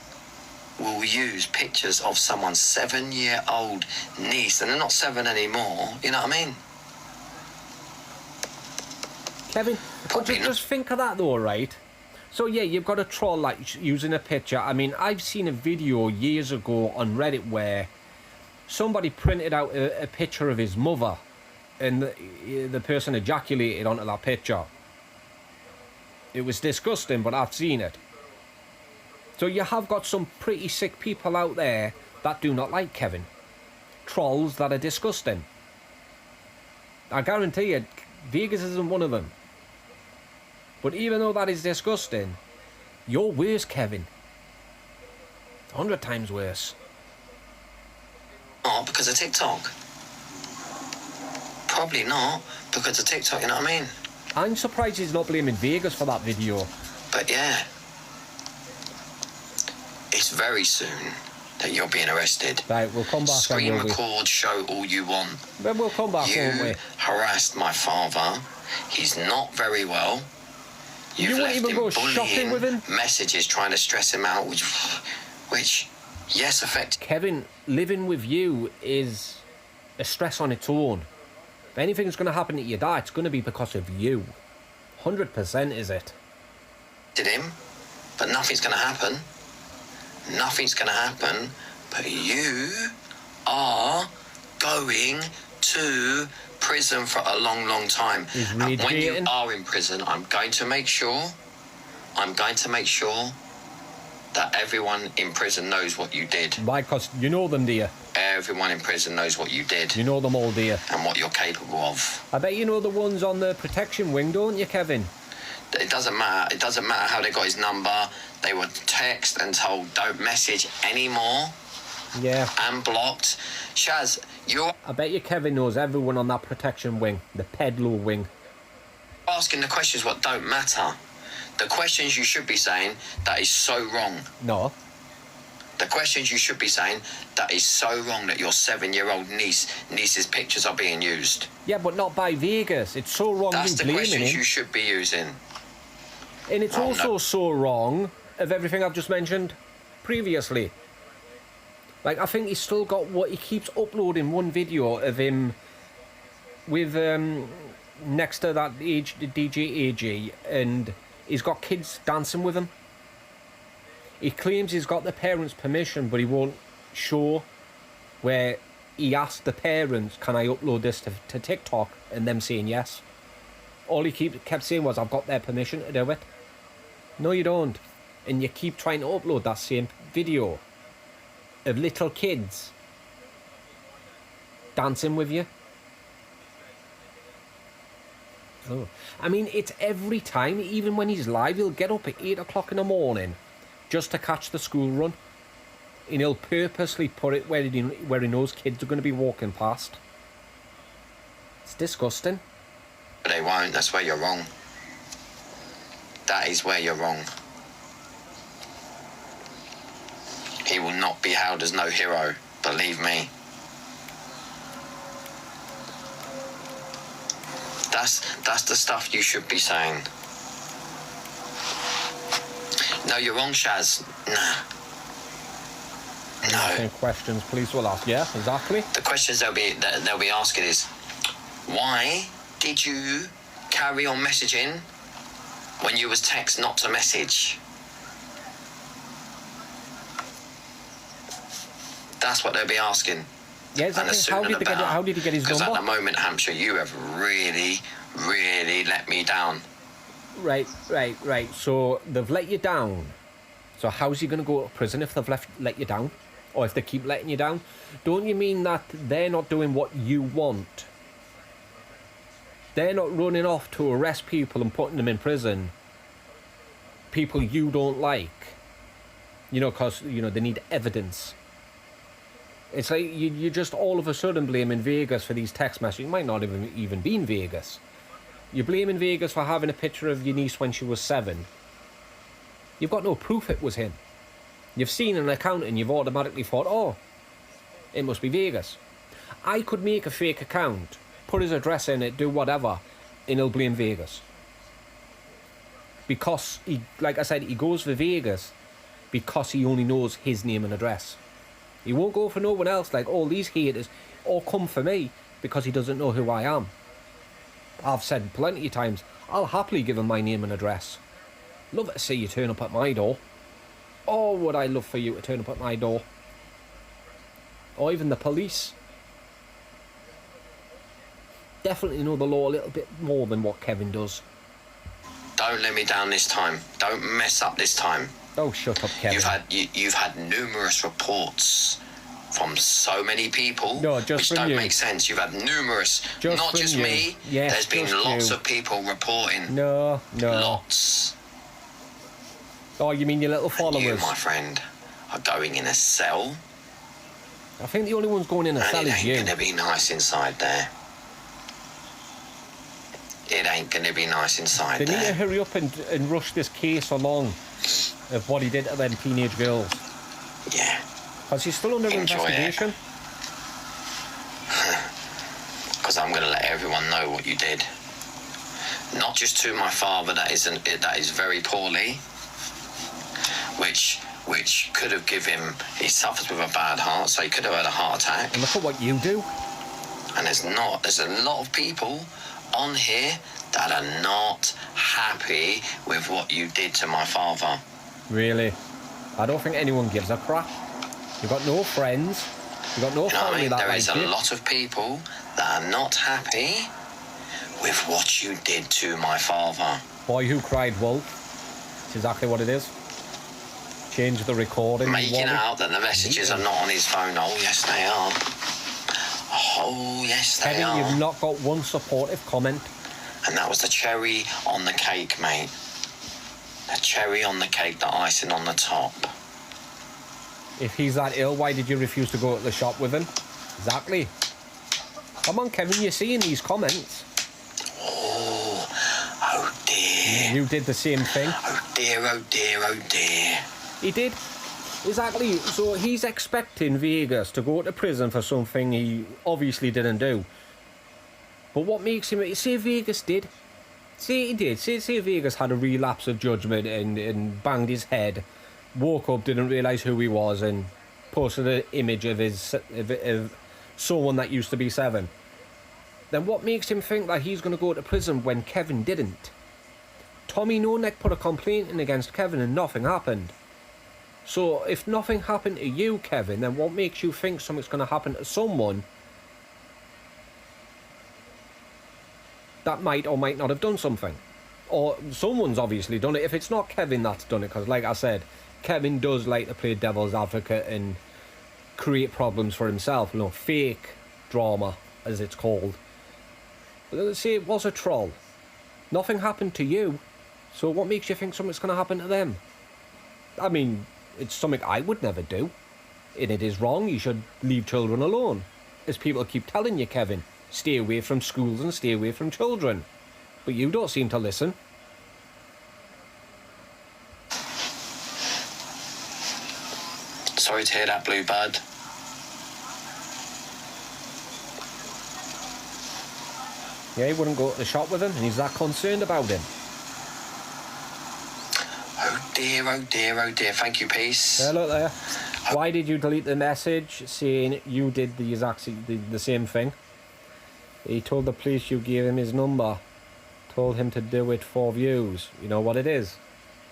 [SPEAKER 6] pictures of someone's 7-year-old niece, and they're not 7 anymore, you know what I mean?
[SPEAKER 1] Kevin,
[SPEAKER 6] Probably
[SPEAKER 1] just think of that though, right? So yeah, you've got a troll like using a picture. I mean, I've seen a video years ago on Reddit where somebody printed out a picture of his mother and the person ejaculated onto that picture. It was disgusting, but I've seen it. So you have got some pretty sick people out there that do not like Kevin. Trolls that are disgusting. I guarantee you, Vegas isn't one of them. But even though that is disgusting, you're worse, Kevin. 100 times worse.
[SPEAKER 6] Not because of TikTok. Probably not because of TikTok, you know what I mean?
[SPEAKER 1] I'm surprised he's not blaming Vegas for that video.
[SPEAKER 6] But yeah, it's very soon that you're being arrested.
[SPEAKER 1] Right, we'll come back.
[SPEAKER 6] Screen
[SPEAKER 1] then,
[SPEAKER 6] record, show all you want.
[SPEAKER 1] Then we'll come back, won't we?
[SPEAKER 6] You harassed my father. He's not very well. You've
[SPEAKER 1] You won't
[SPEAKER 6] left
[SPEAKER 1] even
[SPEAKER 6] him
[SPEAKER 1] go shopping with him?
[SPEAKER 6] messages trying to stress him out, which yes, affect.
[SPEAKER 1] Kevin, living with you is a stress on its own. If anything's going to happen to your dad, it's going to be because of you. 100% is it.
[SPEAKER 6] Did him, but nothing's going to happen. Nothing's going to happen. But you are going to prison for a long, long time. And when you are in prison, I'm going to make sure that everyone in prison knows what you did.
[SPEAKER 1] Why? Because you know them, dear.
[SPEAKER 6] Everyone in prison knows what you did.
[SPEAKER 1] You know them all, dear.
[SPEAKER 6] And what you're capable of.
[SPEAKER 1] I bet you know the ones on the protection wing, don't you, Kevin?
[SPEAKER 6] It doesn't matter. It doesn't matter how they got his number. They were texted and told, don't message anymore.
[SPEAKER 1] Yeah.
[SPEAKER 6] And blocked. Shaz, you're
[SPEAKER 1] I bet you Kevin knows everyone on that protection wing, the pedalo wing.
[SPEAKER 6] asking the questions what don't matter. The questions you should be saying, that is so wrong.
[SPEAKER 1] No.
[SPEAKER 6] The questions you should be saying, that is so wrong that your 7-year-old niece's pictures are being used.
[SPEAKER 1] Yeah, but not by Vegas. It's so wrong.
[SPEAKER 6] That's
[SPEAKER 1] you
[SPEAKER 6] the
[SPEAKER 1] blaming
[SPEAKER 6] questions
[SPEAKER 1] him.
[SPEAKER 6] you should be using.
[SPEAKER 1] And it's also so wrong of everything I've just mentioned previously. Like, I think he's still got what he keeps uploading one video of him with next to that DJ AG, and he's got kids dancing with him. He claims he's got the parents' permission, but he won't show where he asked the parents, can I upload this to TikTok, and them saying yes. All he kept saying was, I've got their permission to do it. No, you don't. And you keep trying to upload that same video of little kids dancing with you. Oh. I mean, it's every time, even when he's live, he'll get up at 8 o'clock in the morning just to catch the school run. And he'll purposely put it where he knows kids are going to be walking past. It's disgusting.
[SPEAKER 6] But they won't. That's where you're wrong. That is where you're wrong. He will not be hailed as no hero, believe me. That's the stuff you should be saying. No, you're wrong, Shaz. Nah. No.
[SPEAKER 1] Any questions police will ask? Yeah, exactly.
[SPEAKER 6] The questions they'll be asking is, why did you carry on messaging when you was text not to message? That's what they'll be asking.
[SPEAKER 1] Yeah, exactly. How did he get his number?
[SPEAKER 6] Because at the moment, Hampshire, you have really, really let me down.
[SPEAKER 1] Right. So they've let you down. So how's he going to go to prison if they've let you down? Or if they keep letting you down? Don't you mean that they're not doing what you want? They're not running off to arrest people and putting them in prison. People you don't like. You know, because, they need evidence. It's like you just all of a sudden blaming Vegas for these text messages. You might not even be in Vegas. You're blaming Vegas for having a picture of your niece when she was 7. You've got no proof it was him. You've seen an account and you've automatically thought, oh, it must be Vegas. I could make a fake account, put his address in it, do whatever, and he'll blame Vegas. Because, he, like I said, he goes for Vegas because he only knows his name and address. He won't go for no one else, like all these haters, or come for me because he doesn't know who I am. I've said plenty of times, I'll happily give him my name and address. Love to see you turn up at my door. Oh, would I love for you to turn up at my door. Or even the police. Definitely know the law a little bit more than what Kevin does.
[SPEAKER 6] Don't let me down this time. Don't mess up this time.
[SPEAKER 1] Oh, shut up, Kevin.
[SPEAKER 6] You've had numerous reports from so many people,
[SPEAKER 1] no, just
[SPEAKER 6] which
[SPEAKER 1] from
[SPEAKER 6] don't
[SPEAKER 1] you.
[SPEAKER 6] make sense. You've had numerous, not just
[SPEAKER 1] you.
[SPEAKER 6] me.
[SPEAKER 1] Yes,
[SPEAKER 6] there's been
[SPEAKER 1] just
[SPEAKER 6] lots
[SPEAKER 1] you.
[SPEAKER 6] of people reporting.
[SPEAKER 1] No.
[SPEAKER 6] Lots.
[SPEAKER 1] Oh, you mean your little followers?
[SPEAKER 6] And you, my friend, are going in a cell.
[SPEAKER 1] I think the only one's going in a cell is you.
[SPEAKER 6] It ain't gonna be nice inside there. It ain't gonna be nice inside
[SPEAKER 1] They
[SPEAKER 6] there.
[SPEAKER 1] need to hurry up and rush this case along of what he did to them teenage girls.
[SPEAKER 6] Yeah.
[SPEAKER 1] Because he's still under investigation.
[SPEAKER 6] Because I'm gonna let everyone know what you did. Not just to my father, that is very poorly. Which could have given him. He suffers with a bad heart, so he could have had a heart attack.
[SPEAKER 1] And look at what you do.
[SPEAKER 6] And there's a lot of people on here that are not happy with what you did to my father.
[SPEAKER 1] Really? I don't think anyone gives a crap. You've got no friends. You've got no family that
[SPEAKER 6] There
[SPEAKER 1] like
[SPEAKER 6] is a
[SPEAKER 1] you.
[SPEAKER 6] lot of people that are not happy with what you did to my father.
[SPEAKER 1] Boy who cried wolf. That's exactly what it is. Change the recording.
[SPEAKER 6] Making out that the messages are not on his phone. Oh, yes, they are. Oh, yes, they
[SPEAKER 1] Kevin,
[SPEAKER 6] are.
[SPEAKER 1] you've not got one supportive comment.
[SPEAKER 6] And that was the cherry on the cake, mate. The cherry on the cake, the icing on the top.
[SPEAKER 1] If he's that ill, why did you refuse to go to the shop with him? Exactly. Come on, Kevin, you're seeing these comments.
[SPEAKER 6] Oh dear.
[SPEAKER 1] You did the same thing.
[SPEAKER 6] Oh dear, oh dear, oh dear.
[SPEAKER 1] He did. Exactly. So he's expecting Vegas to go to prison for something he obviously didn't do. But what makes him... Say Vegas did. Say he did. Say Vegas had a relapse of judgment and banged his head, woke up, didn't realise who he was, and posted an image of of someone that used to be 7. Then what makes him think that he's going to go to prison when Kevin didn't? Tommy No Neck put a complaint in against Kevin and nothing happened. So if nothing happened to you, Kevin, then what makes you think something's going to happen to someone that might or might not have done something? Or someone's obviously done it. If it's not Kevin that's done it, because like I said, Kevin does like to play devil's advocate and create problems for himself. You know, fake drama, as it's called. But let's say it was a troll. Nothing happened to you. So what makes you think something's going to happen to them? I mean, it's something I would never do. And it is wrong. You should leave children alone. As people keep telling you, Kevin, stay away from schools and stay away from children. But you don't seem to listen.
[SPEAKER 6] Sorry to hear that, Bluebird.
[SPEAKER 1] Yeah, he wouldn't go to the shop with him, and he's that concerned about him.
[SPEAKER 6] Oh dear, oh dear, oh dear. Thank you, Peace.
[SPEAKER 1] Yeah, look there. Why did you delete the message saying you did the same thing? He told the police you gave him his number. Told him to do it for views. You know what it is?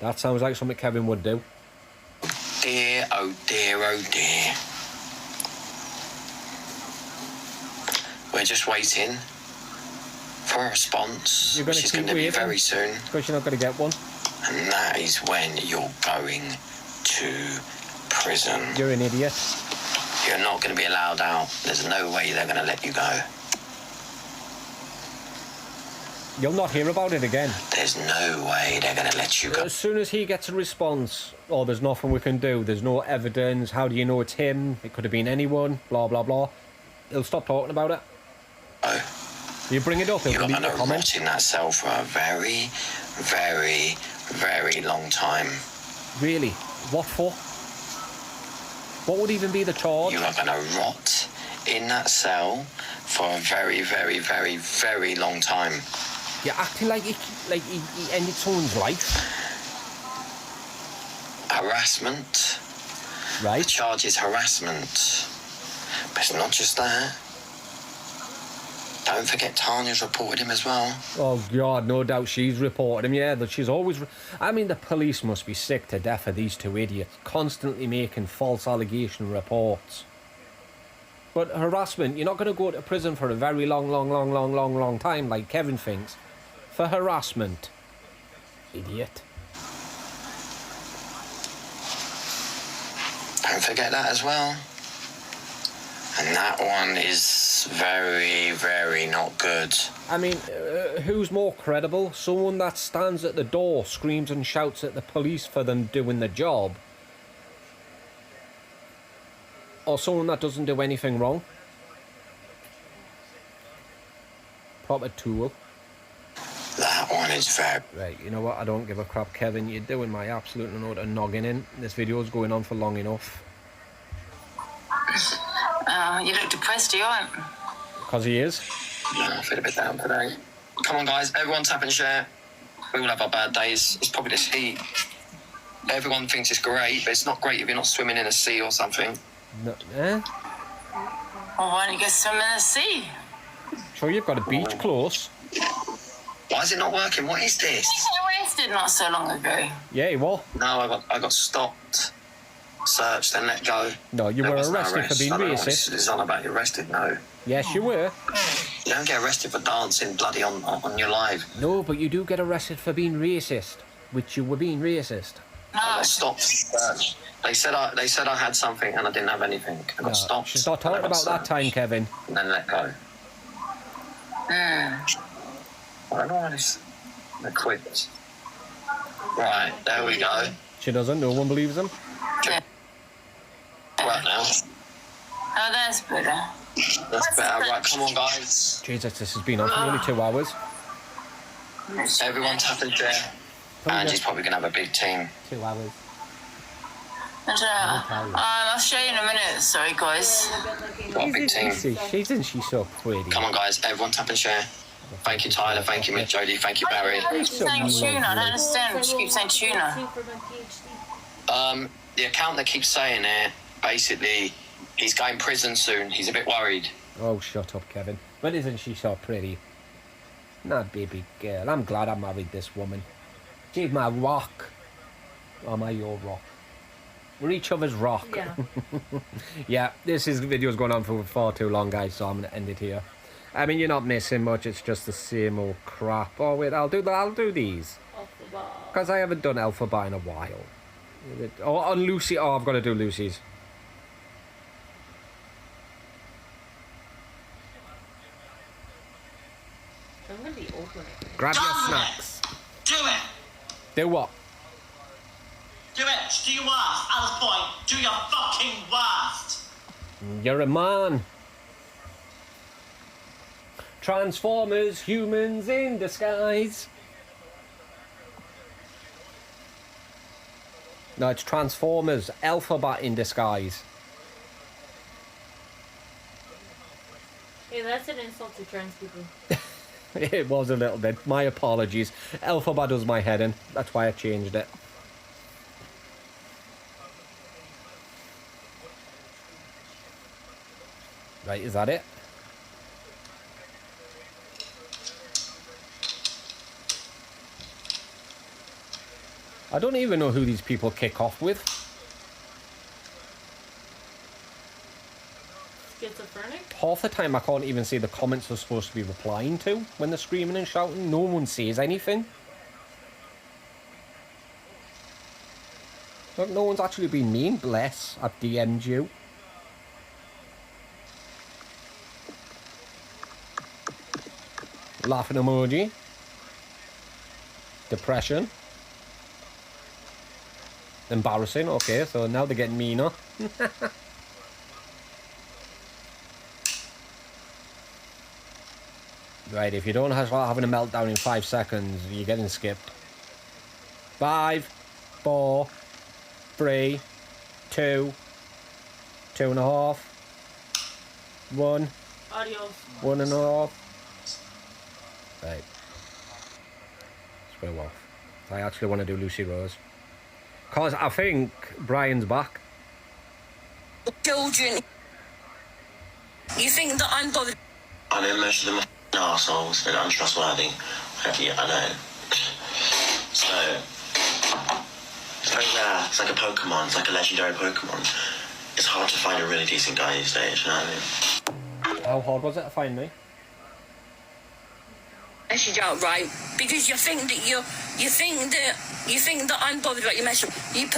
[SPEAKER 1] That sounds like something Kevin would do.
[SPEAKER 6] Dear, oh dear, oh dear. We're just waiting for a response,
[SPEAKER 1] You're gonna
[SPEAKER 6] which is
[SPEAKER 1] keep
[SPEAKER 6] going to be
[SPEAKER 1] waiting?
[SPEAKER 6] very soon.
[SPEAKER 1] Because you're not going to get one.
[SPEAKER 6] And that is when you're going to prison.
[SPEAKER 1] You're an idiot.
[SPEAKER 6] You're not going to be allowed out. There's no way they're going to let you go.
[SPEAKER 1] You'll not hear about it again.
[SPEAKER 6] There's no way they're going to let you go.
[SPEAKER 1] As soon as he gets a response, oh, there's nothing we can do, there's no evidence, how do you know it's him? It could have been anyone, blah, blah, blah. He'll stop talking about it.
[SPEAKER 6] Oh.
[SPEAKER 1] You bring it up, he'll
[SPEAKER 6] You're
[SPEAKER 1] delete
[SPEAKER 6] going
[SPEAKER 1] the
[SPEAKER 6] to
[SPEAKER 1] comment.
[SPEAKER 6] rot in that cell for a very, very, very long time.
[SPEAKER 1] Really? What for? What would even be the charge?
[SPEAKER 6] You are going to rot in that cell for a very, very, very, very long time.
[SPEAKER 1] You're acting like he ended someone's life.
[SPEAKER 6] Harassment.
[SPEAKER 1] Right.
[SPEAKER 6] The charge is harassment. But it's not just that. Don't forget Tanya's reported him as well.
[SPEAKER 1] Oh, God, no doubt she's reported him, yeah. That she's always... I mean, the police must be sick to death of these two idiots, constantly making false allegation reports. But harassment, you're not going to go to prison for a very long time, like Kevin thinks. For harassment. Idiot.
[SPEAKER 6] Don't forget that as well. And that one is very, very not good.
[SPEAKER 1] I mean, who's more credible? Someone that stands at the door, screams and shouts at the police for them doing the job? Or someone that doesn't do anything wrong? Proper tool.
[SPEAKER 6] That one is very...
[SPEAKER 1] Right, you know what? I don't give a crap, Kevin. You're doing my absolute note of noggin in. This video's going on for long enough.
[SPEAKER 4] You look depressed, you aren't?
[SPEAKER 1] Because he is.
[SPEAKER 6] No, I feel a bit down today. Come on, guys. Everyone tap and share. We all have our bad days. It's probably this heat. Everyone thinks it's great, but it's not great if you're not swimming in a sea or something.
[SPEAKER 1] No, eh?
[SPEAKER 4] Well, why don't you go swim in the sea?
[SPEAKER 1] Sure, you've got a beach close.
[SPEAKER 6] Why is it not working? What is this?
[SPEAKER 4] You got arrested not so long ago.
[SPEAKER 1] Yeah, you were.
[SPEAKER 6] No, I got stopped, searched, and let go.
[SPEAKER 1] No, you
[SPEAKER 6] There
[SPEAKER 1] were
[SPEAKER 6] was no
[SPEAKER 1] arrested for
[SPEAKER 6] arrest.
[SPEAKER 1] being
[SPEAKER 6] I don't know what
[SPEAKER 1] racist.
[SPEAKER 6] this is on about. You're arrested? No.
[SPEAKER 1] Yes, you were.
[SPEAKER 6] You don't get arrested for dancing bloody on your live.
[SPEAKER 1] No, but you do get arrested for being racist. Which you were being racist.
[SPEAKER 4] No.
[SPEAKER 6] I got stopped, searched. They said I had something and I didn't have anything. I got stopped.
[SPEAKER 1] She's not
[SPEAKER 6] and I
[SPEAKER 1] talking
[SPEAKER 6] got
[SPEAKER 1] about that
[SPEAKER 6] searched,
[SPEAKER 1] time, Kevin.
[SPEAKER 6] And then let go. I don't know why this. I quit. Right, there we go.
[SPEAKER 1] She doesn't. No one believes him.
[SPEAKER 4] Yeah.
[SPEAKER 6] Right now.
[SPEAKER 4] Oh, that's better.
[SPEAKER 6] That's better. Right, come on, guys.
[SPEAKER 1] Jesus, this has been on for only 2 hours.
[SPEAKER 6] Everyone tap and share. Angie's probably going to have a big team.
[SPEAKER 1] 2 hours.
[SPEAKER 4] I'll show you in a minute. Sorry, guys.
[SPEAKER 6] Got a big team.
[SPEAKER 1] Isn't she so pretty?
[SPEAKER 6] Come on, guys. Everyone tap and share. Thank you, Tyler. Thank you, Miss Jodie. Thank you, Barry.
[SPEAKER 4] Why do you keep saying tuna? I don't understand. She keeps saying tuna.
[SPEAKER 6] The account that keeps saying it, basically, he's going prison soon. He's a bit worried.
[SPEAKER 1] Oh, shut up, Kevin. But isn't she so pretty? Nah, baby girl. I'm glad I married this woman. She's my rock. Or am I your rock? We're each other's rock.
[SPEAKER 2] Yeah.
[SPEAKER 1] Yeah, video's going on for far too long, guys, so I'm going to end it here. I mean, you're not missing much. It's just the same old crap. Oh, wait, I'll do these. Because I haven't done Alphabet in a while. Oh, on Lucy. Oh, I've got to do Lucy's.
[SPEAKER 2] I'm going to be opening.
[SPEAKER 1] Grab your snacks.
[SPEAKER 9] Do it!
[SPEAKER 1] Do what?
[SPEAKER 9] Do it! Do your worst, Alice Point! Do your fucking worst!
[SPEAKER 1] You're a man. Transformers, humans in disguise. No, it's Transformers, Alphabet in disguise.
[SPEAKER 2] Hey, that's an insult to trans people.
[SPEAKER 1] It was a little bit. My apologies. Alphabet does my head in. That's why I changed it. Right, is that it? I don't even know who these people kick off with.
[SPEAKER 2] Schizophrenic?
[SPEAKER 1] Half the time I can't even see the comments they're supposed to be replying to when they're screaming and shouting. No one says anything. Look, no one's actually been mean. Bless, I've DM'd you. Laughing emoji. Depression. Embarrassing, okay, so now they're getting meaner. Right, if you don't start having a meltdown in 5 seconds, you're getting skipped. 5, 4, 3, 2, 2.5, 1,
[SPEAKER 2] Adios.
[SPEAKER 1] 1.5. Right. Let's go off. I actually want to do Lucy Rose. Because I think Brian's back.
[SPEAKER 4] Children. You think that I'm bothered?
[SPEAKER 9] I know most of them are arseholes. They're untrustworthy. Yeah, I know. So, it's very rare. It's like a Pokemon. It's like a legendary Pokemon. It's hard to find a really decent guy these days, you know what I mean?
[SPEAKER 1] How hard was it to find me?
[SPEAKER 4] Message out, right? Because you think that I'm bothered about your message. You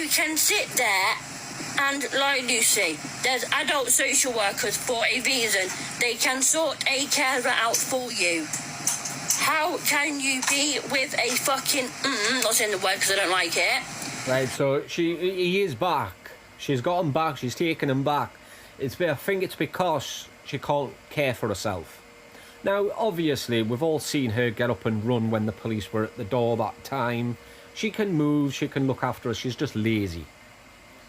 [SPEAKER 4] can sit there and like Lucy, there's adult social workers for a reason. They can sort a carer out for you. How can you be with a fucking not saying the word because I don't like it.
[SPEAKER 1] Right, so he is back. She's got him back. She's taken him back. I think it's because she can't care for herself. Now, obviously, we've all seen her get up and run when the police were at the door that time. She can move. She can look after us. She's just lazy.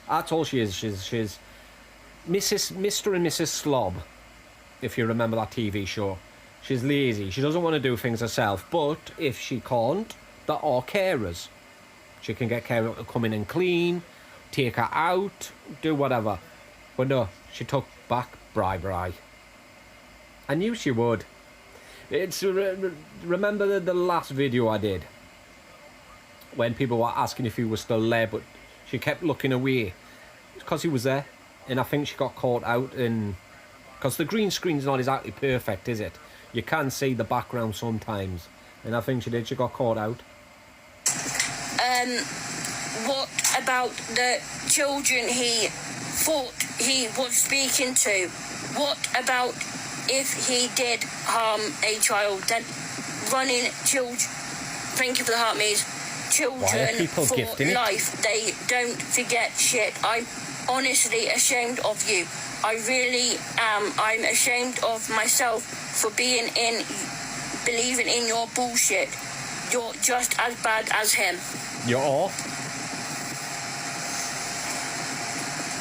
[SPEAKER 1] That's all she is. She's Mr. and Mrs. Slob, if you remember that TV show. She's lazy. She doesn't want to do things herself. But if she can't, there are carers. She can get carers to come in and clean, take her out, do whatever. But no, she took back Brybry. I knew she would. It's remember the last video I did when people were asking if he was still there, but she kept looking away. It's because he was there, and I think she got caught out. And because the green screen's not exactly perfect, is it? You can see the background sometimes, and I think she did. She got caught out.
[SPEAKER 4] What about the children he thought he was speaking to? What about if he did harm a child? Then running children. Thank you for the heart, Mies. Children for life. They don't forget shit. I'm honestly ashamed of you. I really am. I'm ashamed of myself for believing in your bullshit. You're just as bad as him.
[SPEAKER 1] You're all.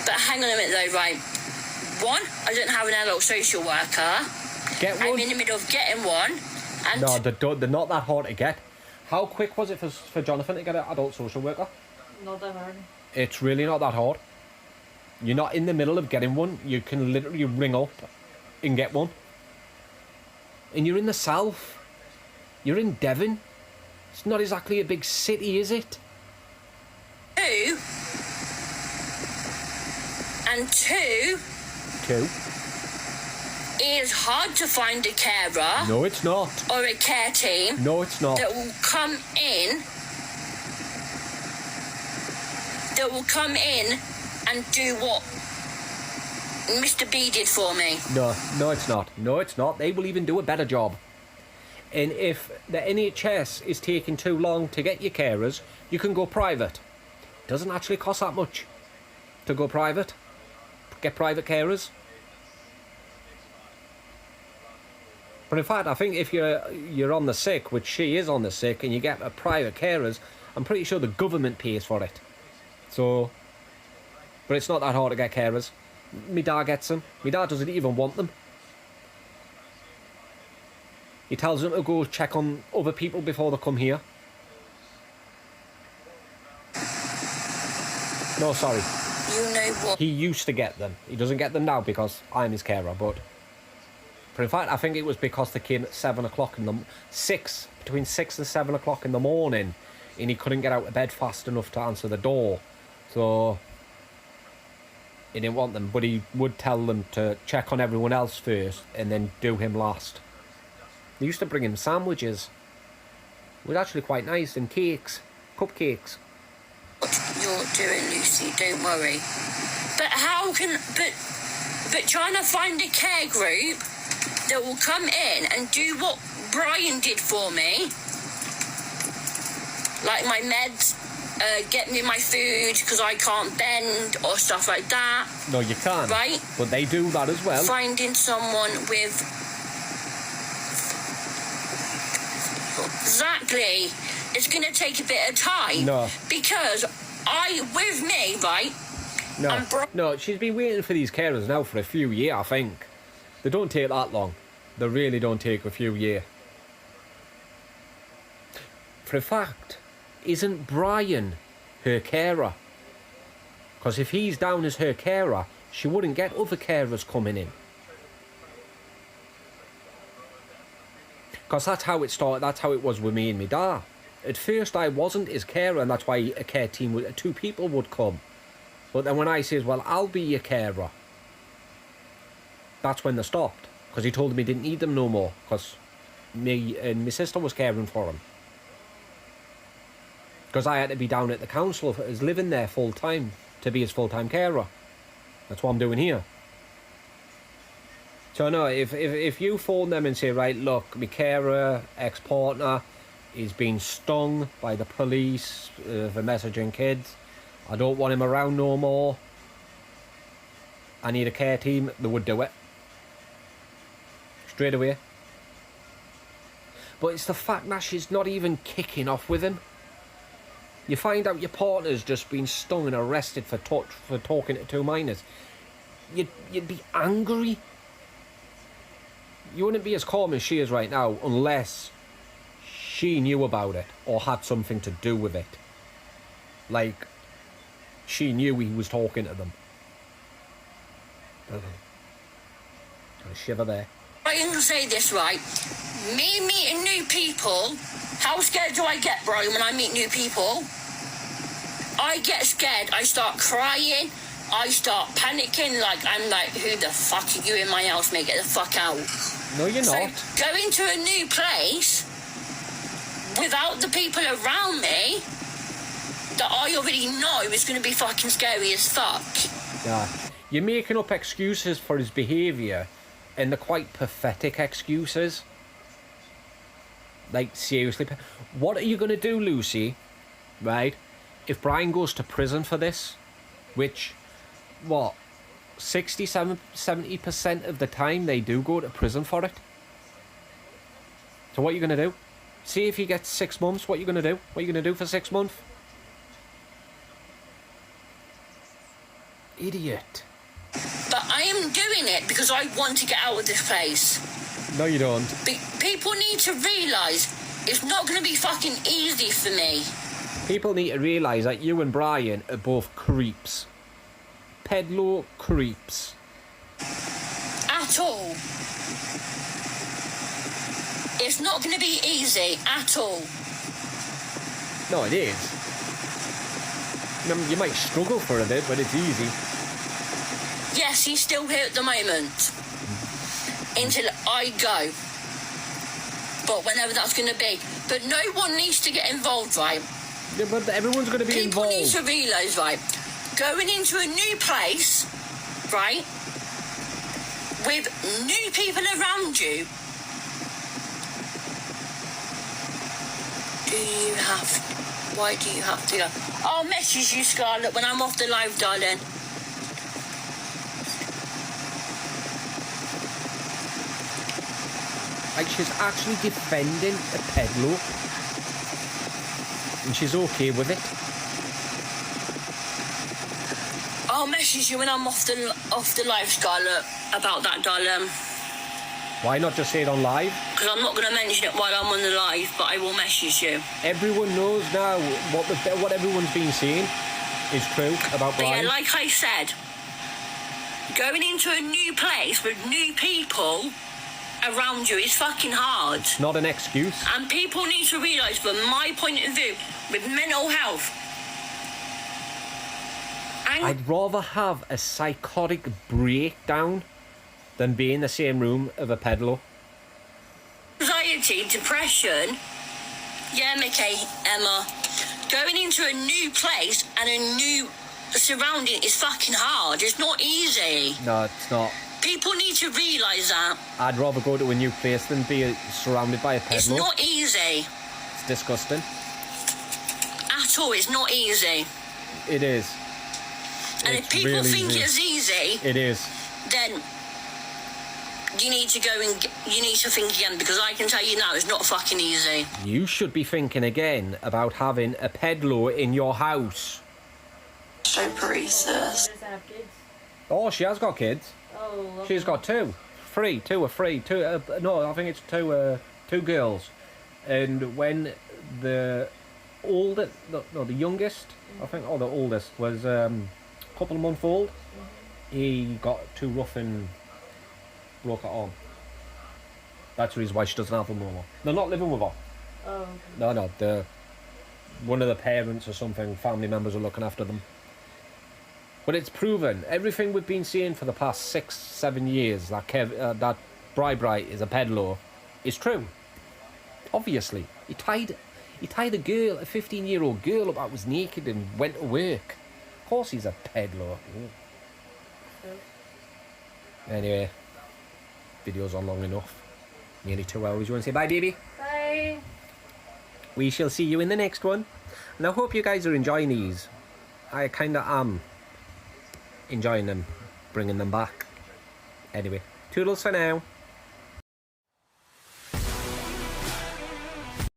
[SPEAKER 4] But hang on a minute though, right? One, I don't have an adult social worker.
[SPEAKER 1] Get one.
[SPEAKER 4] I'm in the middle of getting one. And
[SPEAKER 1] no, they're not that hard to get. How quick was it for Jonathan to get an adult social worker?
[SPEAKER 2] Not that hard.
[SPEAKER 1] It's really not that hard. You're not in the middle of getting one. You can literally ring up and get one. And you're in the south. You're in Devon. It's not exactly a big city, is it?
[SPEAKER 4] Two. It's hard to find a carer.
[SPEAKER 1] No, it's not.
[SPEAKER 4] Or a care team.
[SPEAKER 1] No, it's not.
[SPEAKER 4] That will come in and do what Mr. B did for me.
[SPEAKER 1] No, it's not. No, it's not. They will even do a better job. And if the NHS is taking too long to get your carers, you can go private. It doesn't actually cost that much to go private. Get private carers. But in fact, I think if you're on the sick, which she is on the sick, and you get a private carers, I'm pretty sure the government pays for it. So, but it's not that hard to get carers. My dad gets them. My dad doesn't even want them. He tells them to go check on other people before they come here. No, sorry.
[SPEAKER 4] You know what?
[SPEAKER 1] He used to get them. He doesn't get them now because I'm his carer, but in fact, I think it was because they came at 7 o'clock between 6 and 7 o'clock in the morning, and he couldn't get out of bed fast enough to answer the door. So he didn't want them, but he would tell them to check on everyone else first and then do him last. They used to bring him sandwiches. It was actually quite nice, and cakes, cupcakes.
[SPEAKER 4] What you're doing, Lucy, don't worry. But how can... But trying to find a care group that will come in and do what Brian did for me...
[SPEAKER 8] like my meds, get me my food because I can't bend or stuff like that.
[SPEAKER 1] No, you can't.
[SPEAKER 8] Right?
[SPEAKER 1] But they do that as well.
[SPEAKER 8] Finding someone with... Exactly. It's going to take a bit of time.
[SPEAKER 1] No.
[SPEAKER 8] Because with me, right?
[SPEAKER 1] No, no, she's been waiting for these carers now for a few years, I think. They don't take that long. They really don't take a few years. For a fact, isn't Brian her carer? Because if he's down as her carer, she wouldn't get other carers coming in. Because that's how it started, that's how it was with me and my dad. At first I wasn't his carer, and that's why a care team, two people would come. But then when I says, well, I'll be your carer, that's when they stopped. Because he told them he didn't need them no more, because me and my sister was caring for him. Because I had to be down at the council as living there full time to be his full-time carer. That's what I'm doing here. So no, if you phone them and say, right, look, my carer, ex-partner, is being stung by the police for messaging kids, I don't want him around no more, I need a care team, they would do it. Straight away. But it's the fact that she's not even kicking off with him. You find out your partner's just been stung and arrested for talking to two minors. You'd be angry. You wouldn't be as calm as she is right now unless she knew about it or had something to do with it. Like, she knew he was talking to them. Got a shiver there.
[SPEAKER 8] I'm going to say this, right? Me meeting new people, how scared do I get, bro, when I meet new people? I get scared, I start crying, I start panicking, like, I'm like, who the fuck are you in my house, mate? Get the fuck out.
[SPEAKER 1] No, you're not.
[SPEAKER 8] So, going to a new place without the people around me that I already know is going to be fucking scary as fuck.
[SPEAKER 1] Yeah. You're making up excuses for his behaviour, and they're quite pathetic excuses. Like, seriously, what are you going to do, Lucy, right, if Brian goes to prison for this, which, what, 70% of the time they do go to prison for it? So what are you going to do? See if he gets 6 months, what are you going to do? What are you going to do for 6 months? Idiot.
[SPEAKER 8] But I am doing it because I want to get out of this place.
[SPEAKER 1] No, you don't.
[SPEAKER 8] People need to realise it's not going to be fucking easy for me.
[SPEAKER 1] People need to realise that you and Brian are both creeps. Pedlo creeps.
[SPEAKER 8] At all. It's not going to be easy at all.
[SPEAKER 1] No, it is. You might struggle for a bit, but it's easy.
[SPEAKER 8] Yes, he's still here at the moment. Until I go. But whenever that's going to be. But no one needs to get involved, right?
[SPEAKER 1] Yeah, but everyone's going to be involved.
[SPEAKER 8] People need to realise, right, going into a new place, right, with new people around you, why do you have to go? I'll message you, Scarlett, when I'm off the live, darling.
[SPEAKER 1] Like, she's actually defending a pedalo, and she's okay with it.
[SPEAKER 8] I'll message you when I'm off the live, Scarlett, about that, darling.
[SPEAKER 1] Why not just say it on live?
[SPEAKER 8] Because I'm not going to mention it while I'm on the live, but I will message you.
[SPEAKER 1] Everyone knows now what everyone's been saying is true about Brian.
[SPEAKER 8] But yeah, like I said, going into a new place with new people around you is fucking hard.
[SPEAKER 1] It's not an excuse.
[SPEAKER 8] And people need to realise, from my point of view, with mental health,
[SPEAKER 1] I'd rather have a psychotic breakdown than be in the same room of a pedalo.
[SPEAKER 8] Anxiety, depression, yeah, Mickey, Emma, going into a new place and a new surrounding is fucking hard. It's not easy.
[SPEAKER 1] No, it's not.
[SPEAKER 8] People need to realise that.
[SPEAKER 1] I'd rather go to a new place than be surrounded by a pedalo.
[SPEAKER 8] It's not easy.
[SPEAKER 1] It's disgusting.
[SPEAKER 8] at all. It's not easy.
[SPEAKER 1] It is.
[SPEAKER 8] And
[SPEAKER 1] It's
[SPEAKER 8] if people
[SPEAKER 1] really
[SPEAKER 8] think
[SPEAKER 1] easy.
[SPEAKER 8] it's easy,
[SPEAKER 1] It is.
[SPEAKER 8] then you need to go and you need to think again, because I can tell you now, it's not fucking easy.
[SPEAKER 1] You should be thinking again about having a peddler in your house.
[SPEAKER 3] gastroparesis.
[SPEAKER 2] Does it have kids?
[SPEAKER 1] Oh, she has got kids.
[SPEAKER 2] Oh, lovely.
[SPEAKER 1] She's got two are free. No, I think it's two girls. And when the oldest, no, the youngest, I think, or the oldest was a couple of months old, he got too rough and broke her arm. That's the reason why she doesn't have them no more. They're not living with her.
[SPEAKER 2] Oh, okay.
[SPEAKER 1] No, one of the parents or something, family members are looking after them. But it's proven, everything we've been seeing for the past 6-7 years, that that Brybry is a peddler, is true. Obviously. He tied a girl, a 15-year-old girl up that was naked and went to work. Of course he's a peddler. Anyway, video's on long enough. Nearly 2 hours. You want to say bye, baby?
[SPEAKER 2] Bye.
[SPEAKER 1] We shall see you in the next one. And I hope you guys are enjoying these. I kind of am enjoying them, bringing them back. Anyway, toodles for now.